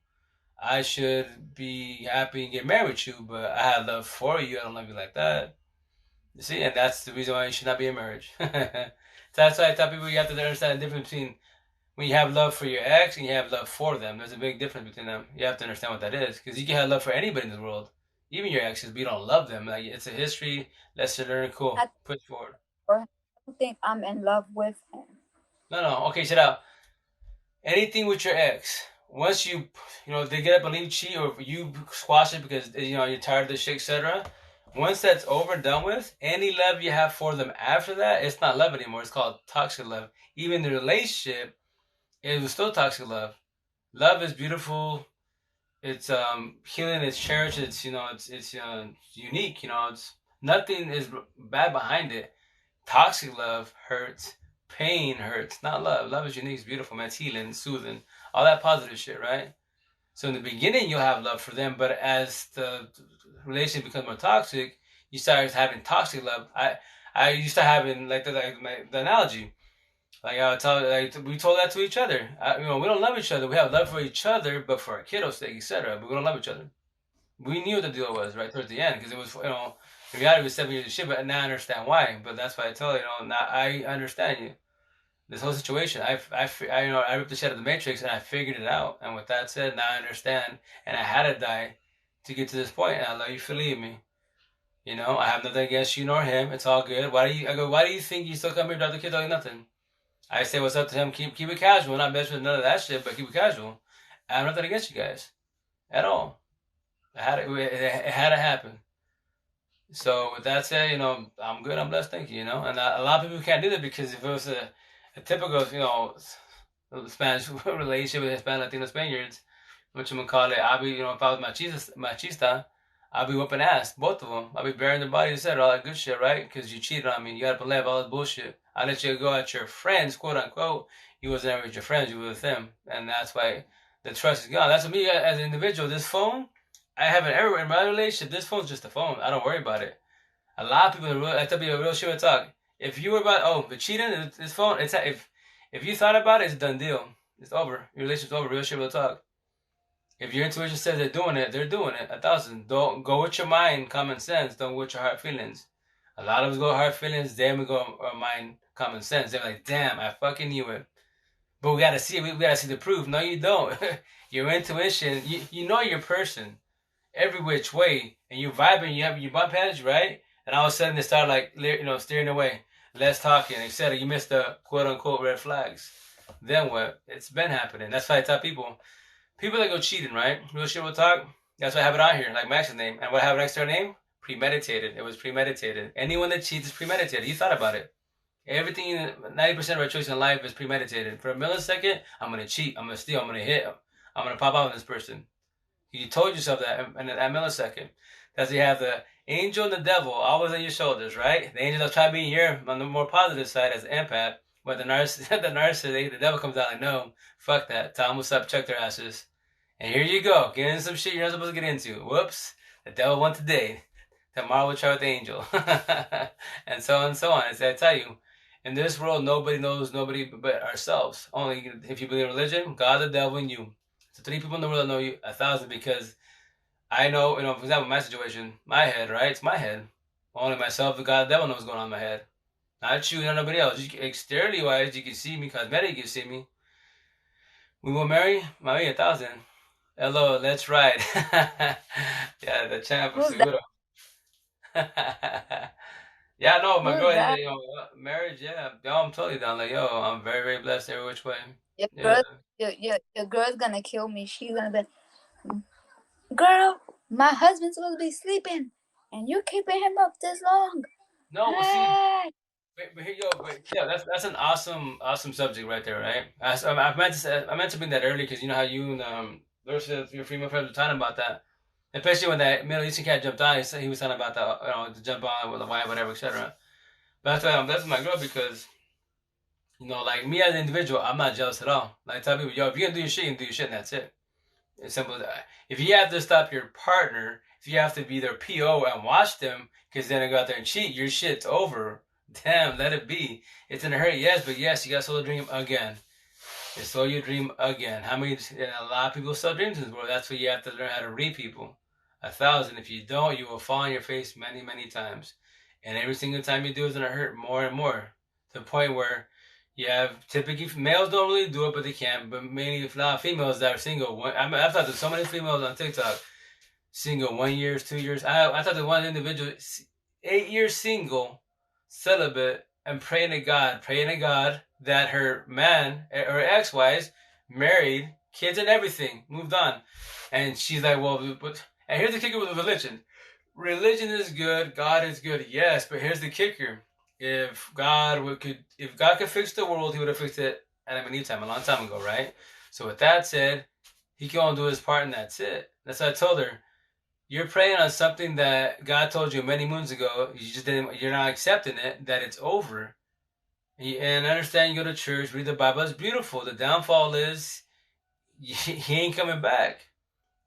I should be happy and get married with you. But I have love for you. I don't love you like that. You see, and that's the reason why you should not be in marriage. So that's why I tell people you have to understand the difference between when you have love for your ex and you have love for them. There's a big difference between them. You have to understand what that is because you can have love for anybody in the world, even your exes, but you don't love them. Like it's a history lesson learned. Cool, I push forward. don't think I'm in love with him. No, no. Okay, shut out. Anything with your ex, once they get up and leave cheat, or you squash it because you're tired of the shit, etc. Once that's over and done with, any love you have for them after that, it's not love anymore. It's called toxic love. Even the relationship, it was still toxic love. Love is beautiful. It's healing. It's cherished. It's unique. It's nothing is bad behind it. Toxic love hurts. Pain hurts. Not love. Love is unique. It's beautiful, man. It's healing, soothing, all that positive shit, right? So in the beginning, you'll have love for them, but as the relationship becomes more toxic, you start having toxic love. I used to having the analogy. Like I would tell, like we told that to each other. We don't love each other. We have love for each other, but for our kiddos' sake, etc. But we don't love each other. We knew what the deal was right towards the end because it was, in reality, it was 7 years of shit. But now I understand why. But that's why I tell now I understand you. This whole situation, I ripped the shit out of the Matrix and I figured it out. And with that said, now I understand. And I had to die to get to this point. And I love you for leaving me. I have nothing against you nor him. It's all good. Why do you think you still come here without the kids? Like nothing. I say what's up to him. Keep it casual. Not mess with none of that shit, but keep it casual. I have nothing against you guys at all. It had to happen. So with that said, I'm good. I'm blessed. Thank you. And a lot of people can't do that because if it was a typical, Spanish relationship with Hispanic Latino Spaniards, which I'm gonna call it, I'll be, if I was machista, I'll be whooping ass, both of them. I'll be burying their bodies, etc. All that good shit, right? Because you cheated on me. You gotta believe all this bullshit. I let you go at your friends, quote unquote. You wasn't ever with your friends. You were with them, and that's why the trust is gone. That's what me as an individual. This phone, I have it everywhere in my relationship. This phone's just a phone. I don't worry about it. A lot of people, I tell people, real shit with talk. If you were about the cheating, this phone, it's if you thought about it, it's a done deal. It's over. Your relationship's over. Real shit will talk. If your intuition says they're doing it, they're doing it. 1,000. Don't go with your mind, common sense. Don't go with your heart feelings. A lot of us go heart feelings, then we go our mind, common sense. They're like, damn, I fucking knew it. But we gotta see it. We gotta see the proof. No, you don't. Your intuition, you know your person every which way, and you vibing. You have your bump heads, right? And all of a sudden they start steering away, less talking, etc. You miss the quote unquote red flags. Then what? It's been happening. That's why I tell people that go cheating, right? Real shit will talk. That's why I have it on here, like Max's name. And what I have next to her name? Premeditated. It was premeditated. Anyone that cheats is premeditated. You thought about it. Everything, 90% of our choices in life is premeditated. For a millisecond, I'm gonna cheat. I'm gonna steal. I'm gonna hit. I'm gonna pop out on this person. You told yourself that in that millisecond. That's why you have the angel and the devil always on your shoulders, right? The angel will try to be here on the more positive side as an empath, but the narcissist, the devil comes out like, no, fuck that. Tell them what's up, check their asses. And here you go, get into some shit you're not supposed to get into. Whoops, the devil won today. Tomorrow we'll try with the angel. And so on and so on. As I tell you, in this world, nobody knows nobody but ourselves. Only if you believe in religion, God, the devil, and you. So 3 people in the world know you, 1,000, because I know, for example, my situation, my head, right? It's my head. Only myself, the God, the devil knows what's going on in my head. Not you, not nobody else. Exteriorly wise, you can see me. Cosmetic, you can see me. We will marry, Mami, 1,000. Hello, let's ride. Yeah, the champ was Who's that? seguro. Yeah, no, my girl, Who's that? marriage, yeah. Yo, I'm totally down. Like, yo, I'm very, very blessed every which way. Your Yeah. girl, your girl's gonna kill me. She's gonna be, girl, my husband's supposed to be sleeping, and you keeping him up this long. No, well, see, Hey, but here, yo, but yeah, that's an awesome, awesome subject right there, right? I meant to bring that earlier because you know how you and your female friends were talking about that, especially when that Middle Eastern cat jumped on. He was talking about the, to jump on with the wife, whatever, etc. But that's my girl because like me as an individual, I'm not jealous at all. Like I tell people, yo, if you're gonna do your shit, you can do your shit, and that's it. It's simple as that. If you have to stop your partner, if you have to be their PO and watch them, because then they go out there and cheat, your shit's over. Damn, let it be. It's in a hurry, yes, but yes, you got to soul dream again. You soul your dream again. How many? And a lot of people still dreams in this world. That's why you have to learn how to read people. 1,000. If you don't, you will fall on your face many, many times. And every single time you do, it's gonna hurt more and more, to the point where you have typically males don't really do it, but they can. But mainly, if not females that are single. I've talked to so many females on TikTok, single 1 year, 2 years. I talked to one individual, 8 years single, celibate, and praying to God that her man or ex-wives married, kids and everything, moved on. And she's like, well, and here's the kicker with religion. Religion is good, God is good, yes, but here's the kicker. If God could fix the world, he would have fixed it at Adam and Eve time, a long time ago, right? So with that said, he can only do his part and that's it. That's what I told her. You're praying on something that God told you many moons ago. You're not accepting it, that it's over. And I understand you go to church, read the Bible. It's beautiful. The downfall is he ain't coming back.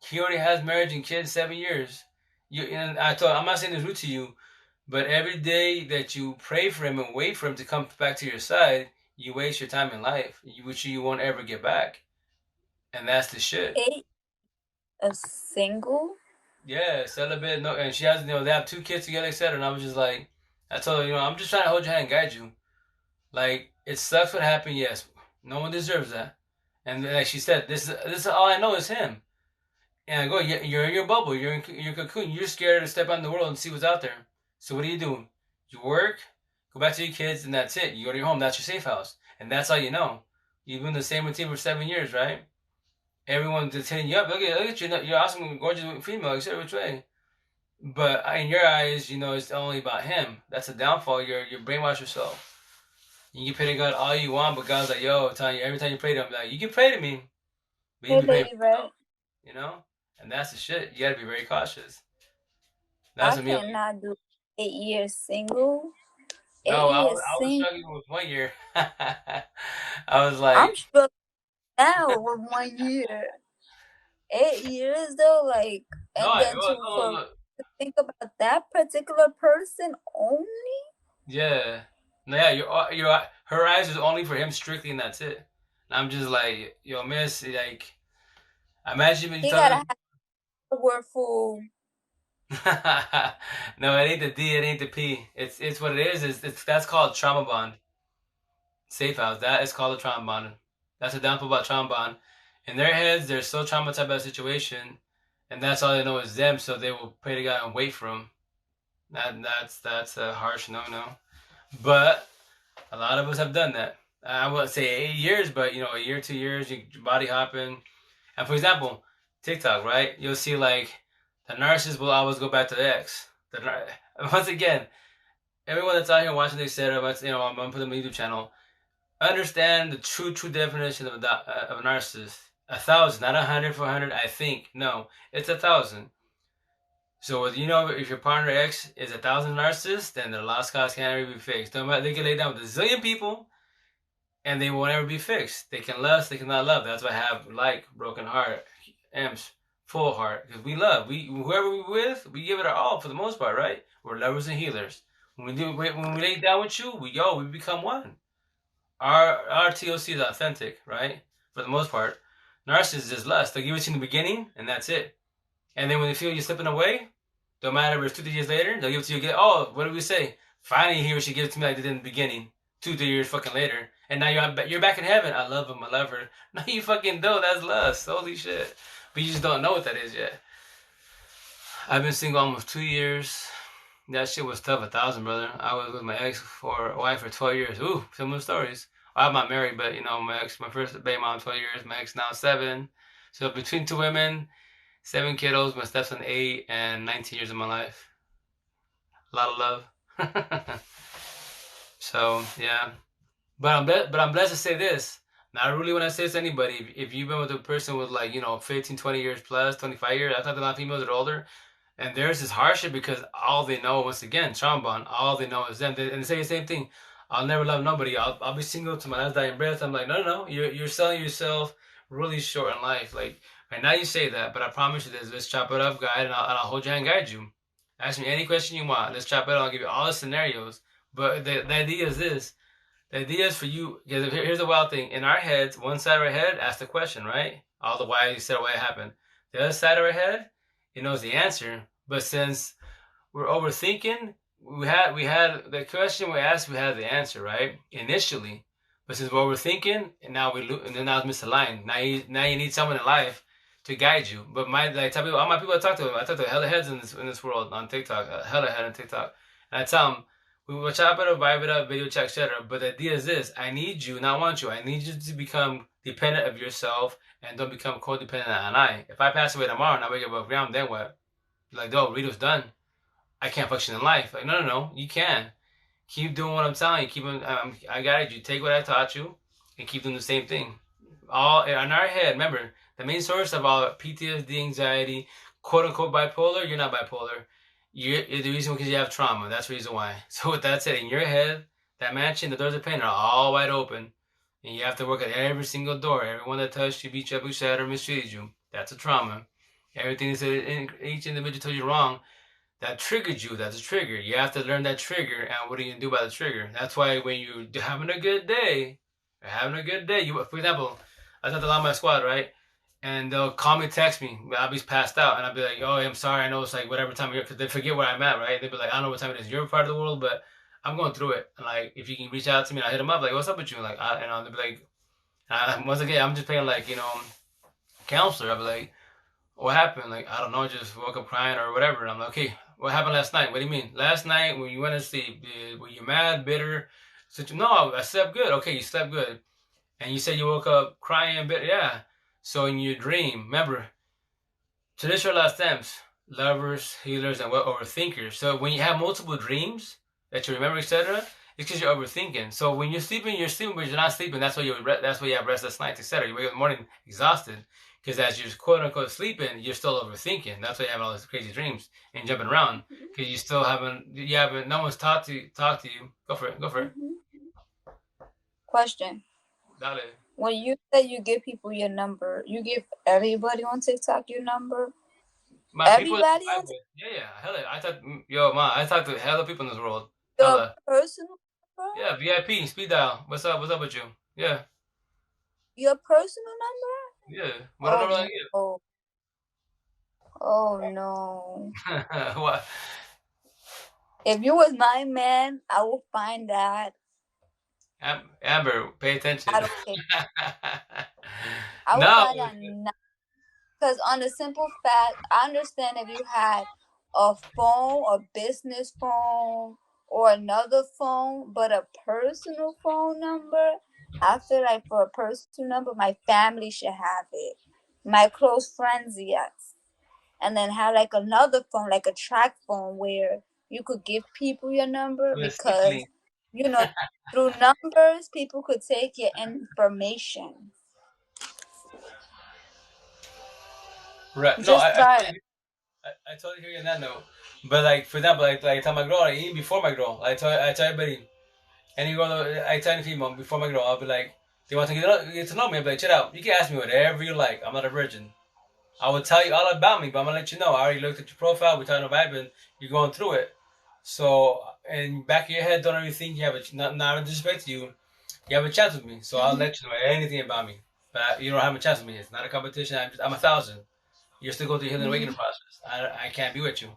He already has marriage and kids, 7 years. I'm not saying this rude to you, but every day that you pray for him and wait for him to come back to your side, you waste your time in life, which you won't ever get back. And that's the shit. a single? Yeah, celibate. No, and she has, they have 2 kids together, etc. And I was just like, I told her, I'm just trying to hold your hand and guide you. Like, it sucks what happened, yes. No one deserves that. And like she said, this is all I know is him. And I go, you're in your bubble, you're in your cocoon, you're scared to step out in the world and see what's out there. So what do? You work, go back to your kids, and that's it. You go to your home, that's your safe house. And that's all you know. You've been the same routine for 7 years, right? Everyone's just hitting you up. Look at you, you're awesome, gorgeous female, etc. Which way? But in your eyes, it's only about him. That's a downfall. You're brainwashed yourself. You can pray to God all you want, but God's like, yo, telling you every time you pray to him, like, you can pray to me, but you Hey, need to pray for baby, yourself, right? you know? And that's the shit. You gotta be very cautious. I That's what me. cannot do 8 years single. No, 8 years I was single. struggling with 1 year. I was I'm like, struggling now with 1 year. 8 years though, like, no, and then no. to think about that particular person only. Yeah. No, yeah, her eyes is only for him strictly, and that's it. And I'm just like, yo, miss, like, imagine when you He gotta talking. have powerful. No, it ain't the D, it ain't the P. It's what it is. That's called trauma bond. Safe house. That is called a trauma bond. That's a downfall about trauma bond. In their heads, they're so traumatized by the situation, and that's all they know is them. So they will pray to God and wait for him. That's a harsh no. But a lot of us have done that. I wouldn't say 8 years, but a year, 2 years, you body hopping. And for example, TikTok, right? You'll see like the narcissist will always go back to the ex. Once again, everyone that's out here watching this setup, I'm gonna put them on the YouTube channel. Understand the true definition of a narcissist. 1,000, not 100, 400. I think no, it's 1,000. So if your partner X is 1,000 narcissists, then their lost cause can't ever be fixed. They can lay down with a zillion people, and they won't ever be fixed. They can lust, they cannot love. That's why I have broken heart, M's, full heart, because we love. Whoever we're with, we give it our all for the most part, right? We're lovers and healers. When we lay down with you, we become one. Our TOC is authentic, right? For the most part. Narcissists is lust. They'll give it to you in the beginning, and that's it. And then when they feel you slipping away, don't matter if it's 2, 3 years later, they'll give it to you again. Oh, what did we say? Finally, he or she gives it to me like they did in the beginning. 2, 3 years fucking later, and now you're back in heaven. I love him. I love her. No, you fucking don't. That's lust. Holy shit. But you just don't know what that is yet. I've been single almost 2 years. That shit was tough. 1,000, brother. I was with my wife for 12 years. Ooh, similar stories. I'm not married, but you know, my first baby mom, 12 years. My ex now 7. So between 2 women, 7 kiddos. My stepson 8, and 19 years of my life. A lot of love. So yeah, but I'm blessed to say this. Not really when I say this to anybody. If you've been with a person with like 15, 20 years plus, 25 years, I talk to a lot of females that are older, and there's this hardship because all they know, once again, trauma bond, all they know is them. And they say the same thing. I'll never love nobody. I'll be single to my last dying breath. I'm like, no. You're selling yourself really short in life. Like right now you say that, but I promise you this. Let's chop it up, guide, and I'll hold your hand, guide you. Ask me any question you want. Let's chop it up. I'll give you all the scenarios. But the idea is this. The idea is for you, because here's the wild thing. In our heads, one side of our head asks the question, right? All the why you said why it happened. The other side of our head, it knows the answer. But since we're overthinking, we had the question we asked, we had the answer, right? Initially. But since we're overthinking, and now now it's misaligned. Now you need someone in life to guide you. But all my people I talk to, I talk to hella heads in this world on TikTok, hella head on TikTok. And I tell them, we will chop it up, vibe it up, video check, etc. But the idea is this: I need you, not want you. I need you to become dependent of yourself and don't become codependent on I. If I pass away tomorrow and I wake up above ground, then what? Like, no, Rito's done. I can't function in life. Like, no, you can. Keep doing what I'm telling you. I guided you. Take what I taught you and keep doing the same thing. All in our head. Remember, the main source of all PTSD, anxiety, quote unquote bipolar. You're not bipolar. The reason because you have trauma. That's the reason why. So with that said, in your head, that mansion, the doors of pain are all wide open. And you have to work at every single door. Everyone that touched you, beat you up, or mistreated you. That's a trauma. Everything that each individual told you wrong, that triggered you. That's a trigger. You have to learn that trigger. And what are you going to do about the trigger? That's why when you're having a good day, for example, I talked to a lot of my squad, right? And they'll call me, text me. I'll be passed out, and I'll be like, "Oh, I'm sorry. I know it's like whatever time of year," because they forget where I'm at, right? They'll be like, "I don't know what time it is in your part of the world, but I'm going through it." And like, if you can reach out to me, I hit them up, like, "What's up with you?" Like, they'll be like, once again, I'm just playing like counselor. I'll be like, "What happened?" Like, I don't know, just woke up crying or whatever. And I'm like, "Okay, what happened last night? What do you mean? Last night when you went to sleep, were you mad, bitter?" No, I slept good. Okay, you slept good, and you said you woke up crying, bitter. Yeah. So in your dream, remember, traditional last stems, lovers, healers, and overthinkers. So when you have multiple dreams that you remember, etc., it's because you're overthinking. So when you're sleeping, but you're not sleeping. That's why you have restless nights, etc. You wake up in the morning exhausted because as you're quote unquote sleeping, you're still overthinking. That's why you have all these crazy dreams and jumping around because no one's talked to you. Go for it. Question. Dale. When you say you give people your number, you give everybody on TikTok your number? Everybody on TikTok? Yeah. Hella. I talk to hella people in this world. Your personal number? Yeah, VIP, speed dial. What's up with you? Yeah. Your personal number? Yeah. What number I give? Oh no. What? If you was my man, I will find that. Amber, pay attention. I don't care. I will find that because on the simple fact, I understand if you had a phone, a business phone, or another phone, but a personal phone number, I feel like for a personal number, my family should have it. My close friends, yes. And then have like another phone, like a track phone where you could give people your number because, through numbers, people could take your information. Right. No, I totally hear you on that note. But like, for example, like I tell my girl, like, even before my girl, I tell everybody, any girl, I tell any female before my girl, I'll be like, they want to get to know me. I'll be like, check out. You can ask me whatever you like. I'm not a virgin. I will tell you all about me, but I'm gonna let you know. I already looked at your profile. We're talking about it, and you're going through it. So, in back of your head, don't ever think you have not disrespect to you. You have a chance with me, so I'll let you know anything about me. but you don't have a chance with me. It's not a competition. I'm 1,000. You're still going through the healing Mhm. awakening process. I can't be with you.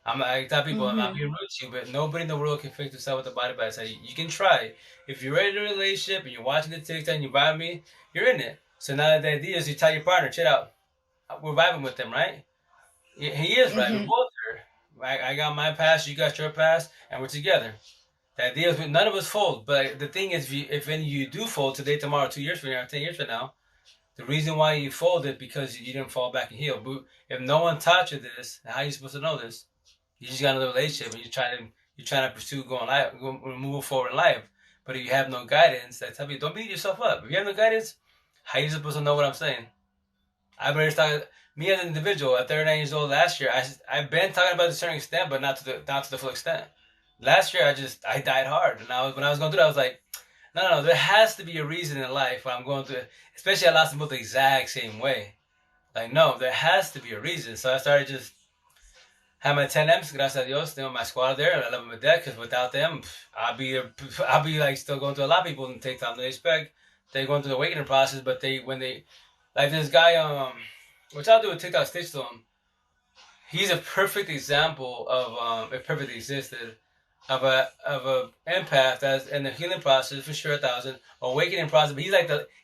I tell people I'm not Mhm. being rude to you, but nobody in the world can fix yourself with the body by itself. You can try. If you're ready in a relationship and you're watching the TikTok and you vibe me, you're in it. So now the idea is you tell your partner, chill out. We're vibing with them, right? He is right. We're Mhm. both here. I got my past, you got your past, and we're together. The idea is none of us fold. But the thing is, if any of you do fold today, tomorrow, 2 years from now, 10 years from now, the reason why you folded because you didn't fall back and heal. But if no one taught you this, how are you supposed to know this? You just got another relationship and you're trying to pursue going life, move forward in life. But if you have no guidance, I tell you, don't beat yourself up. If you have no guidance, how are you supposed to know what I'm saying? I've been talking. Me as an individual at 39 years old last year, I've been talking about it to a certain extent, but not to the full extent. Last year, I died hard, and when I was going through that, I was like, no, there has to be a reason in life when I'm going through. Especially, I lost them both the exact same way. Like, no, there has to be a reason. So I started just have my 10Ms, gracias a Dios, my squad there. I love them to death because without them, I'll be like still going through a lot of people and take time to respect. They're going through the awakening process, but when they like this guy, which I'll do a TikTok stitch to him. He's a perfect example of if perfect existed of a empath that's in the healing process for sure 1,000 awakening process. But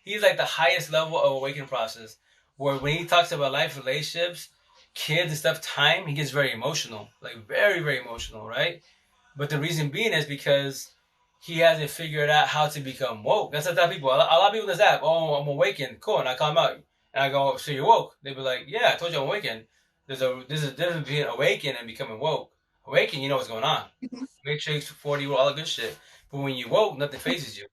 he's like the highest level of awakening process. Where when he talks about life, relationships, kids and stuff, time, he gets very emotional, like very emotional, right? But the reason being is because he hasn't figured out how to become woke. That's what I tell people. A lot of people in this app, oh, I'm awakened, cool, and I call them out, and I go, so you're woke? They be like, yeah, I told you I'm awakened. There's a difference between awakened and becoming woke. Awakened, you know what's going on. Matrix, 40, all the good shit. But when you woke, nothing phases you.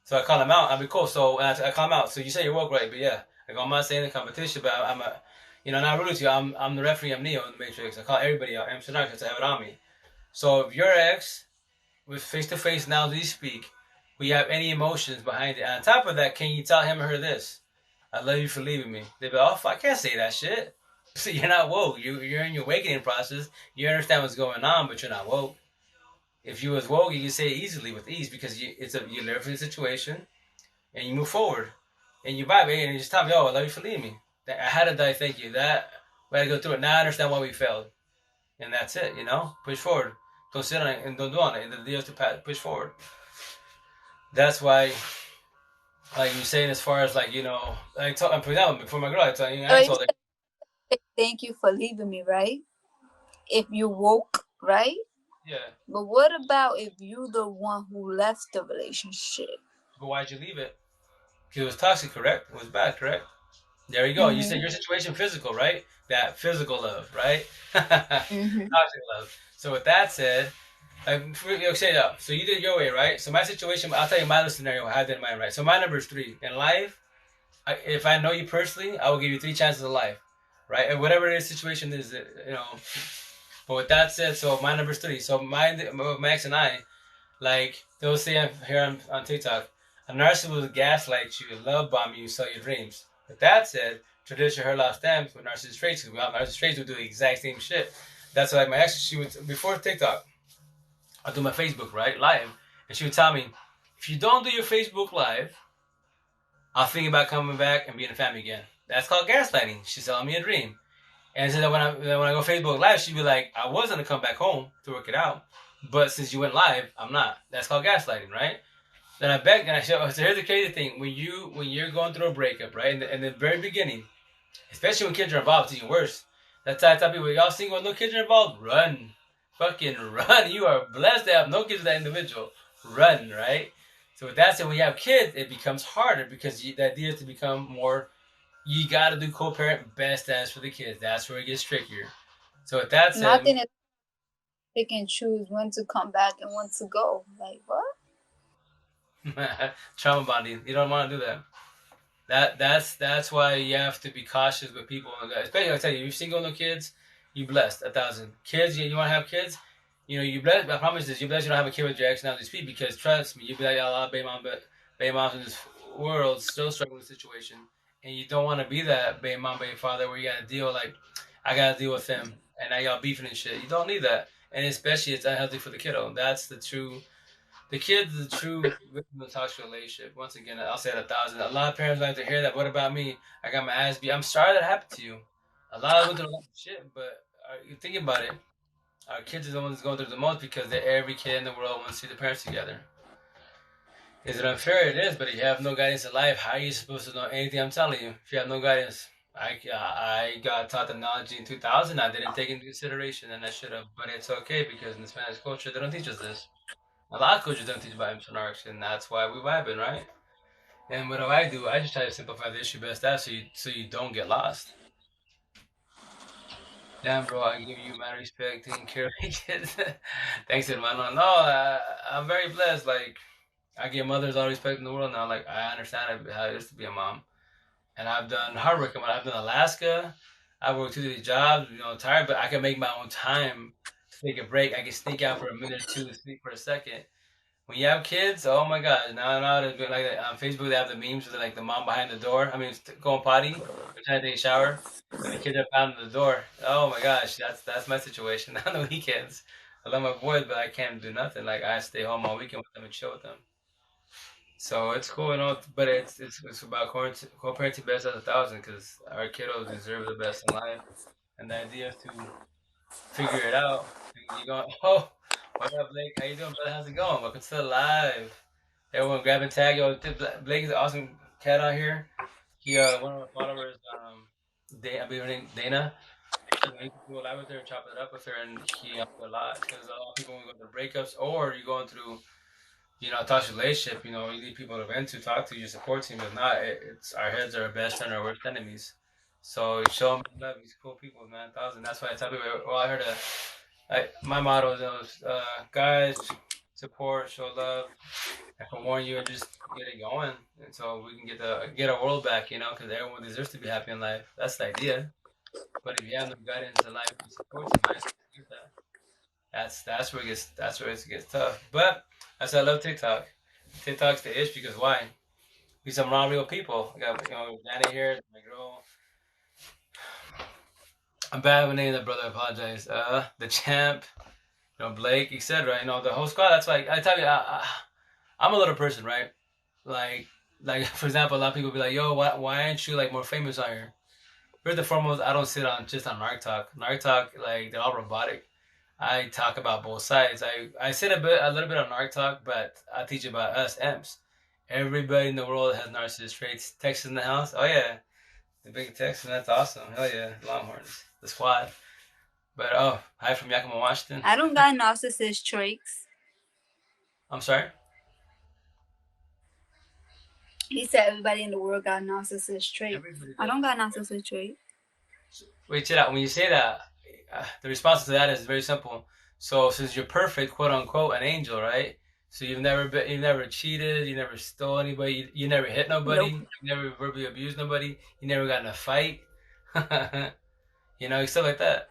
So I call him out. I mean, cool. So I call him out. So you say you're woke, right? But yeah, I go, I'm not saying the competition, but I'm a, not rude to you. I'm the referee. I'm Neo in the Matrix. I call everybody out. I'm Shinak because I have it on me. So if your ex with face to face now as we speak, we have any emotions behind it. And on top of that, can you tell him or her this? I love you for leaving me. They'd be like, oh, I can't say that shit. So you're not woke. You're in your awakening process. You understand what's going on, but you're not woke. If you was woke, you can say it easily with ease because you learn from the situation and you move forward and you vibe and you just tell me, oh, I love you for leaving me. I had to die. Thank you. That we had to go through it. Now I understand why we failed, and that's it. Push forward. Don't sit on it and don't do on it. And the deal is to push forward. That's why, like you saying, as far as like I'm for example, before my girl, So I you told her, said thank you for leaving me, right? If you woke, right? yeah, But what about if you the one who left the relationship? but why'd you leave it? Because it was toxic, correct? It was bad, correct? There you go. You said Mhm. your situation physical, right? That physical love, right? Mhm. Toxic love. So with that said, say that. So you did your way, right? So my situation, I'll tell you my little scenario. I had that in mind, right? So my number is 3 in life. If I know you personally, I will give you 3 chances of life, right? And whatever the situation is, But with that said, so my number is 3. So my ex and I, like they'll say here on TikTok, a narcissist will gaslight you, love bomb you, sell your dreams. With that said, tradition her last stems with narcissist traits. Because narcissist traits will do the exact same shit. That's why my ex, she would before TikTok, I do my Facebook right live, and she would tell me, if you don't do your Facebook live, I'll think about coming back and being a family again. That's called gaslighting. She's selling me a dream. And so that when I go Facebook live, she'd be like, I was gonna come back home to work it out, but since you went live, I'm not. That's called gaslighting, right? Then I beg and I show. So here's the crazy thing: when you're going through a breakup, right, in the very beginning, especially when kids are involved, it's even worse. That's why I tell people, y'all single, no kids are involved, run, fucking run. You are blessed to have no kids with that individual. Run, right? So with that said, when you have kids, it becomes harder because the idea is to become more. You got to do co-parent best as for the kids. That's where it gets trickier. So with that said, Nothing is pick and choose when to come back and when to go. Like what? trauma bonding, you don't want to do that. That's why you have to be cautious with people. Especially, I tell you, you're single, no kids, you blessed 1,000 kids. You want to have kids, you blessed. I promise this, you blessed. You don't have a kid with your ex now this speak because trust me, you be like a lot of baby moms in this world still struggling with the situation, and you don't want to be that baby mom, baby father where you got to deal like I got to deal with him, and now y'all beefing and shit. You don't need that, and especially it's unhealthy for the kiddo. That's the true The kid's the true victim of a toxic relationship. Once again, I'll say it 1,000. A lot of parents like to hear that. What about me? I got my ass beat. I'm sorry that happened to you. A lot of went through a lot of shit, but you think about it. Our kids are the ones going through the most because every kid in the world wants to see the parents together. Is it unfair? It is, but if you have no guidance in life, how are you supposed to know anything I'm telling you? If you have no guidance, I got taught the knowledge in 2000. I didn't take into consideration, and I should have. But it's okay because in the Spanish culture, they don't teach us this. A lot of cultures don't teach about emotional and that's why we vibing, right? And what do? I just try to simplify the issue best as so you don't get lost. Damn, bro, I give you my respect, taking care of my kids. Thanks, hermano. No, I'm very blessed. Like, I give mothers all the respect in the world now. Like, I understand how it is to be a mom. And I've done hard work. I've done Alaska. I worked 2 days jobs, tired, but I can make my own time to take a break. I can sneak out for a minute or two to sleep for a second. When you have kids, oh my god! Now there's been like on Facebook they have the memes with like the mom behind the door. I mean, going potty, or trying to take a shower, and the kids are pounding the door. Oh my gosh, that's my situation on the weekends. I love my boys, but I can't do nothing. Like I stay home all weekend with them and chill with them. So it's cool, but it's about co-parenting best out of 1,000 because our kiddos deserve the best in life, and the idea is to figure it out. You go, oh, what up, Blake? How you doing, brother? How's it going? Welcome to the live. Everyone grab and tag. Yo, Blake is an awesome cat out here. He one of our followers, I believe her name Dana. You can go live with her, chop it up with her, and he helped a lot because a lot of people when go through breakups or you're going through, a toxic relationship. You need people to vent to, talk to, your support team. If not, it's our heads are our best friend, our worst enemies. So show them love. These cool people, man. 1,000. That's why I tell people. Well, I heard my motto is guys, support, show love. I can warn you and just get it going, and so we can get our world back, because everyone deserves to be happy in life. That's the idea. But if you have no guidance in life and support, that's where it gets tough. But that's why I love TikTok. TikTok's the ish because why? Because I'm around real people. I got Danny here, my girl. I'm bad with naming that brother. I apologize. The champ, Blake, etc. The whole squad. That's why I tell you, I'm a little person, right? Like for example, a lot of people be like, "Yo, why aren't you like more famous on here?" First and foremost, I don't sit on just on Narc Talk. Narc Talk, like they're all robotic. I talk about both sides. I sit a little bit on Narc Talk, but I teach about us M's. Everybody in the world has narcissist traits. Texas in the house. Oh yeah, the big Texan. That's awesome. Hell yeah, Longhorns, the squad. But hi from Yakima, Washington. I don't got narcissist traits. I'm sorry. He said everybody in the world got narcissist traits. I don't got narcissist traits. Wait, chill out. When you say that, the response to that is very simple. So since you're perfect, quote unquote, an angel, right? So you've never cheated, you never stole anybody, you never hit nobody, Nope. you never verbally abused nobody, you never got in a fight, stuff like that.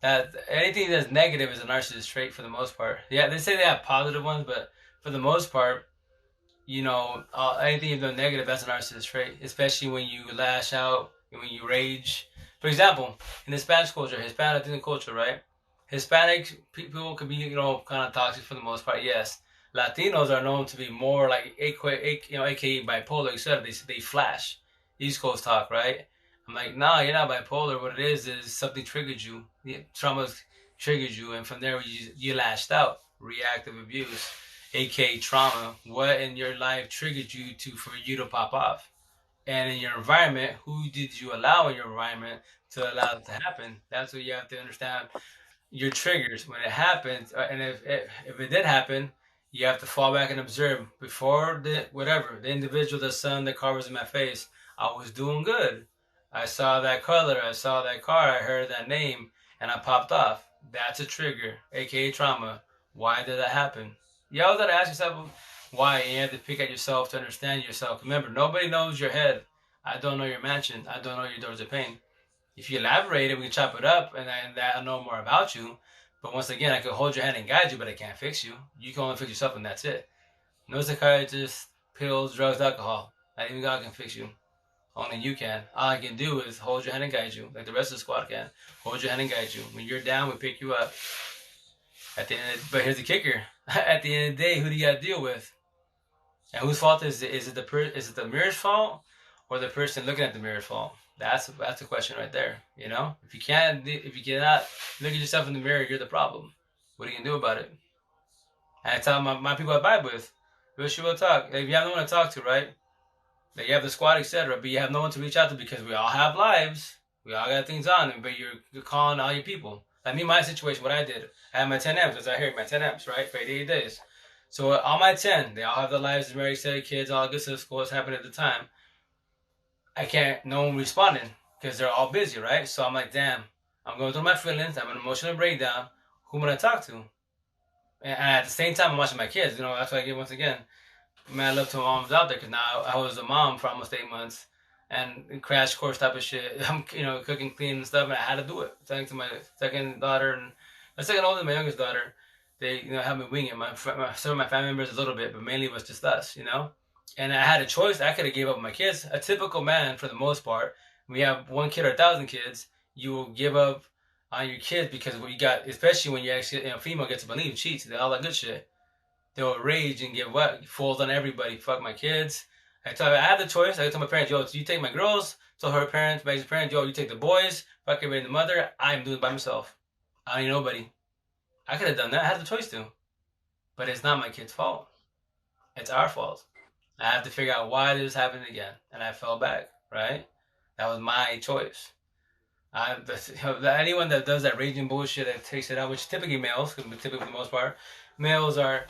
That anything that's negative is a narcissist trait for the most part. Yeah, they say they have positive ones, but for the most part, anything you've done negative, that's a narcissist trait, especially when you lash out and when you rage. For example, in the Spanish culture, Hispanic culture, right? Hispanic people can be, kind of toxic for the most part, yes. Latinos are known to be more like, aka bipolar, etc. They flash. East Coast talk, right? I'm like, nah, you're not bipolar. What it is something triggered you. Trauma triggered you, and from there you lashed out. Reactive abuse, aka trauma. What in your life triggered you for you to pop off? And in your environment, who did you allow in your environment to allow it to happen? That's what you have to understand. Your triggers when it happens, and if it did happen, you have to fall back and observe. Before the individual, the sun that covers in my face, I was doing good. I saw that color, I saw that car, I heard that name, and I popped off. That's a trigger, aka trauma. Why did that happen? You always gotta ask yourself why, and you have to pick at yourself to understand yourself. Remember, nobody knows your head. I don't know your mansion. I don't know your doors of pain. If you elaborate it, we can chop it up, and I'll know more about you. But once again, I can hold your hand and guide you, but I can't fix you. You can only fix yourself, and that's it. No psychiatrist, pills, drugs, alcohol. Not even God can fix you. Only you can. All I can do is hold your hand and guide you, like the rest of the squad can. Hold your hand and guide you. When you're down, we pick you up. But here's the kicker. At the end of the day, who do you got to deal with? And whose fault is it? Is it the mirror's fault or the person looking at the mirror's fault? That's the question right there. You know, if you cannot look at yourself in the mirror, you're the problem. What are you gonna do about it? And I tell my people I vibe with, real shit will talk. Like, if you have no one to talk to, right? Like, you have the squad, etc., but you have no one to reach out to because we all have lives. We all got things on, but you're calling all your people. Like me, my situation, what I did, I had my 10 M's, as I hear, my 10 M's, right, for 88 days. So all my 10, they all have their lives, married, set kids, all good stuff, what's happening at the time. I can't, no one responding because they're all busy, right? So I'm like, damn, I'm going through my feelings, I'm an emotional breakdown. Who am I gonna talk to? And at the same time, I'm watching my kids. You know, that's why I get once again, man, love to my moms out there because now I was a mom for almost 8 months and crash course type of shit. I'm, cooking, cleaning and stuff, and I had to do it. Thanks to my second daughter and my second oldest, my youngest daughter, they, helped me wing it. Some of my family members a little bit, but mainly it was just us, And I had a choice. I could have gave up my kids. A typical man, for the most part, when you have one kid or 1,000 kids, you will give up on your kids because what you got, especially when you actually, female gets to believe, cheats, all that good shit. They'll rage and give what falls on everybody. Fuck my kids. I had the choice. I told my parents, yo, you take my girls. Told her parents, my parents, yo, you take the boys. Fuck everybody, the mother. I'm doing it by myself. I don't need nobody. I could have done that. I had the choice to. But it's not my kid's fault. It's our fault. I have to figure out why this happened again. And I fell back, right? That was my choice. Anyone that does that raging bullshit that takes it out, which typically males, typically for the most part, males are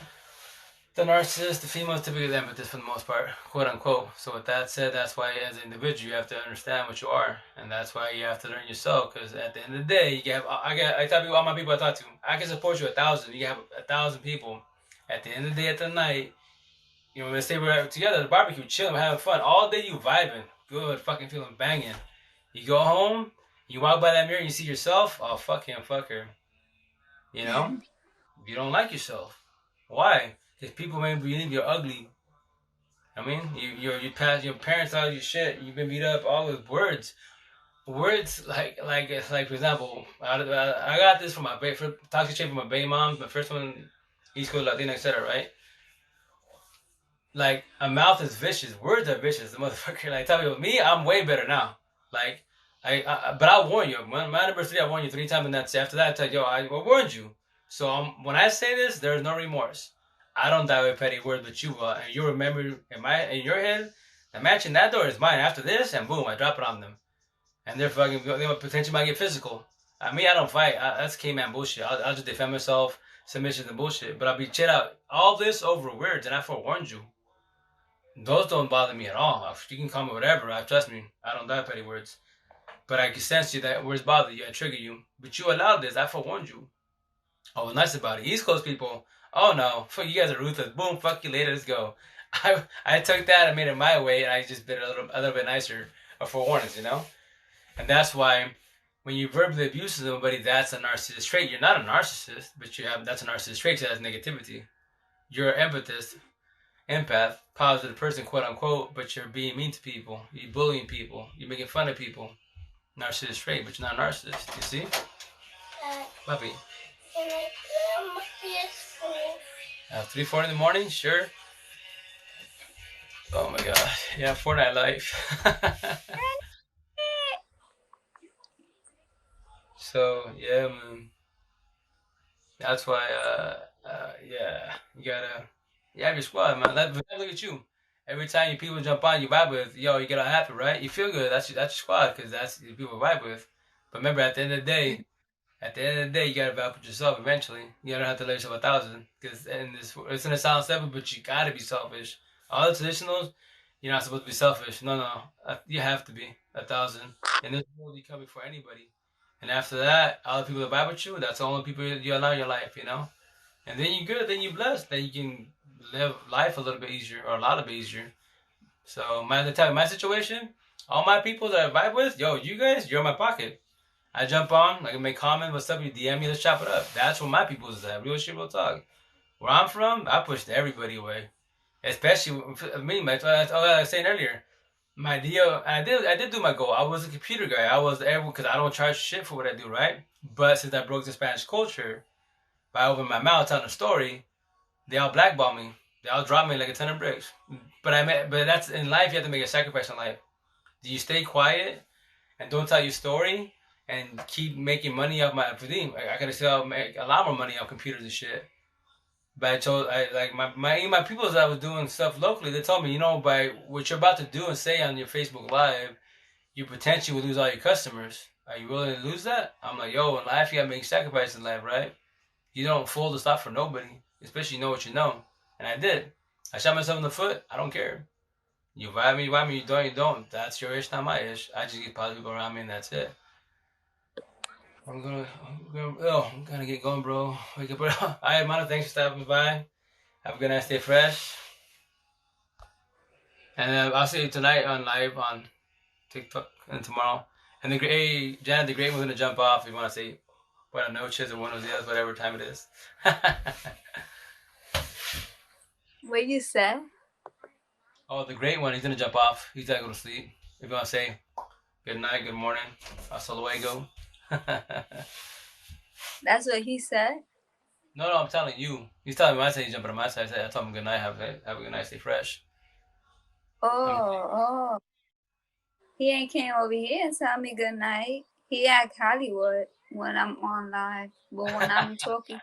the narcissist, the females typically the empathists for the most part, quote unquote. So with that said, that's why as an individual you have to understand what you are, and that's why you have to learn yourself. Because at the end of the day, I tell people, all my people I talk to, I can support you 1,000. You have 1,000 people. At the end of the day, at the night, let's say we're together at the barbecue, chilling, we're having fun all day. You vibing, good, fucking feeling banging. You go home, you walk by that mirror, and you see yourself. Oh, fuck him, fuck her. You don't like yourself. Why? Because people may believe you're ugly. I mean, you pass your parents out your shit. You've been beat up. All with words like for example, I got this from my toxic trait from my baby mom. My first one, East Coast Latina, etc. Right? Like, a mouth is vicious. Words are vicious. The motherfucker. Like, tell me, me, I'm way better now. Like, but I warn you. My number 3, I warn you 3 times, and that's after that. I tell you, I warned you. So when I say this, there's no remorse. I don't die with petty words, but you will. And you remember in your head, the match in that door is mine. After this, and boom, I drop it on them. And they potentially might get physical. I don't fight. That's caveman bullshit. I'll just defend myself, submission and bullshit. But I'll be chill out. All this over words, and I forewarned you. Those don't bother me at all. You can call me whatever. Trust me, I don't die with petty words. But I can sense you that words bother you. I trigger you. But you allowed this. I forewarned you. I was nice about it. East Coast people, oh no, fuck, you guys are ruthless. Boom, fuck you later, let's go. I took that and made it my way, and I just been a little bit nicer for warnings, And that's why when you verbally abuse somebody, that's a narcissist trait. You're not a narcissist, but that's a narcissist trait because that's negativity. You're an empath, positive person, quote unquote, but you're being mean to people. You're bullying people. You're making fun of people. Narcissist trait, but you're not a narcissist. You see? Puppy. Can I play on my PS4? 3, 4 in the morning? Sure. Oh my god. Yeah, Fortnite life. So, yeah, man. That's why, yeah, you have your squad, man. Look at you. Every time you people jump on, you vibe with, yo, you get all happy, right? You feel good. That's your squad, because that's the people vibe with. But remember, at the end of the day, you gotta vibe with yourself eventually. You don't have to let yourself 1,000. Because it's gonna sound simple, but you gotta be selfish. All the traditionals, you're not supposed to be selfish. No. You have to be 1,000. In this world, you come before anybody. And after that, all the people that vibe with you, that's the only people you allow in your life, And then you're good, then you're blessed. Then you can live life a little bit easier, or a lot of bit easier. So, my situation, all my people that I vibe with, yo, you guys, you're in my pocket. I jump on, I can make comments, what's up, you DM me, let's chop it up. That's where my people is at. Real shit, real talk. Where I'm from, I pushed everybody away. Especially me, I was saying earlier. My deal, I did do my goal. I was a computer guy. I was everyone because I don't charge shit for what I do, right? But since I broke the Spanish culture, by opening my mouth telling a story, they all blackball me. They all drop me like a ton of bricks. But that's in life. You have to make a sacrifice in life. Do you stay quiet and don't tell your story and keep making money off my thing? I gotta sell make a lot more money off computers and shit. But I like my people that was doing stuff locally. They told me, by what you're about to do and say on your Facebook Live, you potentially will lose all your customers. Are you willing to lose that? I'm like, yo, in life you gotta make sacrifices in life, right? You don't fold the stop for nobody, especially you know what you know. And I did. I shot myself in the foot. I don't care. You vibe me, you vibe me. You don't, you don't. That's your ish, not my ish. I just get positive people around me, and that's it. I'm gonna get going, bro. Wake up, bro. All right, Mana, thanks for stopping by. Have a good night. Stay fresh. And I'll see you tonight on live on TikTok and tomorrow. And Janet the Great was gonna jump off. If you want to say buenas noches or buenos dias, whatever time it is. What you said? Oh, the great one, he's gonna jump off. He's gotta go to sleep. If you want to say good night, good morning, hasta luego. That's what he said. No, I'm telling you. He's telling me my side. He's jumping on my side. I told him good night. Have a good night. Stay fresh. Oh. He ain't came over here and tell me good night. He act Hollywood when I'm on live, but when I'm talking,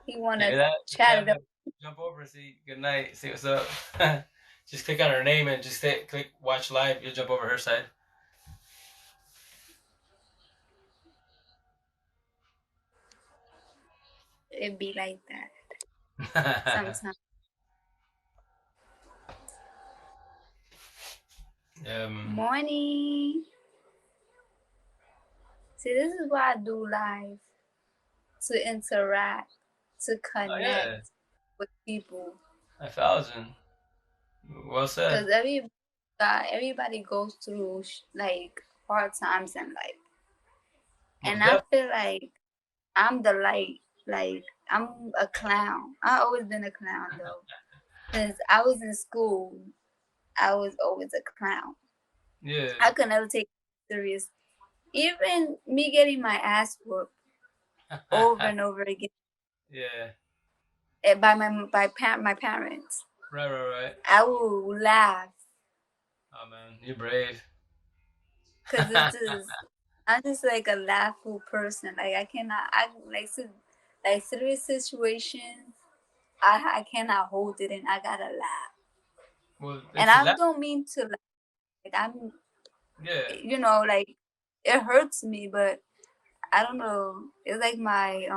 he wanna chat it up. Jump over and see good night. See what's up. Just click on her name and just click watch live. You'll jump over her side. It be like that sometimes. Morning. See, this is why I do live, to interact, to connect with people. 1,000. Well said. Because everybody goes through like hard times in life, and I feel like I'm the light. Like I'm a clown. I always been a clown though. Since I was in school, I was always a clown. Yeah. I could never take it serious. Even me getting my ass whooped over and over again. Yeah. By my parents. Right. I will laugh. Oh man, you're brave. Cause I'm just like a laughful person. Like I cannot. I like serious situations. I cannot hold it, and I gotta laugh. Well, and I don't mean to laugh. Like I'm. Yeah. Like it hurts me, but I don't know. It's like my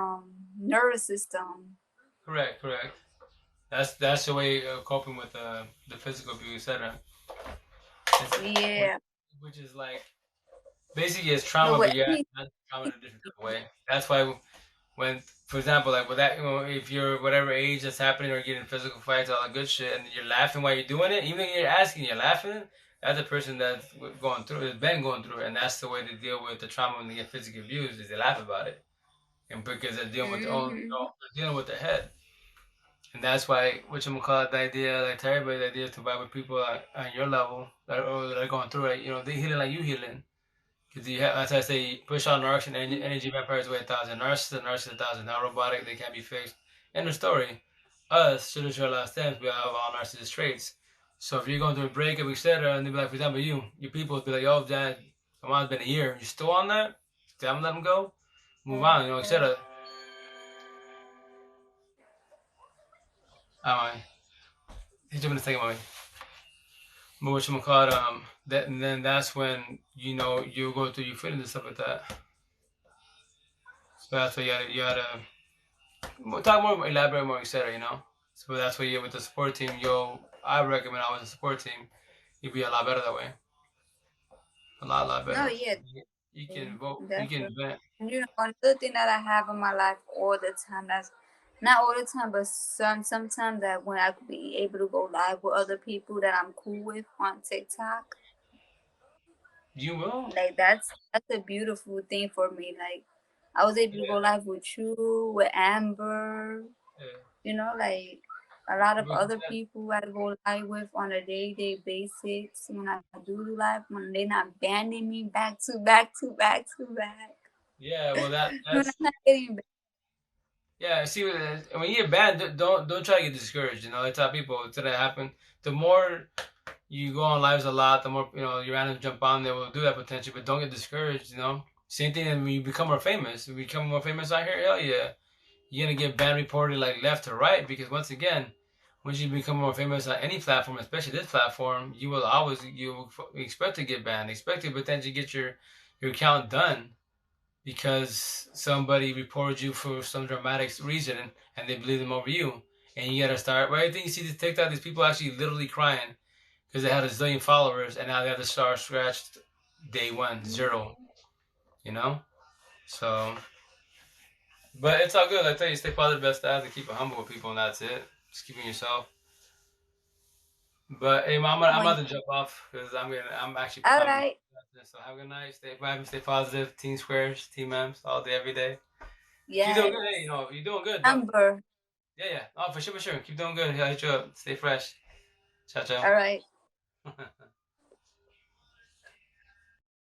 nervous system. Correct. That's the way of coping with the physical abuse, etc. Yeah. Which is like basically it's trauma, but yeah, not trauma in a different way. That's why when, for example, like with that, if you're whatever age that's happening or getting physical fights, all that good shit, and you're laughing while you're doing it, even if you're asking, you're laughing. That's a person that's going through, has been going through it, and that's the way to deal with the trauma when they get physically abused is they laugh about it, and because they're dealing with their own, they're dealing with their head. And that's why, the idea, like to everybody, the idea to vibe with people on your level that are going through it, they healing like you healing. Because that's why I say, push on narcs and energy vampires weigh 1,000. Narcs 1,000. Not robotic, they can't be fixed. End of story. Us, should have last stems, we have all narcissist traits. So if you're going through a breakup, etc., and they be like, for example, your people would be like, oh, Dad, come on, it's been a year. You still on that? Still haven't let them go? Move on, etc. He's doing the thing, mommy. But and then that's when you go through your feelings and stuff like that. So that's why you gotta talk more, elaborate more, etc. So that's why with the support team, I recommend I was a support team. You'd be a lot better that way. A lot better. No, yeah. You can vote. You can vent. Another thing that I have in my life all the time, that's not all the time, but sometimes that when I could be able to go live with other people that I'm cool with on TikTok. You will? Like that's a beautiful thing for me. Like I was able to go live with you, with Amber. Yeah. Like a lot of other people I go live with on a day-to-day basis when I do live, when they're not banning me back to back to back to back. Yeah, well that's when I'm not getting back. Yeah, see, when you get banned, don't try to get discouraged. You know, I tell people to that happen. The more you go on lives a lot, the more your randoms jump on. They will do that potentially, but don't get discouraged. You know, same thing when you become more famous. You become more famous out here, hell yeah, you're gonna get ban reported like left to right because once again, once you become more famous on any platform, especially this platform, you expect to get banned, expect to potentially get your account done because somebody reported you for some dramatic reason and they believe them over you. And you gotta start. Right? I think you see the TikTok, these people actually literally crying because they had a zillion followers and now they have to start scratched day one, zero. You know? So, but it's all good. I tell you, stay positive, best as, and keep it humble with people, and that's it. Just keeping yourself. But hey, mom, I'm about to jump off because I'm actually. All right. So have a good night. Stay vibing, stay positive. Team Squares, Team M's, all day, every day. Keep doing Yes. good. Hey, you're doing good. Amber. Yeah, yeah. Oh, for sure, for sure. Keep doing good. I'll hit you up. Stay fresh. Ciao, ciao. All right.